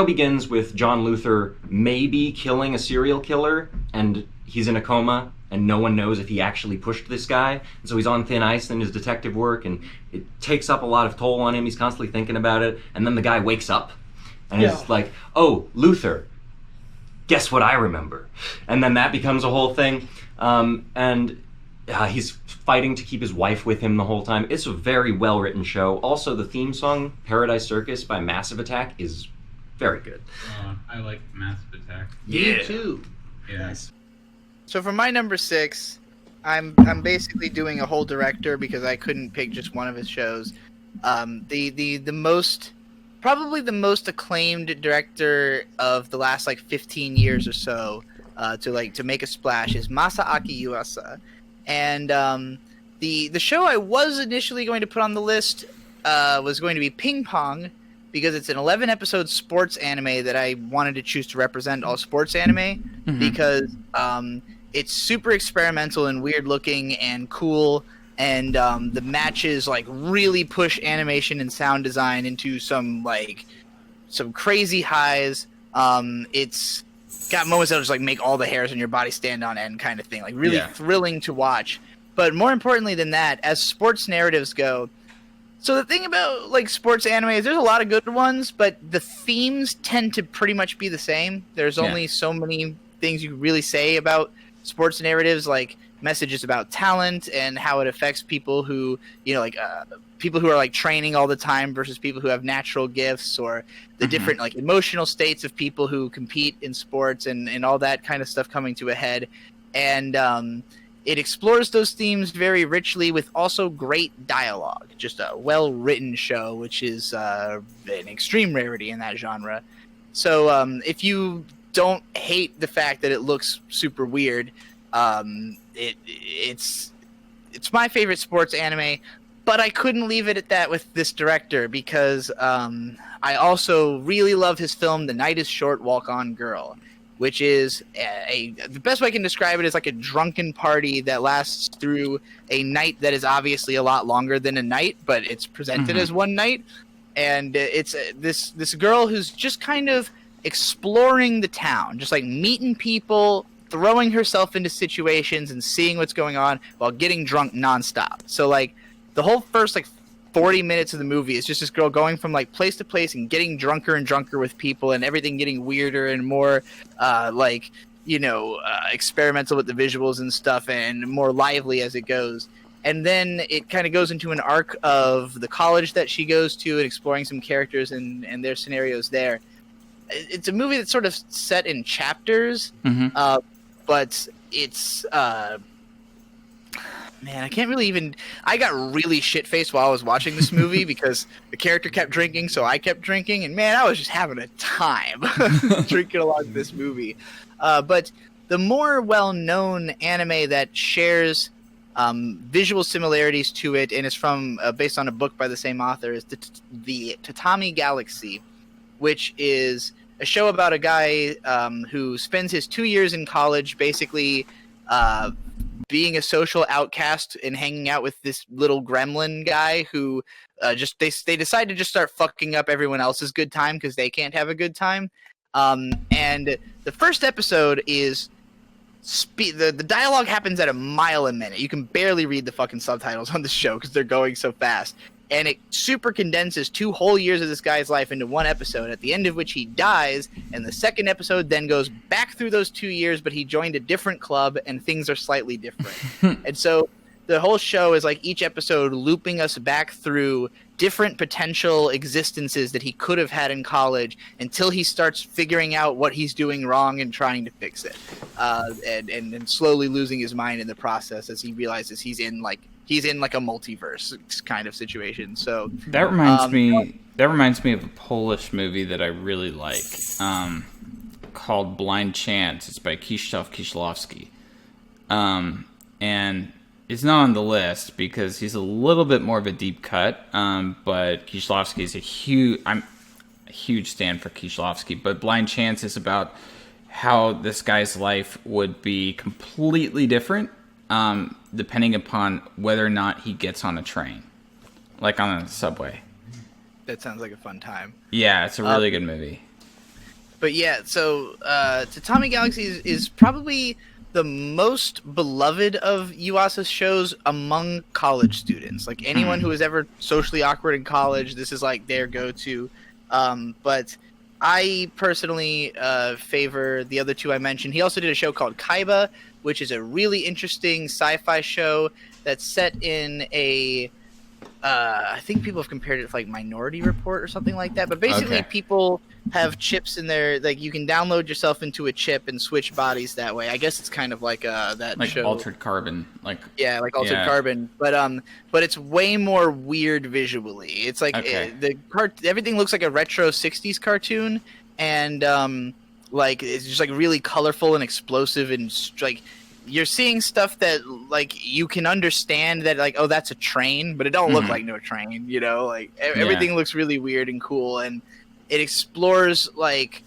begins with John Luther maybe killing a serial killer, and he's in a coma, and no one knows if he actually pushed this guy. And so he's on thin ice in his detective work, and it takes up a lot of toll on him. He's constantly thinking about it. And then the guy wakes up, and is like, oh, Luther, guess what I remember? And then that becomes a whole thing. He's fighting to keep his wife with him the whole time. It's a very well-written show. Also, the theme song, Paradise Circus by Massive Attack, is very good. I like Massive Attack. Yeah. Me too. Yes. So for my number 6, I'm basically doing a whole director because I couldn't pick just one of his shows. Probably the most acclaimed director of the last 15 years or so to make a splash is Masaaki Yuasa. And the show I was initially going to put on the list was going to be Ping Pong, because it's an 11-episode sports anime that I wanted to choose to represent all sports anime, because it's super experimental and weird looking and cool, and the matches really push animation and sound design into some crazy highs. It's got moments that'll just make all the hairs on your body stand on end kind of thing. Really thrilling to watch. But more importantly than that, as sports narratives go, so the thing about sports anime is there's a lot of good ones, but the themes tend to pretty much be the same. There's only so many things you can really say about sports narratives, like messages about talent and how it affects people who, people who are training all the time versus people who have natural gifts, or the different emotional states of people who compete in sports and all that kind of stuff coming to a head. And it explores those themes very richly with also great dialogue. Just a well-written show, which is an extreme rarity in that genre. So if you don't hate the fact that it looks super weird, it's my favorite sports anime, but I couldn't leave it at that with this director, because I also really love his film The Night is Short, Walk On Girl, which is the best way I can describe it is like a drunken party that lasts through a night that is obviously a lot longer than a night, but it's presented as one night. And it's this girl who's just kind of exploring the town, just meeting people, throwing herself into situations and seeing what's going on while getting drunk nonstop. So the whole first 40 minutes of the movie is just this girl going from like place to place and getting drunker and drunker with people, and everything getting weirder and more experimental with the visuals and stuff, and more lively as it goes. And then it kind of goes into an arc of the college that she goes to and exploring some characters and their scenarios there. It's a movie that's sort of set in chapters, but it's man, I can't really even. I got really shit faced while I was watching this movie because the character kept drinking, so I kept drinking, and man, I was just having a time drinking along this movie. But the more well-known anime that shares visual similarities to it, and is from based on a book by the same author, is the Tatami Galaxy, which is a show about a guy who spends his 2 years in college basically being a social outcast and hanging out with this little gremlin guy who they decide to just start fucking up everyone else's good time because they can't have a good time. And the first episode is the dialogue happens at a mile a minute. You can barely read the fucking subtitles on the show because they're going so fast. And it super condenses 2 whole years of this guy's life into one episode, at the end of which he dies, and the second episode then goes back through those 2 years, but he joined a different club, and things are slightly different. And so the whole show is like each episode looping us back through different potential existences that he could have had in college until he starts figuring out what he's doing wrong and trying to fix it, and slowly losing his mind in the process as he realizes he's in like a multiverse kind of situation. So that reminds me. That reminds me of a Polish movie that I really like, called Blind Chance. It's by Krzysztof Kieślowski, and it's not on the list because he's a little bit more of a deep cut. But Kieślowski is I'm a huge stan for Kieślowski. But Blind Chance is about how this guy's life would be completely different, depending upon whether or not he gets on a train, like on a subway. That sounds like a fun time. Yeah, it's a really good movie. But yeah, so Tatami Galaxy is probably the most beloved of Yuasa's shows among college students. Like anyone who is ever socially awkward in college, this is like their go-to. But I personally favor the other two I mentioned. He also did a show called Kaiba, which is a really interesting sci-fi show that's set in a I think people have compared it to like Minority Report or something like that. But basically, people have chips in there. Like you can download yourself into a chip and switch bodies that way. I guess it's kind of like that like show, Altered Carbon. Like Altered Carbon. But it's way more weird visually. It's like everything looks like a retro '60s cartoon, and like it's just like really colorful and explosive and like. You're seeing stuff that like you can understand that like, oh, that's a train, but it don't look like no train, you know, like everything looks really weird and cool, and it explores like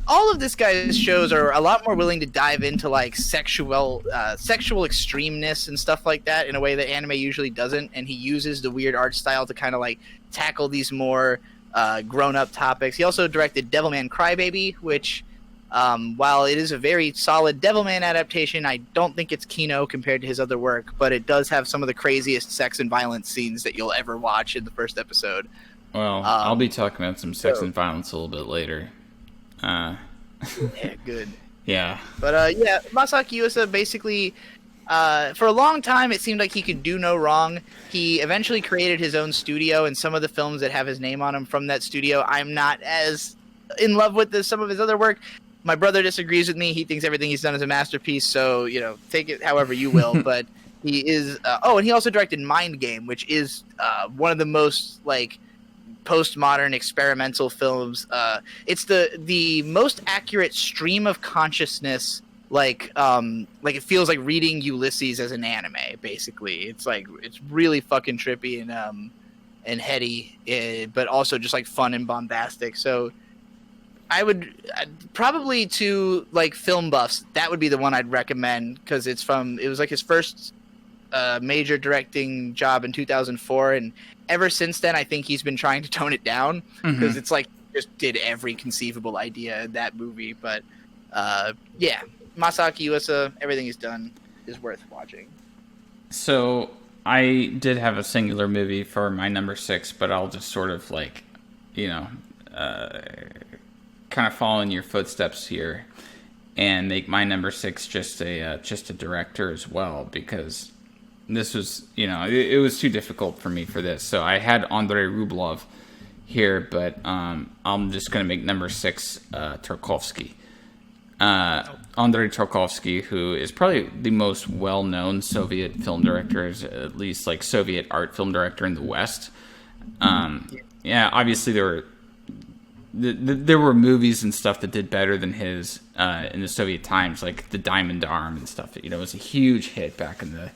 all of this guy's shows are a lot more willing to dive into like sexual extremeness and stuff like that in a way that anime usually doesn't, and he uses the weird art style to kind of like tackle these more grown-up topics. He also directed Devilman Crybaby, which while it is a very solid Devilman adaptation, I don't think it's Kino compared to his other work, but it does have some of the craziest sex and violence scenes that you'll ever watch in the first episode. Well, I'll be talking about some sex and violence a little bit later. Yeah, good. Yeah. But yeah, Masaaki Yuasa basically, for a long time it seemed like he could do no wrong. He eventually created his own studio, and some of the films that have his name on them from that studio, I'm not as in love with some of his other work. My brother disagrees with me. He thinks everything he's done is a masterpiece, so, you know, take it however you will. But he is... and he also directed Mind Game, which is one of the most, like, postmodern experimental films. It's the most accurate stream of consciousness, like it feels like reading Ulysses as an anime, basically. It's, like, it's really fucking trippy and heady, but also just, like, fun and bombastic. So... I would probably to like film buffs, that would be the one I'd recommend because it was like his first major directing job in 2004, and ever since then I think he's been trying to tone it down because it's like just did every conceivable idea in that movie. But yeah, Masaaki Yuasa, everything he's done is worth watching. So I did have a singular movie for my number 6, but I'll just sort of like, kind of follow in your footsteps here and make my number 6 just a director as well, because this was, it was too difficult for me for this. So I had Andrei Rublev here, but I'm just going to make number 6 Tarkovsky. Andrei Tarkovsky, who is probably the most well-known Soviet film director, at least like Soviet art film director in the West. Obviously there were movies and stuff that did better than his in the Soviet times, like The Diamond Arm and stuff. It was a huge hit back in the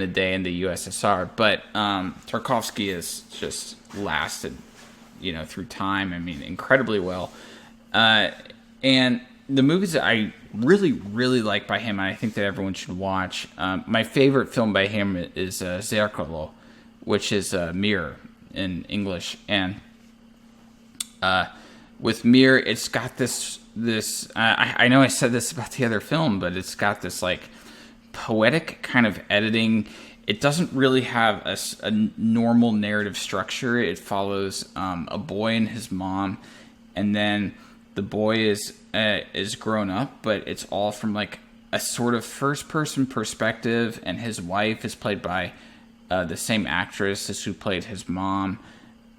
day in the USSR. But Tarkovsky has just lasted, through time. I mean, incredibly well. And the movies that I really, really like by him, and I think that everyone should watch. My favorite film by him is Zerkalo, which is Mirror in English, and with Mirror, it's got this. I know I said this about the other film, but it's got this like poetic kind of editing. It doesn't really have a normal narrative structure. It follows a boy and his mom, and then the boy is grown up, but it's all from like a sort of first person perspective, and his wife is played by the same actress as who played his mom.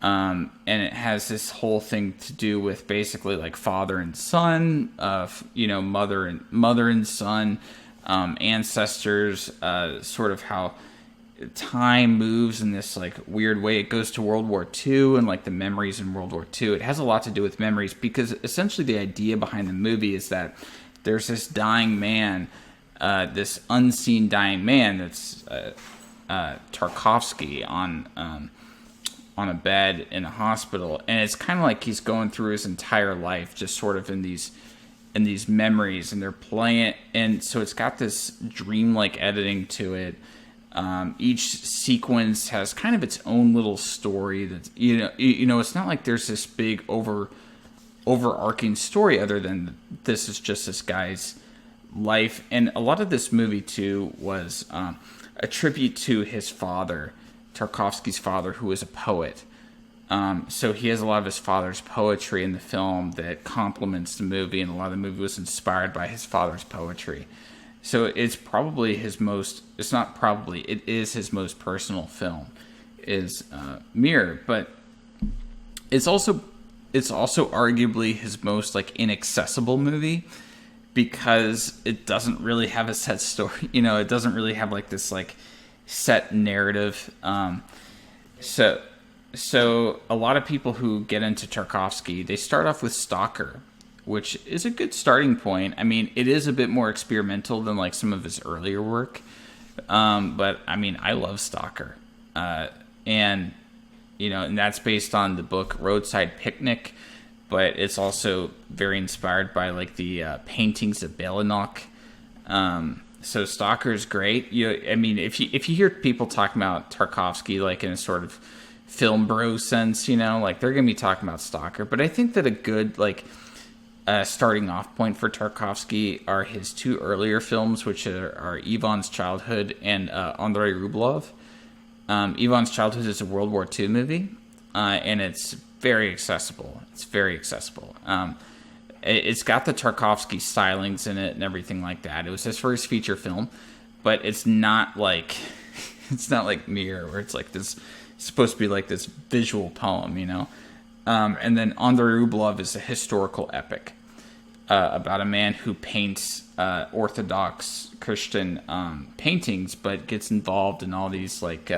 And it has this whole thing to do with basically like father and son, mother and son, ancestors, sort of how time moves in this like weird way. It goes to World War II and like the memories in World War II. It has a lot to do with memories, because essentially the idea behind the movie is that there's this dying man, this unseen dying man that's Tarkovsky on a bed in a hospital, and it's kind of like he's going through his entire life just sort of in these memories, and they're playing it, and so it's got this dreamlike editing to it. Each sequence has kind of its own little story that it's not like there's this big overarching story other than this is just this guy's life. And a lot of this movie too was a tribute to his father, Tarkovsky's father, who was a poet. So he has a lot of his father's poetry in the film that complements the movie, and a lot of the movie was inspired by his father's poetry. So it's probably it is his most personal film, is Mirror, but it's also arguably his most like inaccessible movie, because it doesn't really have a set story. It doesn't really have like this like set narrative. So a lot of people who get into Tarkovsky, they start off with Stalker, which is a good starting point. I mean, it is a bit more experimental than like some of his earlier work. But I mean, I love Stalker. And that's based on the book Roadside Picnic, but it's also very inspired by like the paintings of Belenok. So Stalker is great. I mean, if you hear people talking about Tarkovsky like in a sort of film bro sense, like they're gonna be talking about Stalker. But I think that a good like starting off point for Tarkovsky are his two earlier films, which are Ivan's Childhood and Andrei Rublev. Ivan's Childhood is a World War II movie, and it's very accessible. It's got the Tarkovsky stylings in it and everything like that. It was his first feature film, but it's not like Mirror, where it's like this. It's supposed to be like this visual poem, And then Andrei Rublev is a historical epic about a man who paints Orthodox Christian paintings, but gets involved in all these like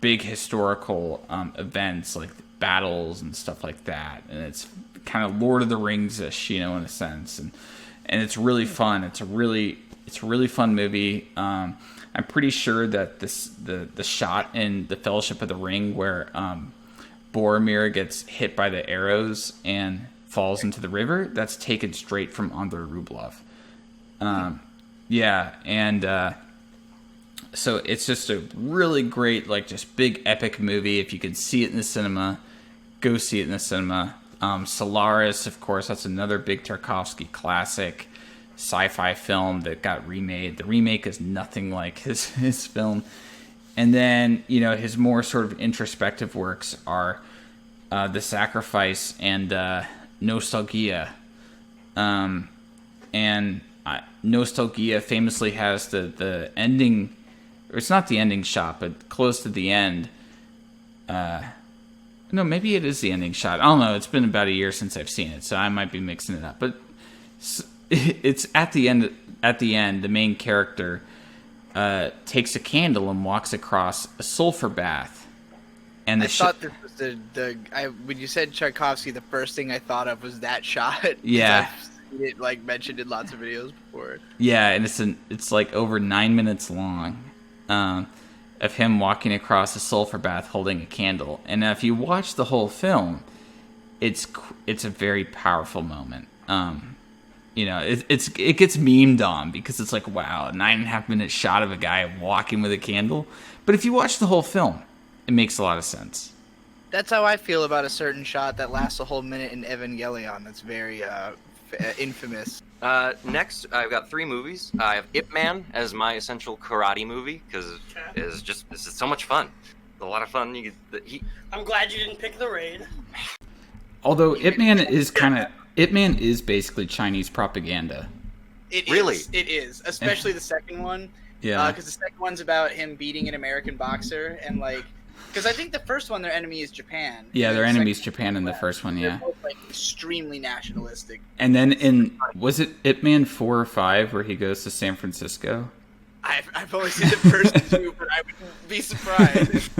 big historical events, like battles and stuff like that. And it's kind of Lord of the Rings-ish, in a sense. And it's really fun. It's a really fun movie. I'm pretty sure that the shot in The Fellowship of the Ring where Boromir gets hit by the arrows and falls into the river, that's taken straight from Andrei Rublev. So it's just a really great, like, just big epic movie. If you can see it in the cinema, go see it in the cinema. Solaris, of course, that's another big Tarkovsky classic. sci-fi film that got remade. The remake is nothing like his film. And then, his more sort of introspective works are The Sacrifice and Nostalgia. And Nostalgia famously has the ending, or it's not the ending shot, but close to the end. No, maybe it is the ending shot. I don't know. It's been about a year since I've seen it, so I might be mixing it up. But it's at the end. At the end, the main character takes a candle and walks across a sulfur bath. And I thought this was when you said Tchaikovsky, the first thing I thought of was that shot. Yeah. I've seen it mentioned in lots of videos before. Yeah, and it's like over 9 minutes long. Of him walking across a sulfur bath holding a candle. And if you watch the whole film, it's a very powerful moment. It gets memed on because it's like, wow, a 9.5 minute shot of a guy walking with a candle. But if you watch the whole film, it makes a lot of sense. That's how I feel about a certain shot that lasts a whole minute in Evangelion. That's very infamous. Next, I've got 3 movies. I have Ip Man as my essential karate movie because it's so much fun. It's a lot of fun. I'm glad you didn't pick The Raid. Although Ip Man is basically Chinese propaganda. It really? It is, especially the second one. Yeah. Because the second one's about him beating an American boxer and because I think the first one, their enemy is Japan. Yeah, their enemy is Japan in the first one, yeah. They're both, extremely nationalistic. And then was it Ip Man 4 or 5 where he goes to San Francisco? I've only seen the first 2, but I wouldn't be surprised.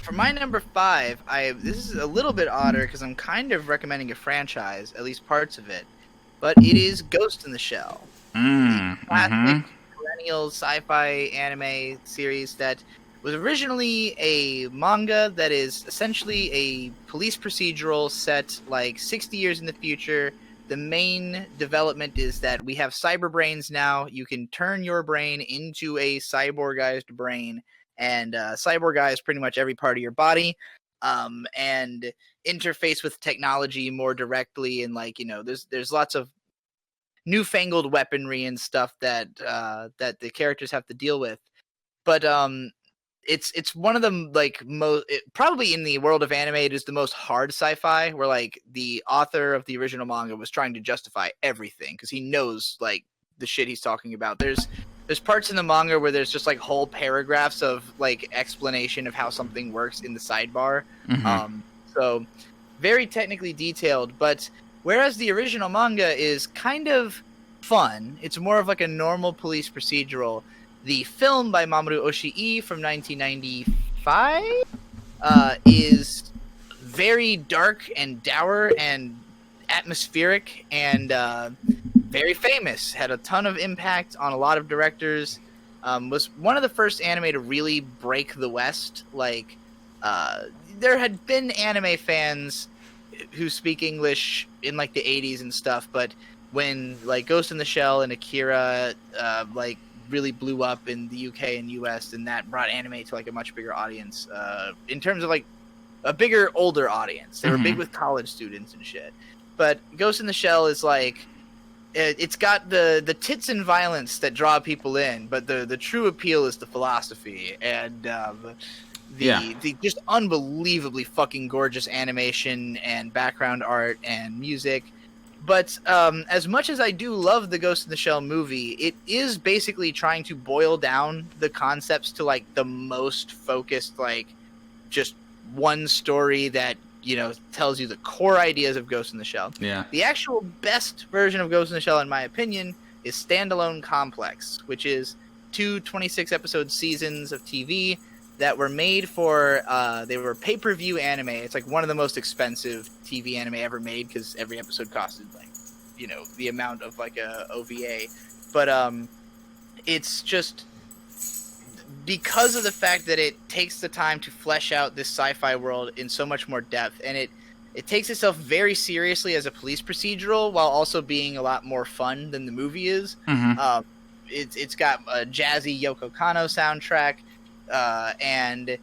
For my number 5, this is a little bit odder because I'm kind of recommending a franchise, at least parts of it. But it is Ghost in the Shell. Classic, perennial sci-fi anime series that was originally a manga that is essentially a police procedural set 60 years in the future. The main development is that we have cyber brains now. You can turn your brain into a cyborgized brain and cyborgize pretty much every part of your body and interface with technology more directly. And there's lots of newfangled weaponry and stuff that the characters have to deal with. But it's one of the probably in the world of anime, it is the most hard sci-fi where the author of the original manga was trying to justify everything because he knows the shit he's talking about. There's parts in the manga where there's just whole paragraphs of explanation of how something works in the sidebar. So very technically detailed, but whereas the original manga is kind of fun, it's more of a normal police procedural. The film by Mamoru Oshii from 1995 is very dark and dour and atmospheric and very famous. Had a ton of impact on a lot of directors. Was one of the first anime to really break the West. There had been anime fans who speak English in the 80s and stuff, but when Ghost in the Shell and Akira really blew up in the UK and US, and that brought anime to a much bigger audience in terms of a bigger older audience. They were big with college students and shit. But Ghost in the Shell is it's got the tits and violence that draw people in, but the true appeal is the philosophy and the just unbelievably fucking gorgeous animation and background art and music. But as much as I do love the Ghost in the Shell movie, it is basically trying to boil down the concepts to the most focused, just one story that tells you the core ideas of Ghost in the Shell. Yeah. The actual best version of Ghost in the Shell, in my opinion, is Standalone Complex, which is 2 26-episode seasons of TV that were made for they were pay-per-view anime. It's one of the most expensive TV anime ever made because every episode costed the amount of a OVA. But it's just because of the fact that it takes the time to flesh out this sci-fi world in so much more depth, and it takes itself very seriously as a police procedural while also being a lot more fun than the movie is. It's got a jazzy Yoko Kanno soundtrack and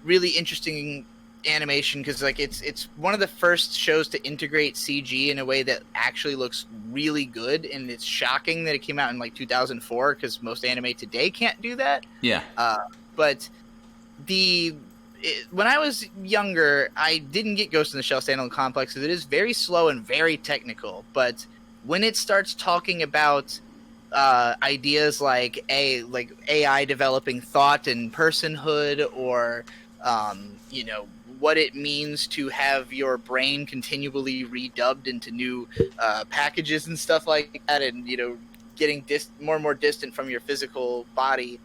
really interesting animation because like it's one of the first shows to integrate CG in a way that actually looks really good, and it's shocking that it came out in like 2004 because most anime today can't do that. Yeah. But when I was younger, I didn't get Ghost in the Shell Standalone Complex because it is very slow and very technical. But when it starts talking about ideas like AI developing thought and personhood, or what it means to have your brain continually redubbed into new packages and stuff like that, and getting more and more distant from your physical body,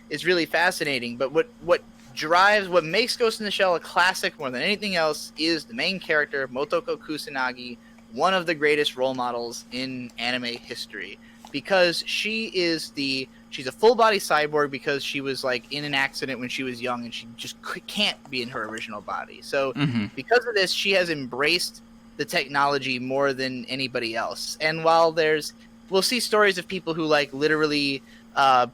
is really fascinating. But what makes Ghost in the Shell a classic more than anything else is the main character, Motoko Kusanagi, one of the greatest role models in anime history, because she's a full body cyborg because she was like in an accident when she was young and she just can't be in her original body. So because of this, she has embraced the technology more than anybody else. And while we'll see stories of people who like literally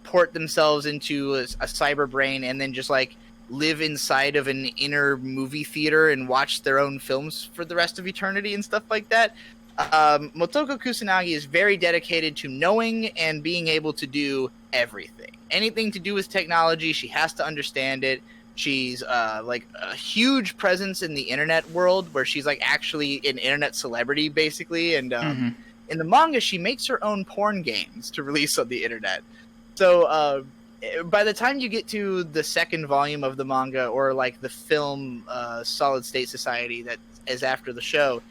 port themselves into a cyber brain and then just like live inside of an inner movie theater and watch their own films for the rest of eternity and stuff like that. Motoko Kusanagi is very dedicated to knowing and being able to do everything. Anything to do with technology, she has to understand it. She's like a huge presence in the internet world where she's like actually an internet celebrity basically. And in the manga, she makes her own porn games to release on the internet. So by the time you get to the second volume of the manga, or like the film Solid State Society that is after the show,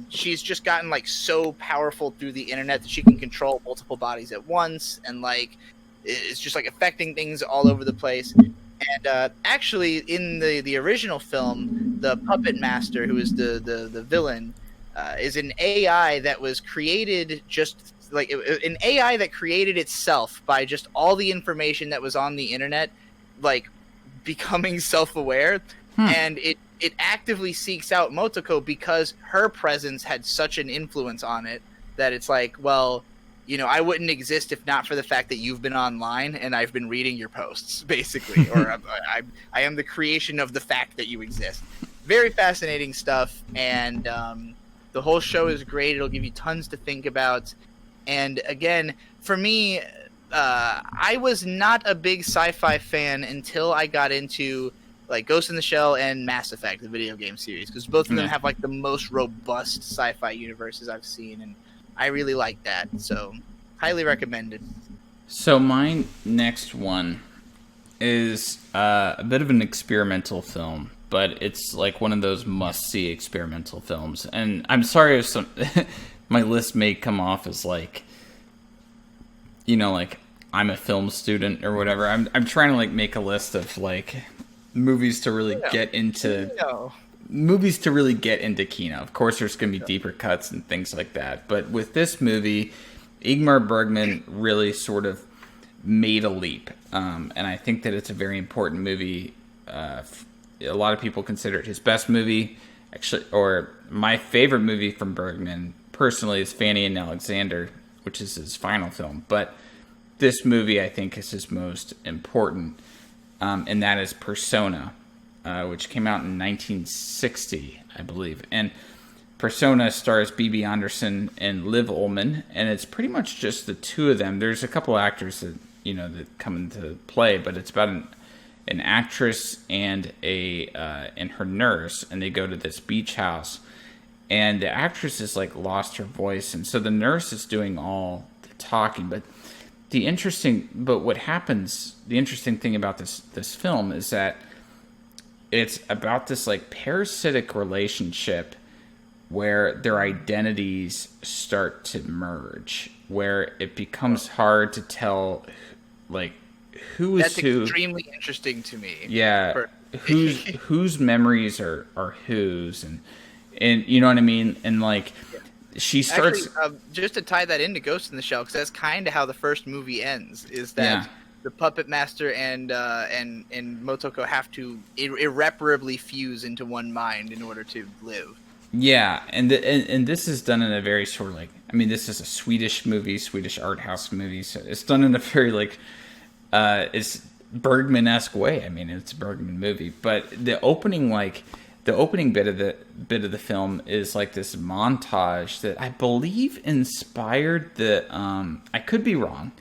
she's just gotten like so powerful through the internet that she can control multiple bodies at once, and like it's just like affecting things all over the place. And actually, in the original film, the puppet master, who is the villain, is an AI that was created just like an AI that created itself by just all the information that was on the internet, like becoming self-aware, and it actively seeks out Motoko because her presence had such an influence on it that it's like, well, I wouldn't exist if not for the fact that you've been online and I've been reading your posts, basically, or I am the creation of the fact that you exist. Very fascinating stuff, and the whole show is great. It'll give you tons to think about. And again, for me, I was not a big sci-fi fan until I got into like Ghost in the Shell and Mass Effect, the video game series, because both of them have like the most robust sci-fi universes I've seen, and I really like that. So, highly recommended. So my next one is a bit of an experimental film, but it's like one of those must-see experimental films. And I'm sorry if my list may come off as like, like I'm a film student or whatever. I'm trying to like make a list of like movies to really get into. Movies to really get into Kino. Of course, there's going to be deeper cuts and things like that. But with this movie, Ingmar Bergman really sort of made a leap. And I think that it's a very important movie. A lot of people consider it his best movie. Actually, or my favorite movie from Bergman, personally, is Fanny and Alexander, which is his final film. But this movie, I think, is his most important. And that is Persona, which came out in 1960, I believe. And Persona stars Bibi Andersson and Liv Ullmann, and it's pretty much just the two of them. There's a couple actors that that come into play, but it's about an actress and and her nurse, and they go to this beach house, and the actress has like lost her voice, and so the nurse is doing all the talking. But the interesting thing about this film is that it's about this like parasitic relationship where their identities start to merge, where it becomes hard to tell like who is who. That's extremely interesting to me. Yeah, whose memories are whose, and you know what I mean. And like she starts just to tie that into Ghost in the Shell, because that's kind of how the first movie ends. Is that the puppet master and Motoko have to irreparably fuse into one mind in order to live. Yeah, and this is done in a very sort of like, I mean, this is a Swedish movie, Swedish art house movie, so it's done in a very like, it's Bergman-esque way. I mean, it's a Bergman movie, but the opening bit of the film is like this montage that I believe inspired the. I could be wrong.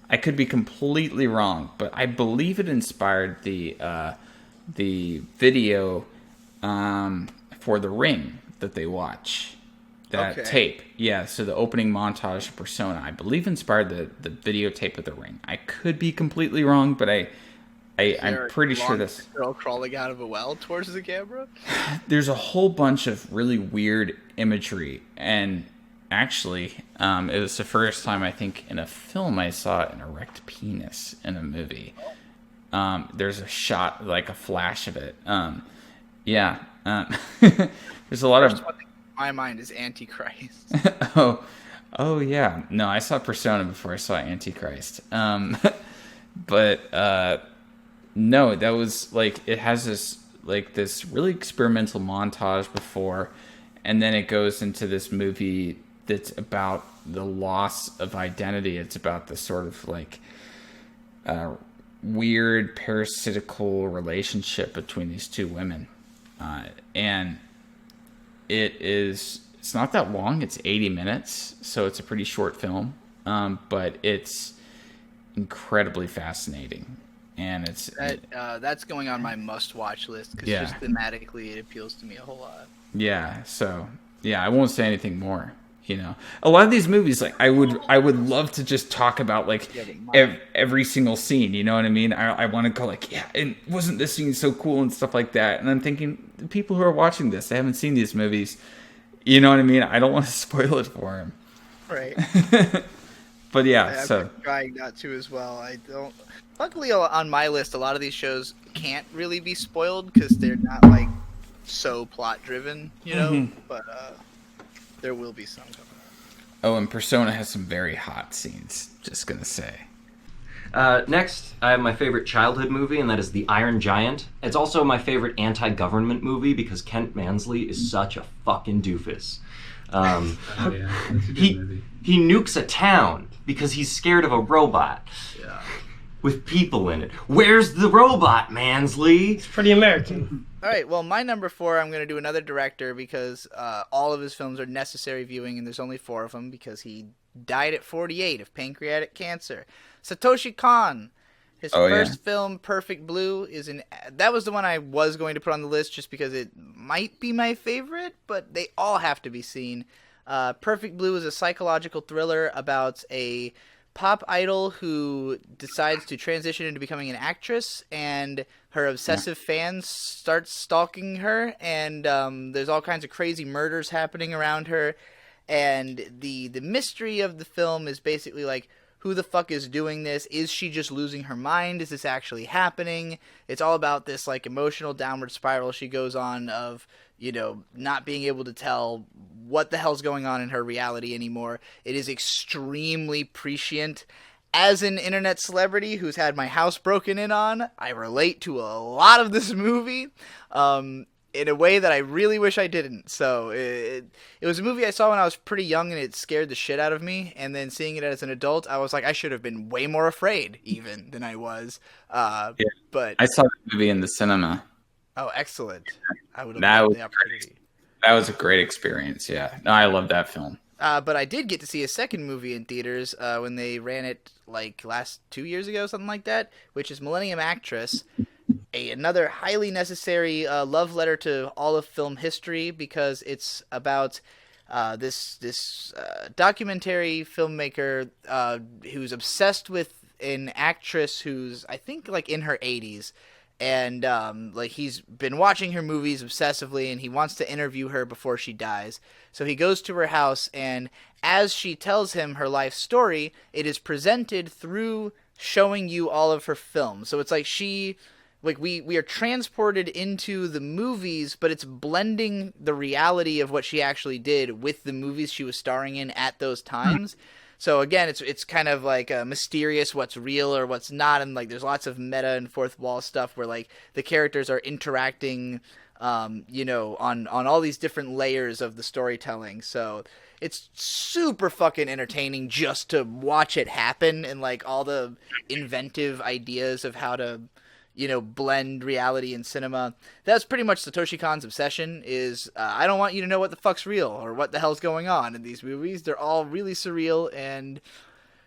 I could be completely wrong, but I believe it inspired the video for The Ring that they watch. That tape. Yeah, so the opening montage of Persona, I believe, inspired the videotape of The Ring. I could be completely wrong, but I'm pretty sure this girl crawling out of a well towards the camera. There's a whole bunch of really weird imagery, and actually, it was the first time I think in a film I saw an erect penis in a movie. There's a shot, like a flash of it. There's a lot of. My mind is Antichrist. Oh yeah. No, I saw Persona before I saw Antichrist. But no, that was like, it has this really experimental montage before, and then it goes into this movie that's about the loss of identity. It's about the sort of like weird parasitical relationship between these two women, and it's not that long. It's 80 minutes, so it's a pretty short film, but it's incredibly fascinating, and that's going on my must-watch list because just thematically it appeals to me a whole lot. Yeah, so I won't say anything more. A lot of these movies, like I would love to just talk about like every single scene. You know what I mean? I want to go like, and wasn't this scene so cool and stuff like that? And I'm thinking, the people who are watching this, they haven't seen these movies. You know what I mean? I don't want to spoil it for them. Right. But I'm trying not to as well. I don't. Luckily, on my list, a lot of these shows can't really be spoiled because they're not like so plot driven, But there will be some coming up. Oh, and Persona has some very hot scenes. Just gonna say. Next, I have my favorite childhood movie, and that is The Iron Giant. It's also my favorite anti-government movie because Kent Mansley is such a fucking doofus. That's a good movie. He nukes a town because he's scared of a robot. Yeah. With people in it. Where's the robot, Mansley? It's pretty American. All right, well, my number 4, I'm going to do another director because all of his films are necessary viewing, and there's only 4 of them because he died at 48 of pancreatic cancer. Satoshi Kon. His first film, Perfect Blue, that was the one I was going to put on the list just because it might be my favorite, but they all have to be seen. Perfect Blue is a psychological thriller about a pop idol who decides to transition into becoming an actress, and her obsessive fans start stalking her, and there's all kinds of crazy murders happening around her, and the mystery of the film is basically like, who the fuck is doing this? Is she just losing her mind? Is this actually happening? It's all about this like emotional downward spiral she goes on of, not being able to tell what the hell's going on in her reality anymore. It is extremely prescient. As an internet celebrity who's had my house broken in on, I relate to a lot of this movie in a way that I really wish I didn't. So it was a movie I saw when I was pretty young, and it scared the shit out of me. And then seeing it as an adult, I was like, I should have been way more afraid even than I was. But I saw the movie in the cinema. Oh, excellent. I would have loved the opportunity. That was a great experience, yeah. No, I love that film. But I did get to see a second movie in theaters when they ran it like last 2 years ago, something like that, which is Millennium Actress. Another highly necessary love letter to all of film history because it's about this documentary filmmaker who's obsessed with an actress who's, I think, like in her 80s. And like he's been watching her movies obsessively, and he wants to interview her before she dies. So he goes to her house, and as she tells him her life story, it is presented through showing you all of her films. So it's like we are transported into the movies, but it's blending the reality of what she actually did with the movies she was starring in at those times. So again, it's kind of like mysterious what's real or what's not, and like there's lots of meta and fourth wall stuff where like the characters are interacting, on all these different layers of the storytelling. So it's super fucking entertaining just to watch it happen, and like all the inventive ideas of how to, blend reality and cinema. That's pretty much Satoshi Kon's obsession is, I don't want you to know what the fuck's real or what the hell's going on in these movies. They're all really surreal and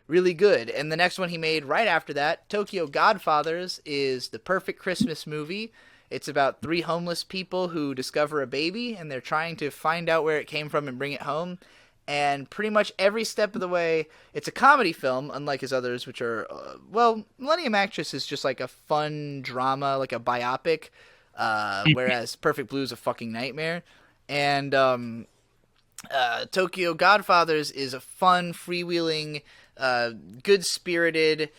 really good. And the next one he made right after that, Tokyo Godfathers, is the perfect Christmas movie. It's about 3 homeless people who discover a baby, and they're trying to find out where it came from and bring it home. And pretty much every step of the way, it's a comedy film, unlike his others, which are, Millennium Actress is just like a fun drama, like a biopic, whereas Perfect Blue is a fucking nightmare. And Tokyo Godfathers is a fun, freewheeling, good-spirited,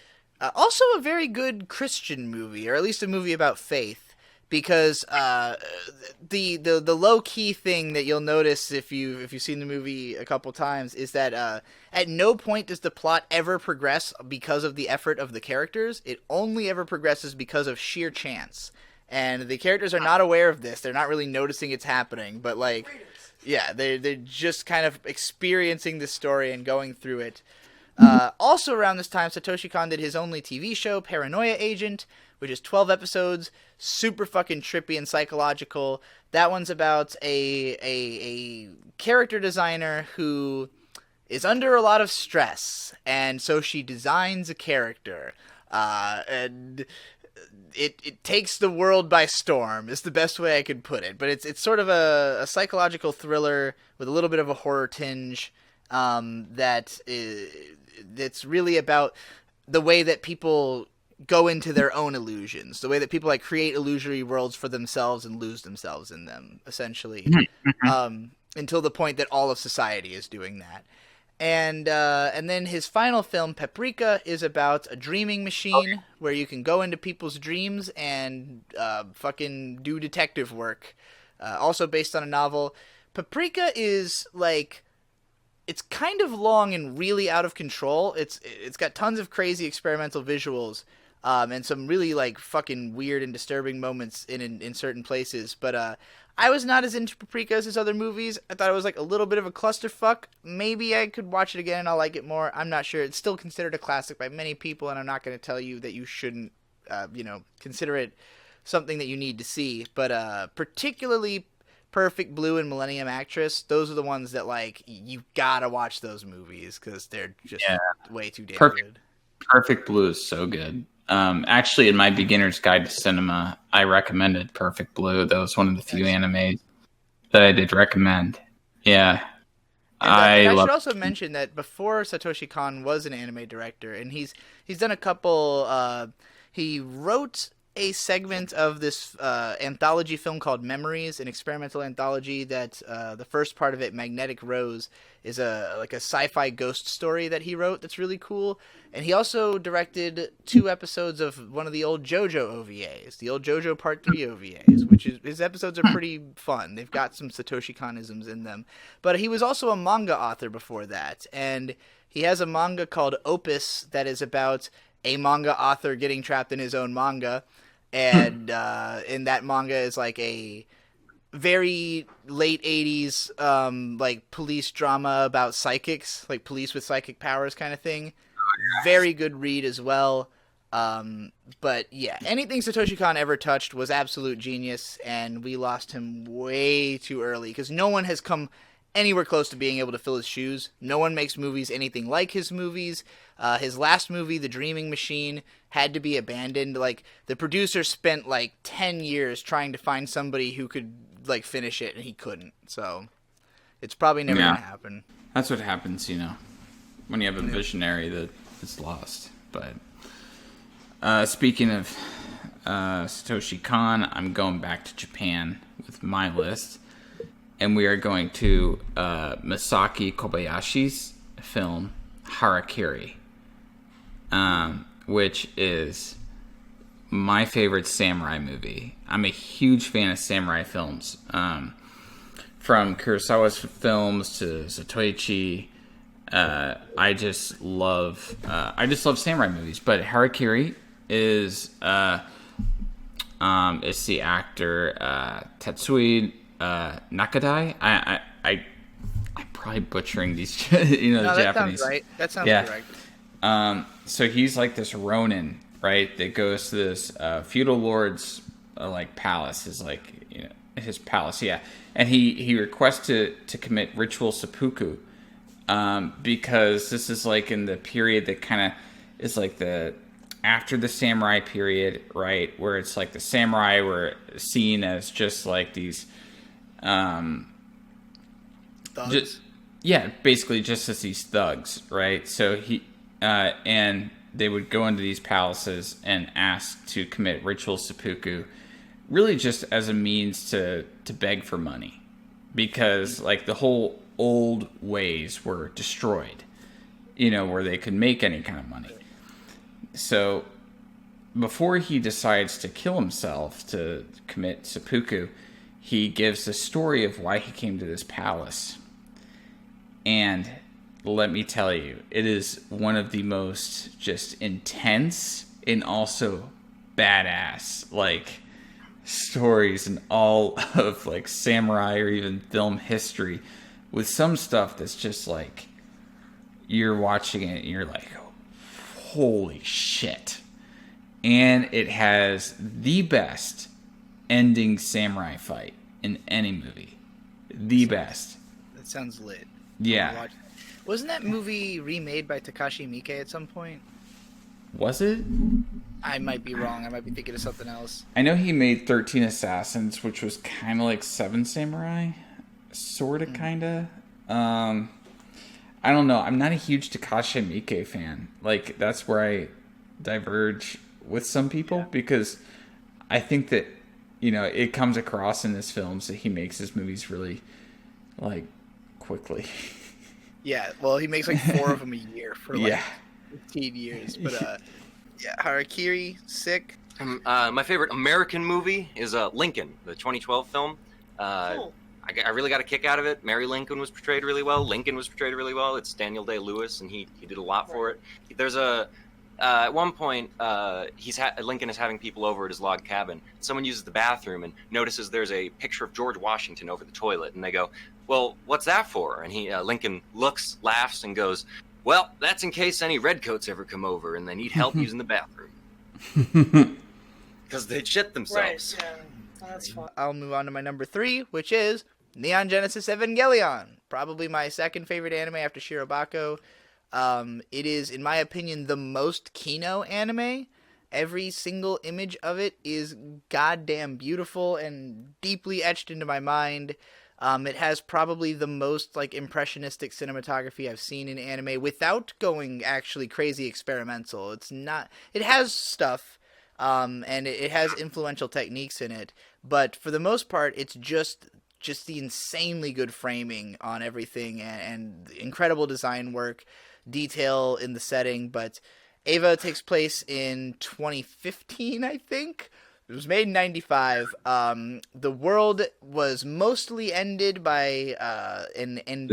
also a very good Christian movie, or at least a movie about faith. Because the low key thing that you'll notice if you've seen the movie a couple times is that at no point does the plot ever progress because of the effort of the characters. It only ever progresses because of sheer chance, and the characters are not aware of this. They're not really noticing it's happening, but they're just kind of experiencing the story and going through it. Also around this time, Satoshi Kon did his only TV show, Paranoia Agent, which is 12 episodes, super fucking trippy and psychological. That one's about a character designer who is under a lot of stress, and so she designs a character, and it takes the world by storm, is the best way I could put it. But it's sort of a psychological thriller with a little bit of a horror tinge, that's really about the way that people go into their own illusions, the way that people create illusory worlds for themselves and lose themselves in them, essentially, until the point that all of society is doing that. And then his final film, Paprika, is about a dreaming machine where you can go into people's dreams and fucking do detective work. Also based on a novel. Paprika is it's kind of long and really out of control. It's got tons of crazy experimental visuals, and some really fucking weird and disturbing moments in certain places. But I was not as into Paprika as his other movies. I thought it was a little bit of a clusterfuck. Maybe I could watch it again and I'll like it more. I'm not sure. It's still considered a classic by many people, and I'm not going to tell you that you shouldn't, consider it something that you need to see. But particularly Perfect Blue and Millennium Actress, those are the ones that you gotta watch those movies because they're just way too damn good. Perfect Blue is so good. Actually, in my beginner's guide to cinema, I recommended Perfect Blue. That was one of the few animes that I did recommend. Yeah. I should also mention that before Satoshi Kon was an anime director, and he's done a couple, he wrote a segment of this anthology film called Memories, an experimental anthology that the first part of it, Magnetic Rose, is a sci-fi ghost story that he wrote that's really cool. And he also directed 2 episodes of one of the old JoJo OVAs, the old JoJo Part 3 OVAs, which is, his episodes are pretty fun. They've got some Satoshi Konisms in them. But he was also a manga author before that, and he has a manga called Opus that is about a manga author getting trapped in his own manga. And in that manga is a very late 80s police drama about psychics, police with psychic powers kind of thing. Very good read as well. But yeah, anything Satoshi Kon ever touched was absolute genius, and we lost him way too early because no one has come anywhere close to being able to fill his shoes. No one makes movies anything like his movies. His last movie, The Dreaming Machine, had to be abandoned. The producer spent 10 years trying to find somebody who could finish it, and he couldn't. So it's probably never gonna happen. That's what happens, when you have a visionary that is lost. But speaking of Satoshi Kon, I'm going back to Japan with my list. And we are going to Masaaki Kobayashi's film, Hara-Kiri, which is my favorite samurai movie. I'm a huge fan of samurai films. From Kurosawa's films to Zatoichi, I just love samurai movies. But Hara-Kiri is it's the actor Tetsui Nakadai. I probably butchering these, no, that Japanese. Sounds right. That sounds correct. So he's like this Ronin, right? That goes to this feudal lord's like palace, his palace, yeah. And he requests to commit ritual seppuku, because this is like in the period that kind of is like the after the samurai period, right? Where it's like the samurai were seen as just like these, basically just as these thugs, right? So he and they would go into these palaces and ask to commit ritual seppuku, really just as a means to beg for money, because like the whole old ways were destroyed, where they could make any kind of money. So before he decides to kill himself to commit seppuku, he gives the story of why he came to this palace. And let me tell you, it is one of the most just intense and also badass like stories in all of like samurai or even film history, with some stuff that's just like you're watching it and you're like, holy shit. And it has the best ending samurai fight in any movie. The best. That sounds lit. Yeah. Wasn't that movie remade by Takashi Miike at some point? Was it? I might be wrong. I might be thinking of something else. I know he made 13 Assassins, which was kind of like Seven Samurai. Sort of, kind of. I don't know. I'm not a huge Takashi Miike fan. Like, that's where I diverge with some people, because I think that, it comes across in his films that he makes his movies really, like, quickly. Yeah, well, he makes like 4 of them a year for like 15 years. But, Hara-Kiri, sick. My favorite American movie is Lincoln, the 2012 film. Cool. I really got a kick out of it. Mary Lincoln was portrayed really well. Lincoln was portrayed really well. It's Daniel Day-Lewis, and he did a lot for it. There's at one point, Lincoln is having people over at his log cabin. Someone uses the bathroom and notices there's a picture of George Washington over the toilet, and they go, "Well, what's that for?" And Lincoln looks, laughs, and goes, "Well, that's in case any redcoats ever come over and they need help using the bathroom." Because they shit themselves. Right, yeah. That's fun. I'll move on to my number 3, which is Neon Genesis Evangelion. Probably my second favorite anime after Shirobako. It is, in my opinion, the most Kino anime. Every single image of it is goddamn beautiful and deeply etched into my mind. It has probably the most like impressionistic cinematography I've seen in anime without going actually crazy experimental. It has stuff, and it has influential techniques in it, but for the most part, it's just the insanely good framing on everything and incredible design work, detail in the setting. But Eva takes place in 2015, I think. It was made in 95. The world was mostly ended by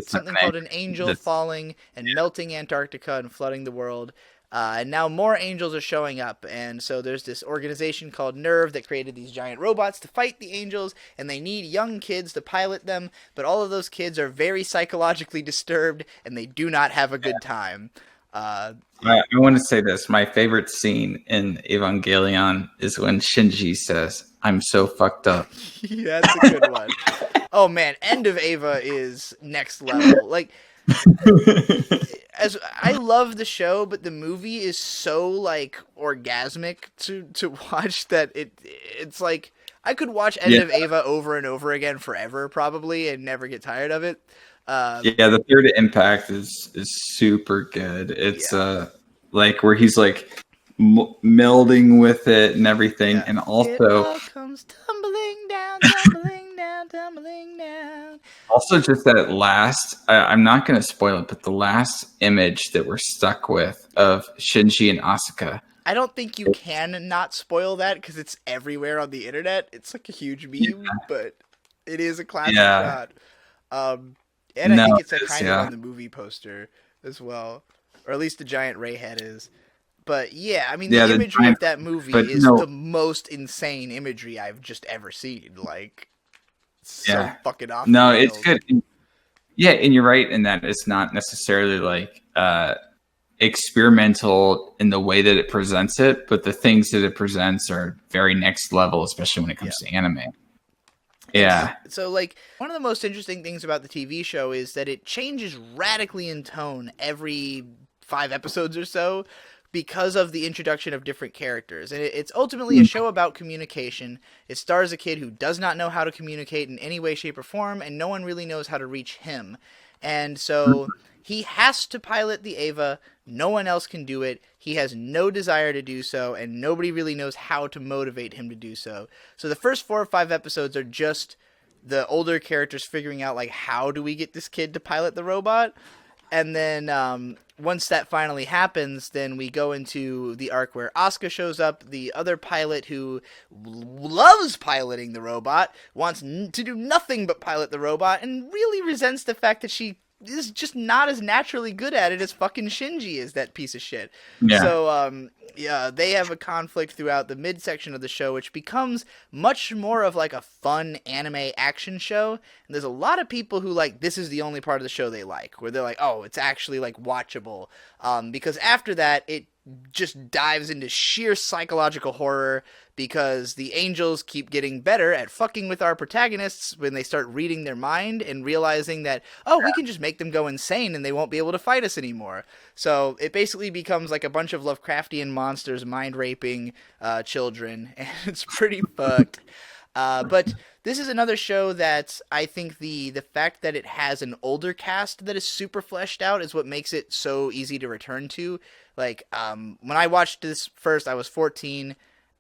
something called an angel falling and melting Antarctica and flooding the world. And now more angels are showing up, and so there's this organization called Nerve that created these giant robots to fight the angels, and they need young kids to pilot them, but all of those kids are very psychologically disturbed, and they do not have a good time. I want to say this. My favorite scene in Evangelion is when Shinji says, "I'm so fucked up." Yeah, that's a good one. Oh, man. End of Eva is next level. Like, as I love the show, but the movie is so, like, orgasmic to watch that it's like, I could watch End of Eva over and over again forever, probably, and never get tired of it. The third impact is super good. It's like where he's like melding with it and everything, and also it all comes tumbling down, tumbling down, tumbling down. Also, just that last, I'm not going to spoil it, but the last image that we're stuck with of Shinji and Asuka. I don't think you can not spoil that because it's everywhere on the internet. It's like a huge meme, but it is a classic shot. And I think it's kind of on the movie poster as well, or at least the giant Ray head is. But yeah, I mean, the imagery of that movie is the most insane imagery I've just ever seen. Like, so fucking awesome. No, it's good. Yeah, and you're right in that it's not necessarily like experimental in the way that it presents it, but the things that it presents are very next level, especially when it comes to anime. Yeah. So, like, one of the most interesting things about the TV show is that it changes radically in tone every 5 episodes or so because of the introduction of different characters. And it's ultimately a show about communication. It stars a kid who does not know how to communicate in any way, shape, or form, and no one really knows how to reach him. And so he has to pilot the Eva. No one else can do it. He has no desire to do so, and nobody really knows how to motivate him to do so. So the first 4 or 5 episodes are just the older characters figuring out, like, how do we get this kid to pilot the robot? And then once that finally happens, then we go into the arc where Asuka shows up, the other pilot who loves piloting the robot, wants to do nothing but pilot the robot, and really resents the fact that she is just not as naturally good at it as fucking Shinji is, that piece of shit. Yeah. So, they have a conflict throughout the midsection of the show, which becomes much more of like a fun anime action show. And there's a lot of people who like, this is the only part of the show they like, where they're like, oh, it's actually like watchable. Because after that, it just dives into sheer psychological horror because the angels keep getting better at fucking with our protagonists when they start reading their mind and realizing that, oh, we can just make them go insane and they won't be able to fight us anymore. So it basically becomes like a bunch of Lovecraftian monsters mind-raping children, and it's pretty fucked. But this is another show that I think the fact that it has an older cast that is super fleshed out is what makes it so easy to return to. Like, when I watched this first, I was 14.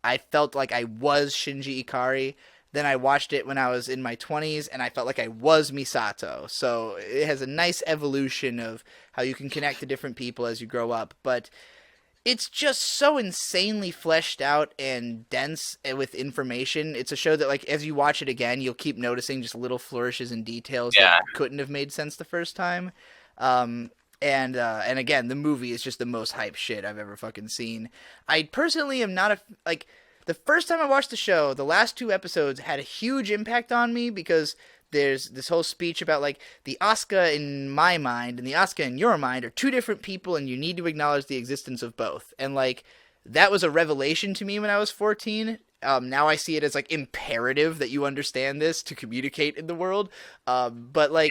I felt like I was Shinji Ikari. Then I watched it when I was in my 20s, and I felt like I was Misato. So it has a nice evolution of how you can connect to different people as you grow up. But it's just so insanely fleshed out and dense with information. It's a show that, like, as you watch it again, you'll keep noticing just little flourishes and details that couldn't have made sense the first time. And again, the movie is just the most hype shit I've ever fucking seen. I personally am not the first time I watched the show, the last 2 episodes had a huge impact on me because there's this whole speech about, like, the Asuka in my mind and the Asuka in your mind are 2 different people and you need to acknowledge the existence of both. And, like, that was a revelation to me when I was 14. Now I see it as, like, imperative that you understand this to communicate in the world. But, like,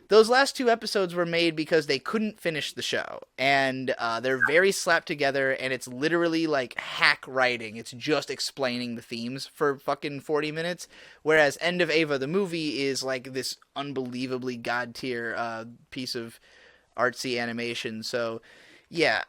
those last 2 episodes were made because they couldn't finish the show. And they're very slapped together, and it's literally, like, hack writing. It's just explaining the themes for fucking 40 minutes. Whereas End of Eva, the movie, is, like, this unbelievably god-tier piece of artsy animation. So, yeah.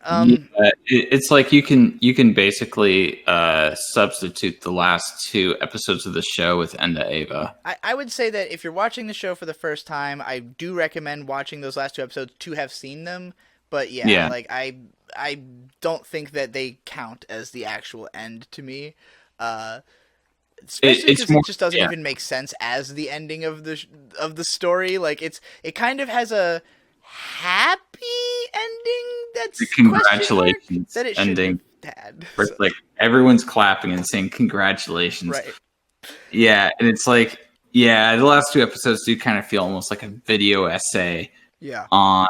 It's like you can basically substitute the last 2 episodes of the show with End of Eva. I would say that if you're watching the show for the first time, I do recommend watching those last 2 episodes to have seen them. But yeah. Like, I don't think that they count as the actual end to me. Especially because it just doesn't even make sense as the ending of the story. Like, it kind of has a happy ending that's the congratulations that it ending had. Where it's like everyone's clapping and saying congratulations. Right. Yeah, and it's like, the last 2 episodes do kind of feel almost like a video essay on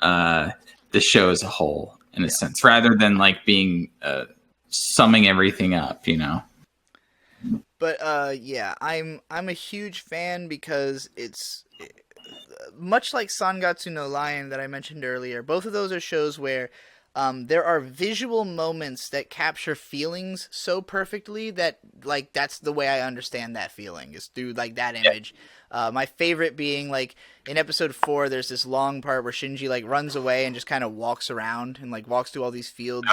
the show as a whole, in a sense, rather than like being summing everything up, you know. But I'm a huge fan because it's much like Sangatsu no Lion that I mentioned earlier. Both of those are shows where there are visual moments that capture feelings so perfectly that, like, that's the way I understand that feeling, is through, like, that image. My favorite being, like, in episode 4, there's this long part where Shinji, like, runs away and just kind of walks around and, like, walks through all these fields.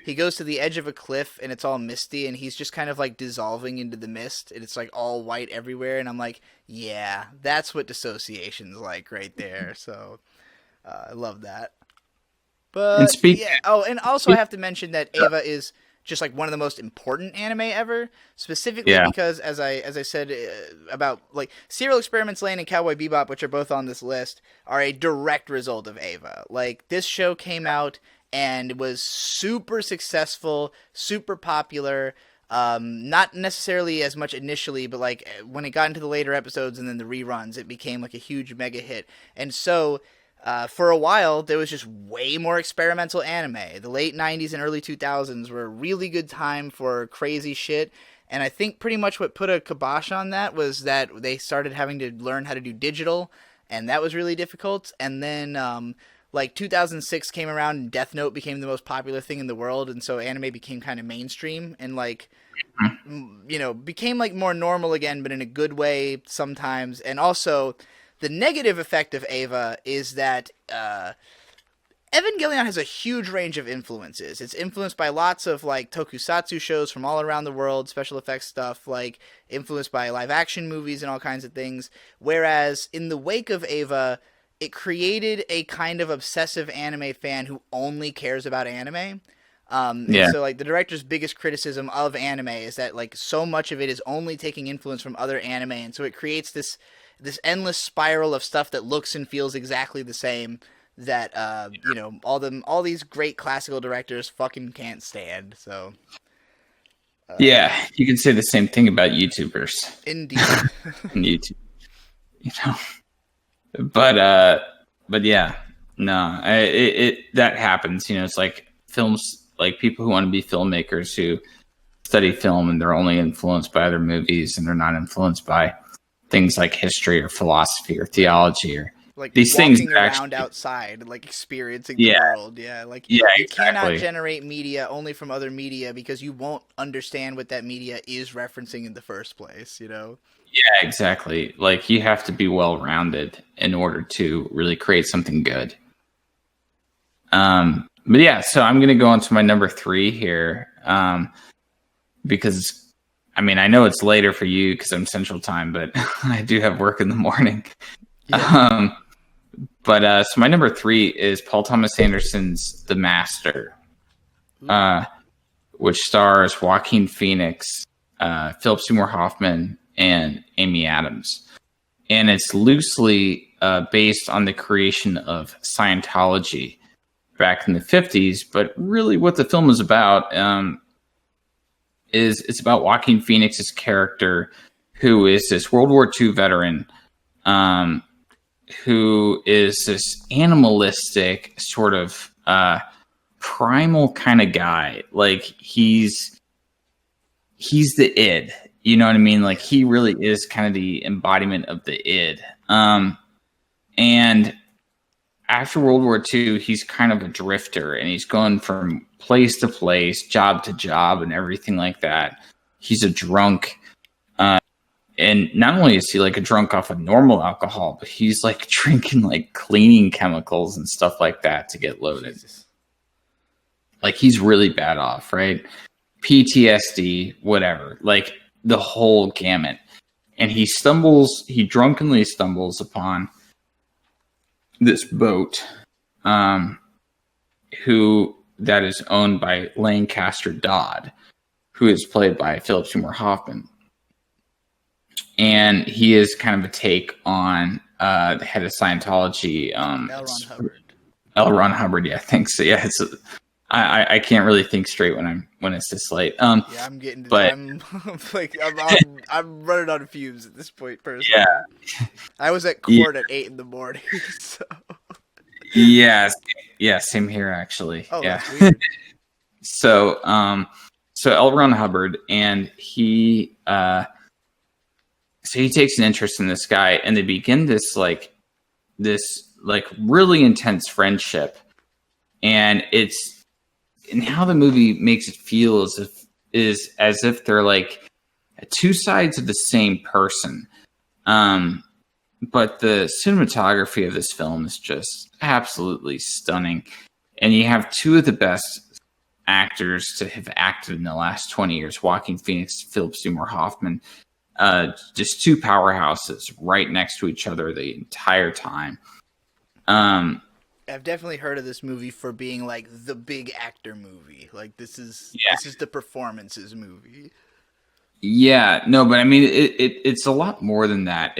He goes to the edge of a cliff and it's all misty and he's just kind of, like, dissolving into the mist and it's, like, all white everywhere. And I'm like, yeah, that's what dissociation's like right there. So I love that. But and also I have to mention that Eva is just, like, one of the most important anime ever, specifically because, as I said about, like, Serial Experiments Lain and Cowboy Bebop, which are both on this list, are a direct result of Eva. Like, this show came out and was super successful, super popular. Not necessarily as much initially, but like when it got into the later episodes and then the reruns, it became like a huge mega hit. And so for a while, there was just way more experimental anime. The late 90s and early 2000s were a really good time for crazy shit. And I think pretty much what put a kibosh on that was that they started having to learn how to do digital, and that was really difficult. And then like 2006 came around and Death Note became the most popular thing in the world, and so anime became kind of mainstream and like became like more normal again, but in a good way sometimes. And also the negative effect of Eva is that Evangelion has a huge range of influences. It's influenced by lots of like tokusatsu shows from all around the world, special effects stuff, like influenced by live action movies and all kinds of things. Whereas in the wake of Eva, it created a kind of obsessive anime fan who only cares about anime. So like the director's biggest criticism of anime is that like so much of it is only taking influence from other anime, and so it creates this endless spiral of stuff that looks and feels exactly the same that all these great classical directors fucking can't stand. So yeah, you can say the same thing about YouTubers. Indeed. YouTube, But yeah, no, that happens. It's like films, like people who want to be filmmakers who study film and they're only influenced by other movies and they're not influenced by things like history or philosophy or theology or like these walking things around outside, like experiencing the world. Yeah, like you cannot generate media only from other media because you won't understand what that media is referencing in the first place. Yeah, exactly. Like you have to be well-rounded in order to really create something good. But yeah, so I'm going to go on to my number 3 here. Because I know it's later for you because I'm Central Time, but I do have work in the morning. Yeah. So my number 3 is Paul Thomas Anderson's The Master, which stars Joaquin Phoenix, Philip Seymour Hoffman, and Amy Adams. And it's loosely based on the creation of Scientology back in the 50s. But really what the film is about is it's about Joaquin Phoenix's character, who is this World War II veteran, who is this animalistic sort of primal kind of guy. Like he's the id. You know what I mean? Like he really is kind of the embodiment of the id. And after World War II, he's kind of a drifter and he's going from place to place, job to job and everything like that. He's a drunk. And not only is he like a drunk off of normal alcohol, but he's like drinking like cleaning chemicals and stuff like that to get loaded. Jesus. Like he's really bad off, right? PTSD, whatever, like the whole gamut. And he drunkenly stumbles upon this boat, that is owned by Lancaster Dodd, who is played by Philip Seymour Hoffman. And he is kind of a take on the head of Scientology, L. Ron Hubbard. Yeah, I think so. Yeah, I can't really think straight when it's this late. I'm getting, but I'm running on fumes at this point. Personally, yeah, I was at court at 8 in the morning. So yeah, same here actually. Oh, yeah. That's weird. So L. Ron Hubbard, and he takes an interest in this guy, and they begin this really intense friendship, and how the movie makes it feel is as if they're like two sides of the same person. But the cinematography of this film is just absolutely stunning, and you have two of the best actors to have acted in the last 20 years, Joaquin Phoenix, Philip Seymour Hoffman. Just two powerhouses right next to each other the entire time. I've definitely heard of this movie for being like the big actor movie. Like this is the performances movie. Yeah, no, but I mean it's a lot more than that.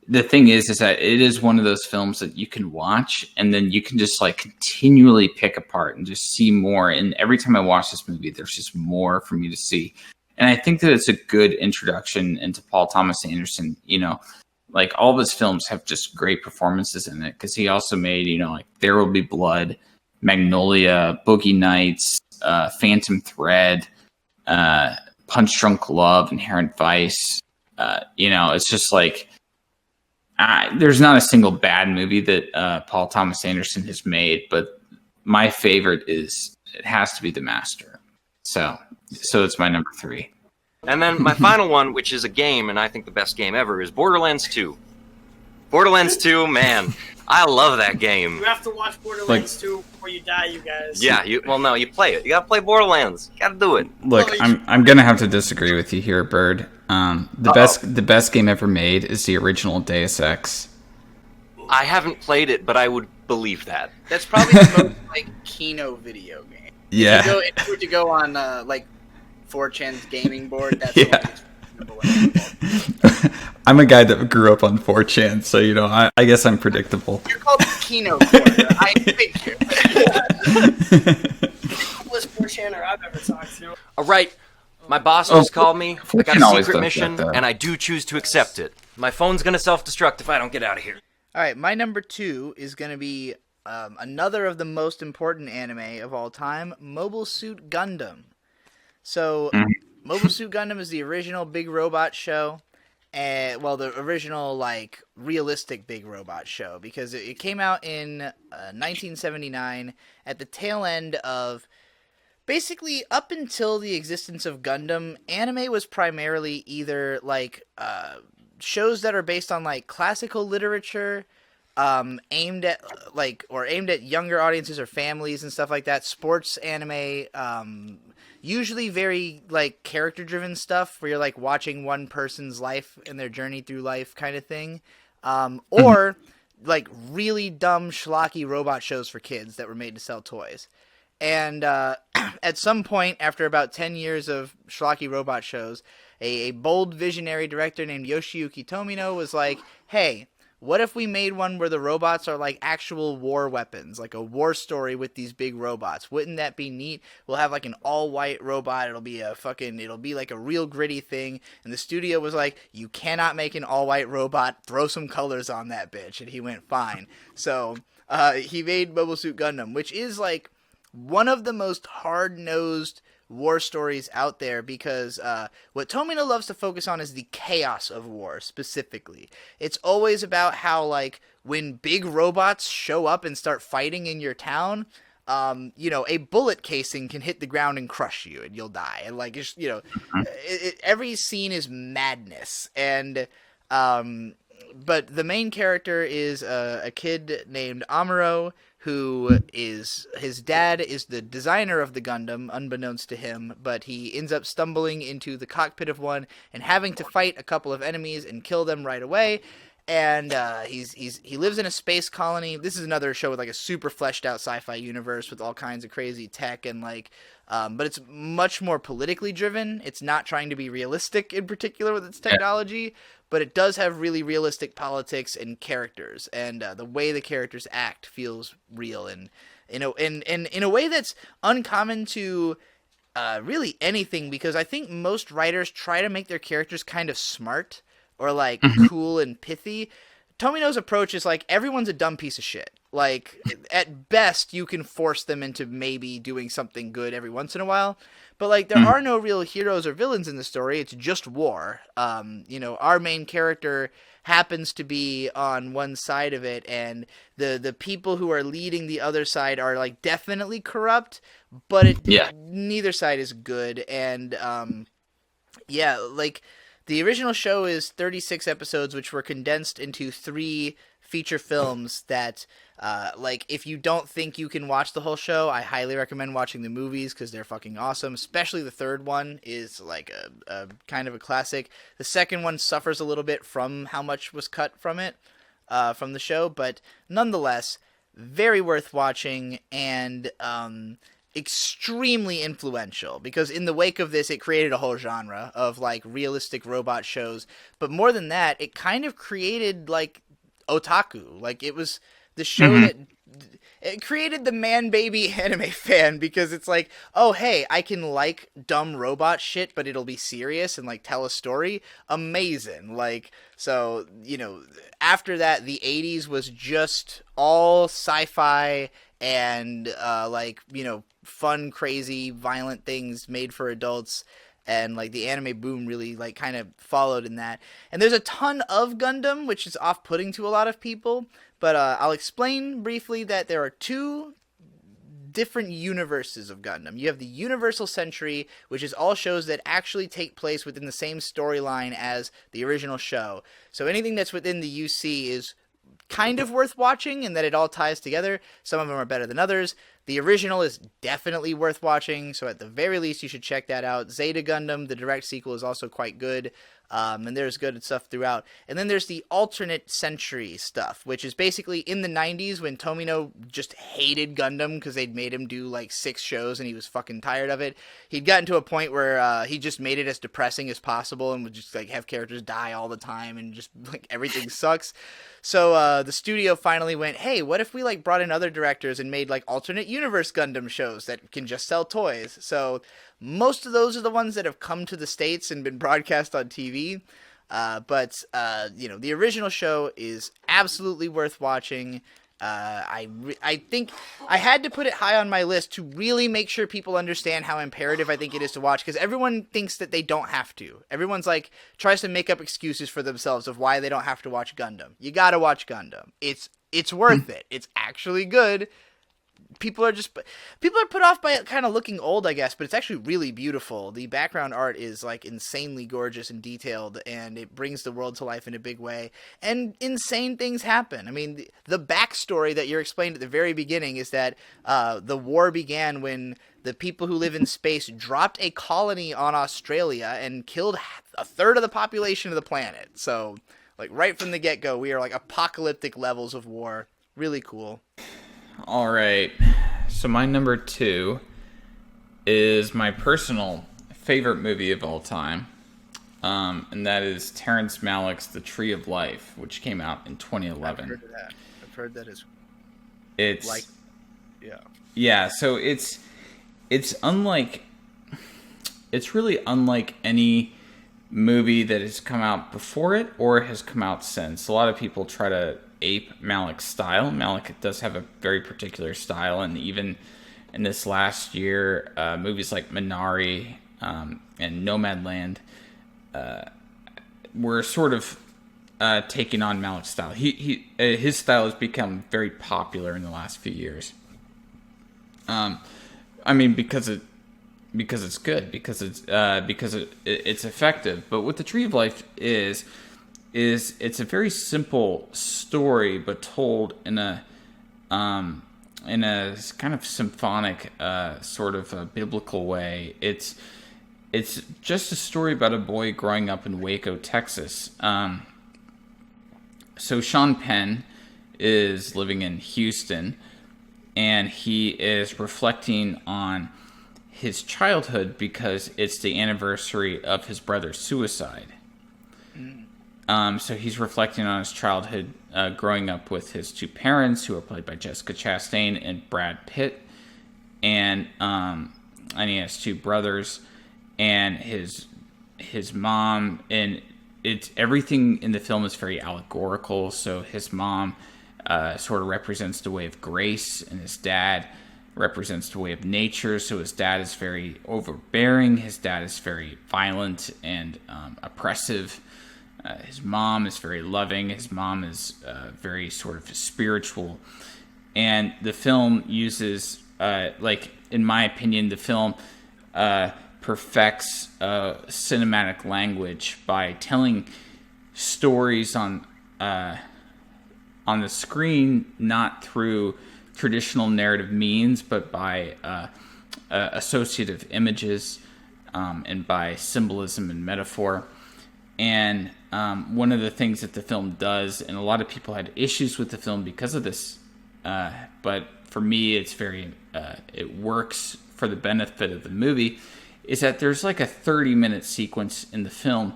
The thing is that it is one of those films that you can watch and then you can just like continually pick apart and just see more. And every time I watch this movie, there's just more for me to see. And I think that it's a good introduction into Paul Thomas Anderson. You know, like all of his films have just great performances in it, because he also made, you know, like There Will Be Blood, Magnolia, Boogie Nights, Phantom Thread, Punch Drunk Love, Inherent Vice. You know, it's just like there's not a single bad movie that Paul Thomas Anderson has made, but my favorite it has to be The Master. So it's my number 3. And then my final one, which is a game, and I think the best game ever, is Borderlands 2. Borderlands 2, man, I love that game. You have to watch Borderlands 2 before you die, you guys. Yeah, you play it. You gotta play Borderlands. You gotta do it. Look, I'm gonna have to disagree with you here, Bird. The best game ever made is the original Deus Ex. I haven't played it, but I would believe that. That's probably the most like Kino video game. Yeah. If you were to go on like 4chan's gaming board, that's the one. I'm a guy that grew up on 4chan, so you know, I guess I'm predictable. You're called Kino Corner. I think you. Coolest 4chaner I've ever talked to. All right, my boss just called me. I got 4chan a always secret does mission, that, though. and I do choose to accept it. My phone's gonna self-destruct if I don't get out of here. All right, my number 2 is going to be another of the most important anime of all time, Mobile Suit Gundam. So, Mobile Suit Gundam is the original big robot show. The original, like, realistic big robot show, because it came out in 1979 at the tail end of... Basically, up until the existence of Gundam, anime was primarily either, like, shows that are based on, like, classical literature, aimed at younger audiences or families and stuff like that. Sports anime, usually very, like, character-driven stuff, where you're, like, watching one person's life and their journey through life kind of thing. Or, like, really dumb, schlocky robot shows for kids that were made to sell toys. And at some point, after about 10 years of schlocky robot shows, a bold visionary director named Yoshiyuki Tomino was like, hey, what if we made one where the robots are like actual war weapons, like a war story with these big robots? Wouldn't that be neat? We'll have like an all-white robot. It'll be like a real gritty thing. And the studio was like, you cannot make an all-white robot. Throw some colors on that bitch. And he went, fine. So he made Mobile Suit Gundam, which is like one of the most hard-nosed war stories out there, because what Tomino loves to focus on is the chaos of war specifically. It's always about how, like, when big robots show up and start fighting in your town, a bullet casing can hit the ground and crush you and you'll die. And, like, every scene is madness. And but the main character is a kid named Amuro, who is, his dad is the designer of the Gundam, unbeknownst to him, but he ends up stumbling into the cockpit of one and having to fight a couple of enemies and kill them right away. And he lives in a space colony. This is another show with like a super fleshed out sci-fi universe with all kinds of crazy tech and like, but it's much more politically driven. It's not trying to be realistic in particular with its technology, but it does have really realistic politics and characters, and the way the characters act feels real, and in a way that's uncommon to really anything, because I think most writers try to make their characters kind of smart or like cool and pithy. Tomino's approach is like, everyone's a dumb piece of shit. Like, at best, you can force them into maybe doing something good every once in a while. But, like, there are no real heroes or villains in the story. It's just war. Our main character happens to be on one side of it, and the people who are leading the other side are, like, definitely corrupt, but neither side is good. And, the original show is 36 episodes, which were condensed into 3 feature films that, if you don't think you can watch the whole show, I highly recommend watching the movies because they're fucking awesome. Especially the third one is like a kind of a classic. The second one suffers a little bit from how much was cut from it, from the show, but nonetheless, very worth watching and extremely influential, because in the wake of this, it created a whole genre of like realistic robot shows. But more than that, it kind of created like otaku. Like, it was the show it created the man baby anime fan, because it's like, oh hey, I can like dumb robot shit, but it'll be serious and like tell a story. Amazing. Like, so, you know, after that, the 80s was just all sci-fi and like, you know, fun, crazy, violent things made for adults. And like the anime boom really like kind of followed in that. And there's a ton of Gundam, which is off-putting to a lot of people. But I'll explain briefly that there are two different universes of Gundam. You have the Universal Century, which is all shows that actually take place within the same storyline as the original show. So anything that's within the UC is kind of worth watching, and that it all ties together. Some of them are better than others. The original is definitely worth watching, so at the very least you should check that out. Zeta Gundam, the direct sequel, is also quite good. And there's good stuff throughout. And then there's the alternate century stuff, which is basically in the 90s when Tomino just hated Gundam because they'd made him do like 6 shows and he was fucking tired of it. He'd gotten to a point where he just made it as depressing as possible and would just like have characters die all the time and just like everything sucks. So the studio finally went, hey, what if we like brought in other directors and made like alternate universe Gundam shows that can just sell toys? So most of those are the ones that have come to the States and been broadcast on TV. But you know, the original show is absolutely worth watching. I think I had to put it high on my list to really make sure people understand how imperative I think it is to watch, because everyone thinks that they don't have to. Everyone's like tries to make up excuses for themselves of why they don't have to watch Gundam. You gotta watch Gundam. It's worth it. It's actually good. People are put off by it kind of looking old, I guess, but it's actually really beautiful. The background art is like insanely gorgeous and detailed, and it brings the world to life in a big way. And insane things happen. I mean, the backstory that you're explained at the very beginning is that the war began when the people who live in space dropped a colony on Australia and killed a third of the population of the planet. So, like, right from the get-go, we are like apocalyptic levels of war. Really cool. All right, so my number 2 is my personal favorite movie of all time, and that is Terrence Malick's The Tree of Life, which came out in 2011. I've heard that as it's like, yeah. So it's really unlike any movie that has come out before it or has come out since. A lot of people try to ape Malick's style. Malick does have a very particular style, and even in this last year, movies like Minari and Nomadland were sort of taking on Malick's style. His style has become very popular in the last few years. I mean, because it's good, because it's effective. But what The Tree of Life is it's a very simple story, but told in a kind of symphonic, sort of a biblical way. It's just a story about a boy growing up in Waco, Texas. So Sean Penn is living in Houston, and he is reflecting on his childhood because it's the anniversary of his brother's suicide. So he's reflecting on his childhood, growing up with his 2 parents, who are played by Jessica Chastain and Brad Pitt, and he has 2 brothers, and his mom, and it's everything in the film is very allegorical. So his mom sort of represents the way of grace, and his dad represents the way of nature. So his dad is very overbearing, his dad is very violent and oppressive. His mom is very loving. His mom is very sort of spiritual. And the film uses, in my opinion, the film perfects cinematic language by telling stories on the screen, not through traditional narrative means, but by associative images and by symbolism and metaphor. And one of the things that the film does, and a lot of people had issues with the film because of this, but for me it's it works for the benefit of the movie, is that there's like a 30-minute sequence in the film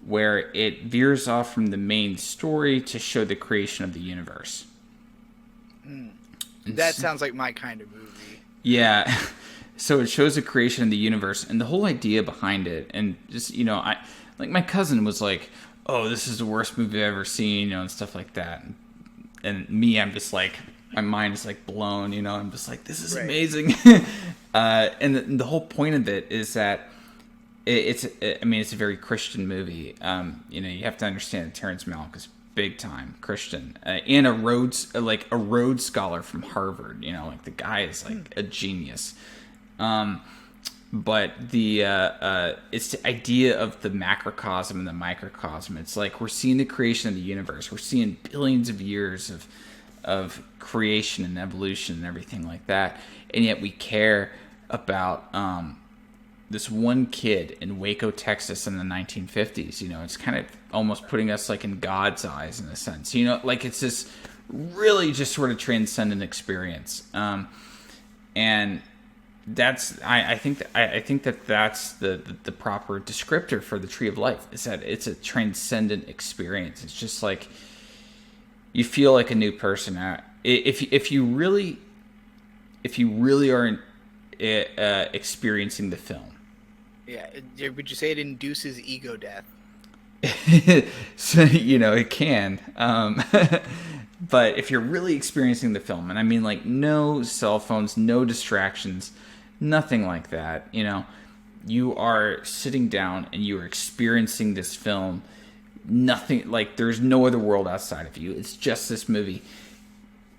where it veers off from the main story to show the creation of the universe. That sounds like my kind of movie. Yeah. So it shows the creation of the universe and the whole idea behind it. And just, my cousin was like, oh, this is the worst movie I've ever seen, and stuff like that. And me, I'm just like, my mind is like blown, I'm just like, this is amazing. And the whole point of it is that it's a very Christian movie. You have to understand that Terrence Malick is big time Christian, and a Rhodes Scholar from Harvard. The guy is like a genius. But it's the idea of the macrocosm and the microcosm. It's like we're seeing the creation of the universe. We're seeing billions of years of creation and evolution and everything like that, and yet we care about this one kid in Waco, Texas in the 1950s. It's kind of almost putting us like in God's eyes in a sense. It's this really just sort of transcendent experience. And that's I think that's the proper descriptor for the Tree of Life, is that it's a transcendent experience. It's just like you feel like a new person. If you really are experiencing the film. Yeah, would you say it induces ego death? So, it can. But if you're really experiencing the film, and I mean like no cell phones, no distractions, nothing like that, you are sitting down and you are experiencing this film. Nothing, like there's no other world outside of you. It's just this movie.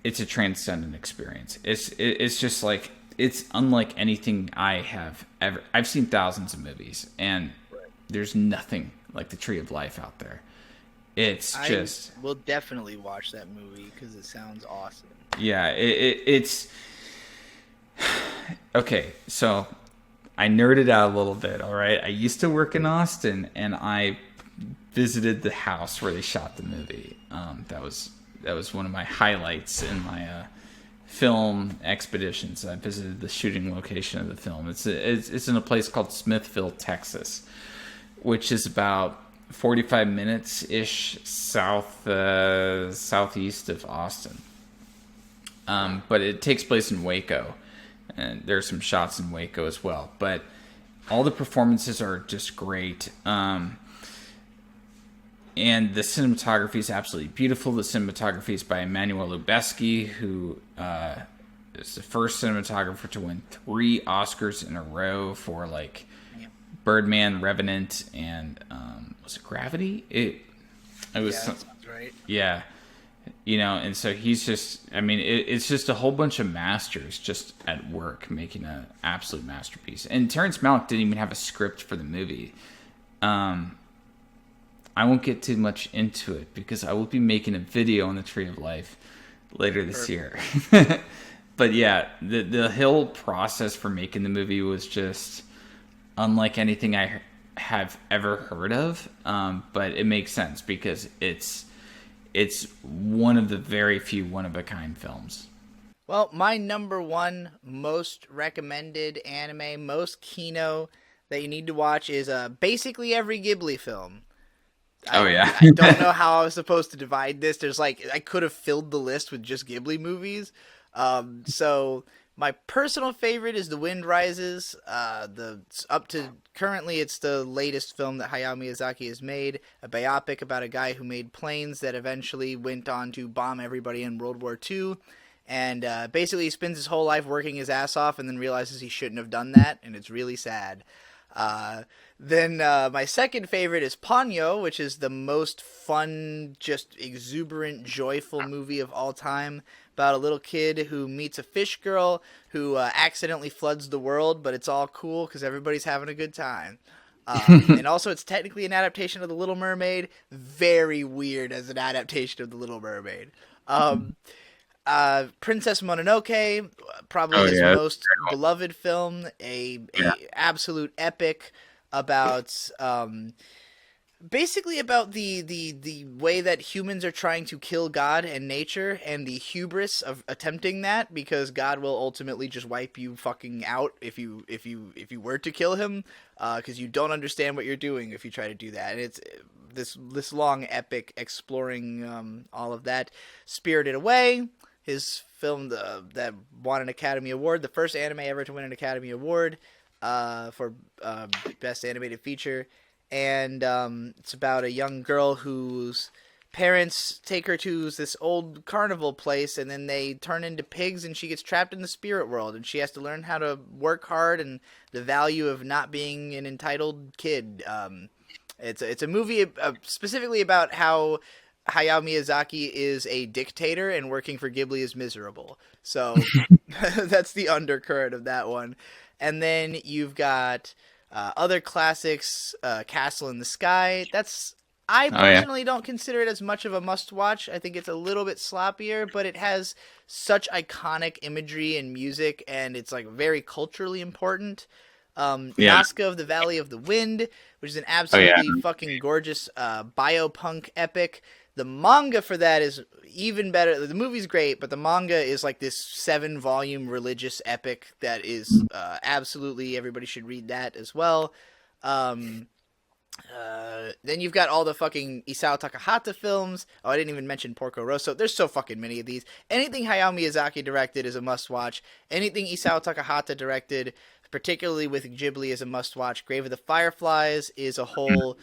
It's a transcendent experience. It's just like, it's unlike anything I have ever. I've seen thousands of movies, and there's nothing like the Tree of Life out there. We'll definitely watch that movie because it sounds awesome. Yeah, it's okay. So I nerded out a little bit. All right, I used to work in Austin, and I visited the house where they shot the movie. That was one of my highlights in my film expeditions. I visited the shooting location of the film. It's in a place called Smithville, Texas, which is about 45 minutes ish southeast of Austin. But it takes place in Waco, and there's some shots in Waco as well. But all the performances are just great. And the cinematography is absolutely beautiful. The cinematography is by Emmanuel Lubezki, who is the first cinematographer to win 3 Oscars in a row for Birdman, Revenant, and was it Gravity? It was. Yeah, that sounds right. Yeah, and so he's just. I mean, it's just a whole bunch of masters just at work making an absolute masterpiece. And Terrence Malick didn't even have a script for the movie. I won't get too much into it because I will be making a video on the Tree of Life later this year. But yeah, the whole process for making the movie was just unlike anything I have ever heard of. But it makes sense because it's one of the very few one-of-a-kind films. Well, my number one most recommended anime, most Kino that you need to watch is basically every Ghibli film. I don't know how I was supposed to divide this. I could have filled the list with just Ghibli movies. So my personal favorite is The Wind Rises. Currently it's the latest film that Hayao Miyazaki has made, a biopic about a guy who made planes that eventually went on to bomb everybody in World War II. And basically he spends his whole life working his ass off and then realizes he shouldn't have done that, and it's really sad. Then my second favorite is Ponyo, which is the most fun, just exuberant, joyful movie of all time, about a little kid who meets a fish girl who accidentally floods the world, but it's all cool because everybody's having a good time. And also it's technically an adaptation of The Little Mermaid. Very weird as an adaptation of The Little Mermaid. Princess Mononoke, probably his most beloved film, a absolute epic about basically about the way that humans are trying to kill God and nature, and the hubris of attempting that, because God will ultimately just wipe you fucking out if you were to kill him, because you don't understand what you're doing if you try to do that. And it's this long epic exploring all of that. Spirited Away his film that won an Academy Award, the first anime ever to win an Academy Award for Best Animated Feature. And it's about a young girl whose parents take her to this old carnival place, and then they turn into pigs, and she gets trapped in the spirit world, and she has to learn how to work hard and the value of not being an entitled kid. It's a movie specifically about how Hayao Miyazaki is a dictator and working for Ghibli is miserable. So that's the undercurrent of that one. And then you've got other classics, Castle in the Sky. I personally don't consider it as much of a must-watch. I think it's a little bit sloppier, but it has such iconic imagery and music, and it's like very culturally important. Nazca of the Valley of the Wind, which is an absolutely fucking gorgeous biopunk epic. The manga for that is even better. The movie's great, but the manga is like this 7-volume religious epic that is absolutely, everybody should read that as well. Then you've got all the fucking Isao Takahata films. Oh, I didn't even mention Porco Rosso. There's so fucking many of these. Anything Hayao Miyazaki directed is a must-watch. Anything Isao Takahata directed, particularly with Ghibli, is a must-watch. Grave of the Fireflies is a whole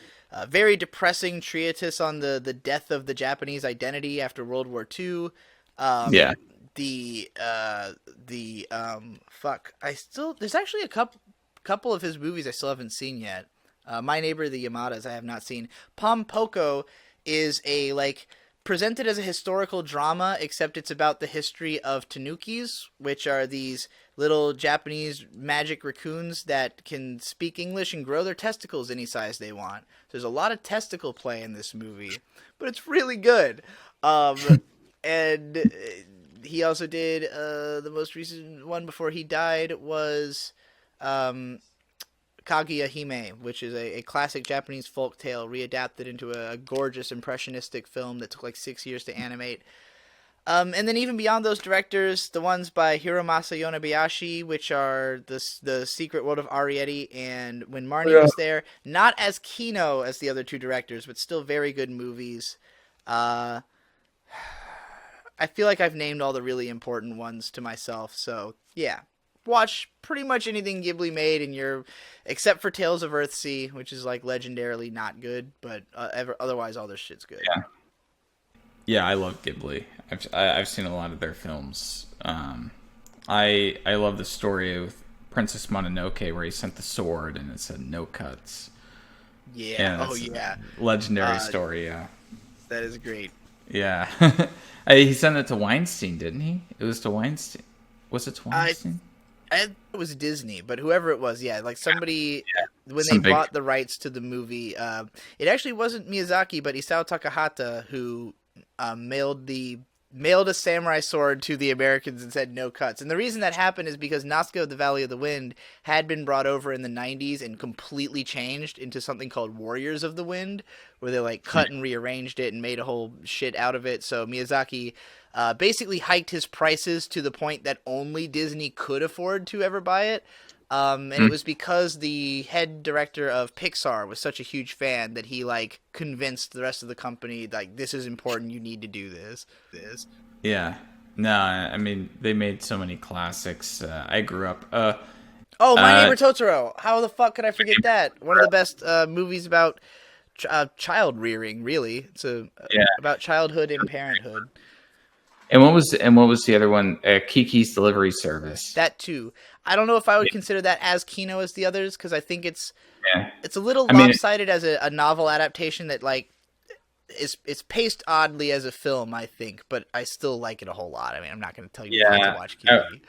very depressing treatise on the death of the Japanese identity after World War II. There's actually a couple of his movies I still haven't seen yet. My Neighbor the Yamadas I have not seen. Pom Poko is presented as a historical drama, except it's about the history of tanukis, which are these little Japanese magic raccoons that can speak English and grow their testicles any size they want. There's a lot of testicle play in this movie, but it's really good. And he also did the most recent one before he died was Kaguya Hime, which is a classic Japanese folk tale readapted into a gorgeous impressionistic film that took 6 years to animate. And then even beyond those directors, the ones by Hiromasa Yonebayashi, which are the Secret World of Arrietty and When Marnie Was There, not as Kino as the other two directors, but still very good movies. I feel like I've named all the really important ones to myself, so yeah. Watch pretty much anything Ghibli made, and except for Tales of Earthsea, which is legendarily not good, but otherwise all their shit's good. Yeah, I love Ghibli. I've seen a lot of their films. I love the story of Princess Mononoke where he sent the sword and it said no cuts. Yeah. Legendary story. Yeah. That is great. Yeah. He sent it to Weinstein, didn't he? It was to Weinstein. Was it to Weinstein? It was Disney, but whoever it was, somebody when they bought the rights to the movie, it actually wasn't Miyazaki, but Isao Takahata who mailed a samurai sword to the Americans and said no cuts. And the reason that happened is because Nazca of the Valley of the Wind had been brought over in the 90s and completely changed into something called Warriors of the Wind, where they cut and rearranged it and made a whole shit out of it. So Miyazaki basically hiked his prices to the point that only Disney could afford to ever buy it. And it was because the head director of Pixar was such a huge fan that he convinced the rest of the company this is important, you need to do this. Yeah. No, I mean they made so many classics. I grew up. My Neighbor Totoro. How the fuck could I forget that? One of the best movies about child rearing. Really, it's about childhood and parenthood. And what was the other one? Kiki's Delivery Service. That too. I don't know if I would consider that as Kino as the others, because I think it's a little lopsided as a novel adaptation that it's paced oddly as a film, I think, but I still like it a whole lot. I mean, I'm not going to tell you not to watch Kiki.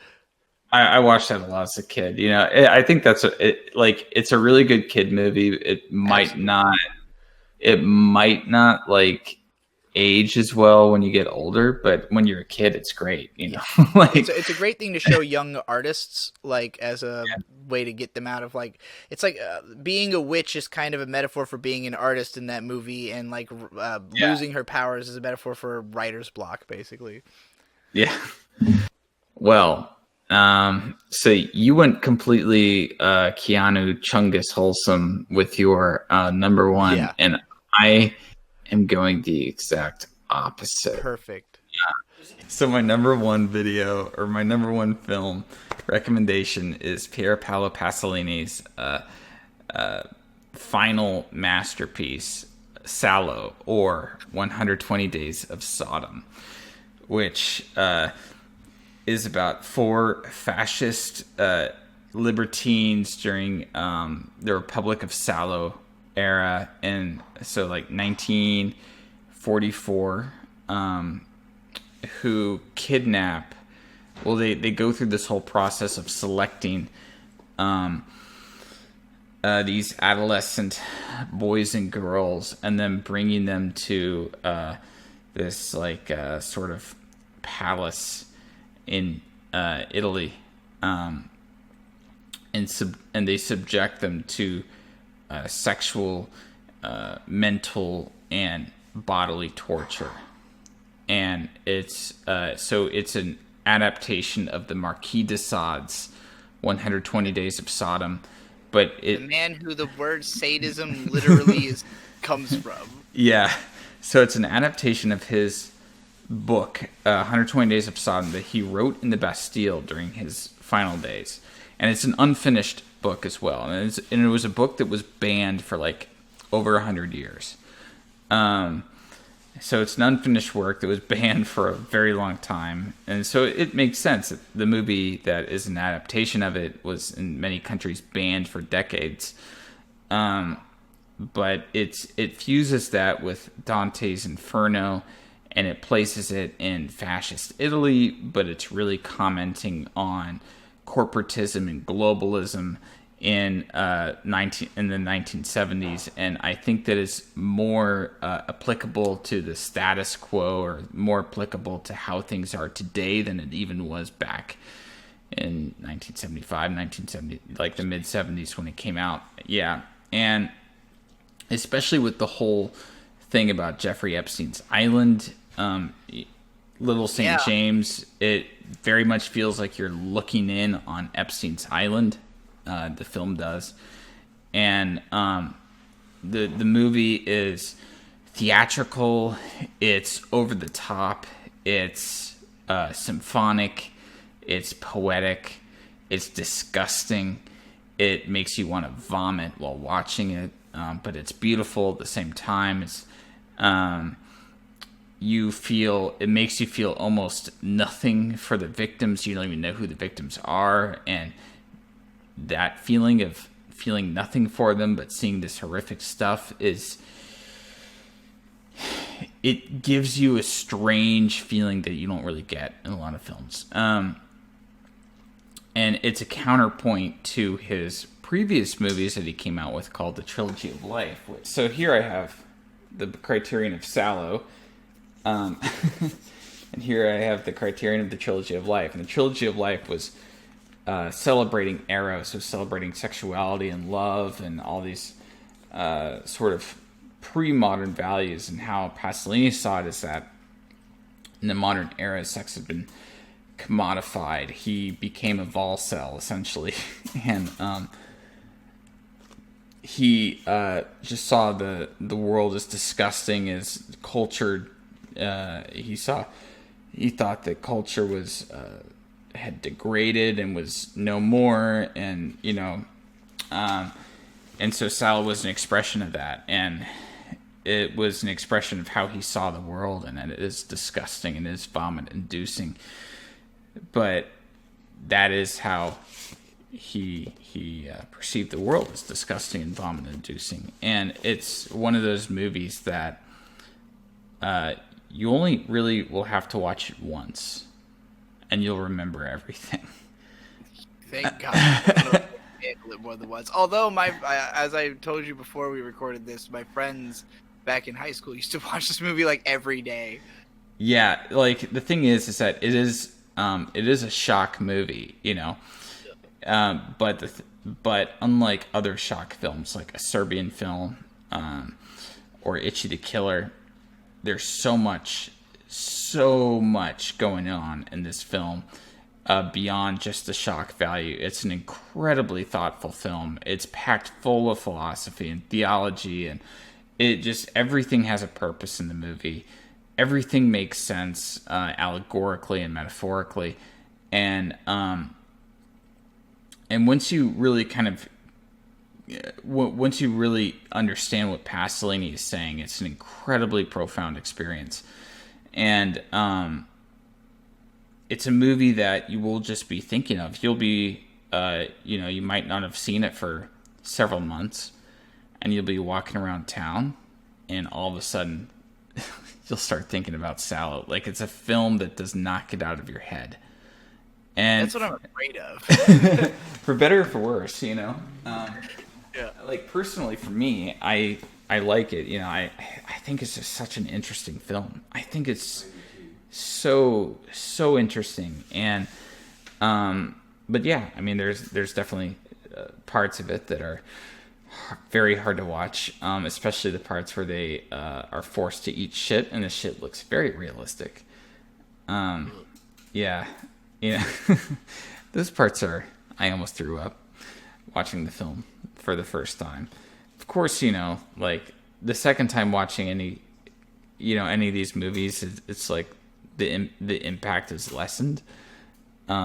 I watched that a lot as a kid. I think that's it's a really good kid movie. It might not age as well when you get older, but when you're a kid, it's great. It's a great thing to show young artists as a way to get them out of it's being a witch is kind of a metaphor for being an artist in that movie, and losing her powers is a metaphor for writer's block, basically. Yeah. Well, so you went completely Keanu Chungus wholesome with your number one, and I am going the exact opposite. Perfect. So my number one video, or my number one film recommendation, is Pier Paolo Pasolini's final masterpiece, Salò, or 120 Days of Sodom, which is about 4 fascist libertines during the Republic of Salò era, and so like 1944, who kidnap. Well, they go through this whole process of selecting these adolescent boys and girls, and then bringing them to this like sort of palace in Italy, and they subject them to sexual, mental, and bodily torture. And it's an adaptation of the Marquis de Sade's 120 Days of Sodom, but the man who the word sadism literally comes from. Yeah, so it's an adaptation of his book, 120 Days of Sodom, that he wrote in the Bastille during his final days, and it's an unfinished book as well, and it was a book that was banned for like over 100 years. So it's an unfinished work that was banned for a very long time. And so it makes sense that the movie that is an adaptation of it was in many countries banned for decades. But it fuses that with Dante's Inferno, and it places it in fascist Italy, but it's really commenting on corporatism and globalism in the 1970s, and I think that is more applicable to the status quo, or more applicable to how things are today than it even was back in 1970, like the mid 70s when it came out. Yeah, and especially with the whole thing about Jeffrey Epstein's island, Little St. James, it very much feels like you're looking in on Epstein's island. The film does, and the movie is theatrical. It's over the top. It's symphonic. It's poetic. It's disgusting. It makes you want to vomit while watching it, but it's beautiful at the same time. It's it makes you feel almost nothing for the victims. You don't even know who the victims are, and that feeling of feeling nothing for them but seeing this horrific stuff it gives you a strange feeling that you don't really get in a lot of films. And it's a counterpoint to his previous movies that he came out with called the Trilogy of Life. So here I have the Criterion of Salò, and here I have the Criterion of the Trilogy of Life. And the Trilogy of Life was celebrating Eros, so celebrating sexuality and love and all these sort of pre-modern values, and how Pasolini saw it is that in the modern era, sex had been commodified. He became a Volcel, essentially, and he just saw the world as disgusting, as culture. He thought that culture was had degraded and was no more, and and so Salò was an expression of that, and it was an expression of how he saw the world, and it is disgusting and it is vomit-inducing, but that is how he perceived the world, as disgusting and vomit-inducing. And it's one of those movies that you only really will have to watch it once, and you'll remember everything. Thank God. Handle it more than once. Although as I told you before we recorded this, my friends back in high school used to watch this movie like every day. Yeah, like the thing is that it is a shock movie, but unlike other shock films like a Serbian film or Ichi the Killer, there's so much going on in this film beyond just the shock value. It's an incredibly thoughtful film. It's packed full of philosophy and theology, and it just, everything has a purpose in the movie. everything makes sense allegorically and metaphorically, and once you really once you really understand what Pasolini is saying, it's an incredibly profound experience. And it's a movie that you will just be thinking of. You'll be, you might not have seen it for several months, and you'll be walking around town, and all of a sudden, you'll start thinking about Salo. Like, it's a film that does not get out of your head. And that's what I'm afraid of. For better or for worse, Yeah. Like, personally, for me, I like it. I think it's just such an interesting film. I think it's so interesting. And but yeah, I mean, there's definitely parts of it that are very hard to watch, especially the parts where they are forced to eat shit, and the shit looks very realistic. Yeah. Those parts I almost threw up watching the film for the first time. Of course, like the second time watching any of these movies, it's like the impact is lessened,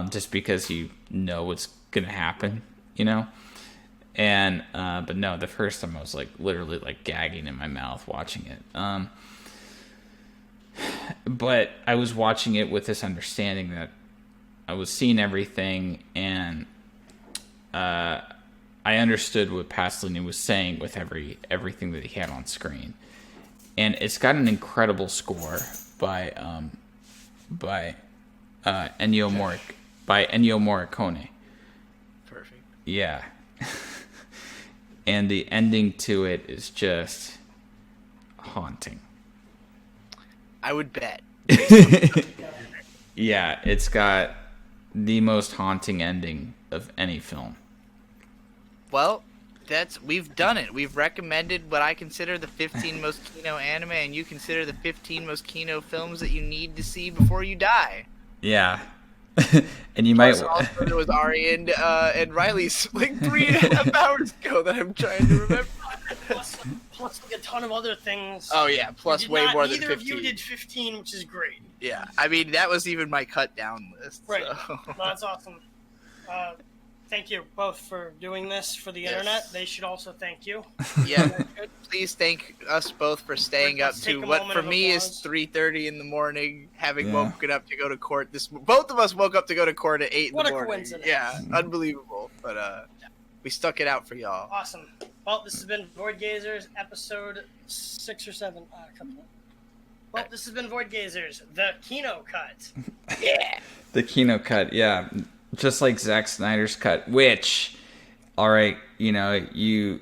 just because you know what's gonna happen, And but no, the first time I was like literally like gagging in my mouth watching it. But I was watching it with this understanding that I was seeing everything, and I understood what Pasolini was saying with everything that he had on screen. And it's got an incredible score by Ennio Morricone. Perfect. Yeah. And the ending to it is just haunting. I would bet. Yeah, it's got the most haunting ending of any film. Well, we've done it. We've recommended what I consider the 15 most Kino anime, and you consider the 15 most Kino films that you need to see before you die. Yeah. And you might... Also, there was Ari and Riley's like 3.5 hours ago that I'm trying to remember. Plus like a ton of other things. Oh yeah, plus way more than 15. Neither of you did 15, which is great. Yeah, I mean, that was even my cut down list. Right. So. No, that's awesome. Thank you both for doing this for the internet. They should also thank you. Yeah, please thank us both for staying up to what for me is 3:30 in the morning, having woken up to go to court. Both of us woke up to go to court at 8 in the morning. What a coincidence. Yeah, unbelievable. But we stuck it out for y'all. Awesome. Well, this has been VOIDGAZERS, episode 6 or 7. Well, this has been VOIDGAZERS, the Kino cut. Yeah. The Kino cut, yeah. Just like Zack Snyder's cut, which, all right, you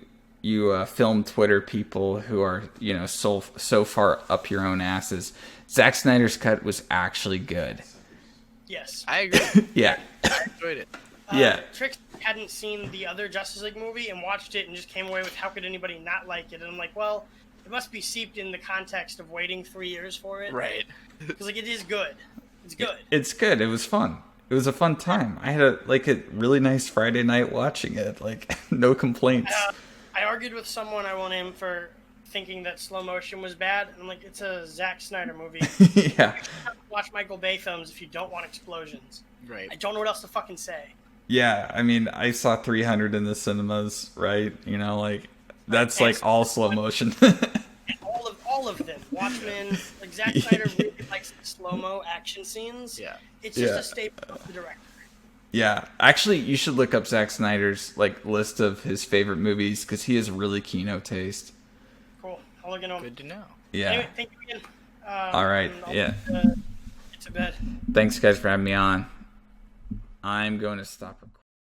film Twitter people who are, so far up your own asses. Zack Snyder's cut was actually good. Yes. I agree. Yeah. I enjoyed it. Yeah. Trixie hadn't seen the other Justice League movie and watched it and just came away with how could anybody not like it? And I'm like, well, it must be seeped in the context of waiting 3 years for it. Right. Because, it is good. It's good. It's good. It was fun. It was a fun time. I had a really nice Friday night watching it. No complaints. I argued with someone I won't name for thinking that slow motion was bad. And I'm like, it's a Zack Snyder movie. Yeah. Watch Michael Bay films if you don't want explosions. Right. I don't know what else to fucking say. Yeah, I mean, I saw 300 in the cinemas, right? That's all slow motion. all of them. Watchmen, Zack Snyder really likes the slow-mo action scenes. Yeah. It's just a staple of the director. Yeah. Actually, you should look up Zack Snyder's list of his favorite movies, because he has really Kino taste. Cool. I'll look into him. Good to know. Yeah. Anyway, thank you again. All right. Yeah. Get to bed. Thanks, guys, for having me on. I'm going to stop recording.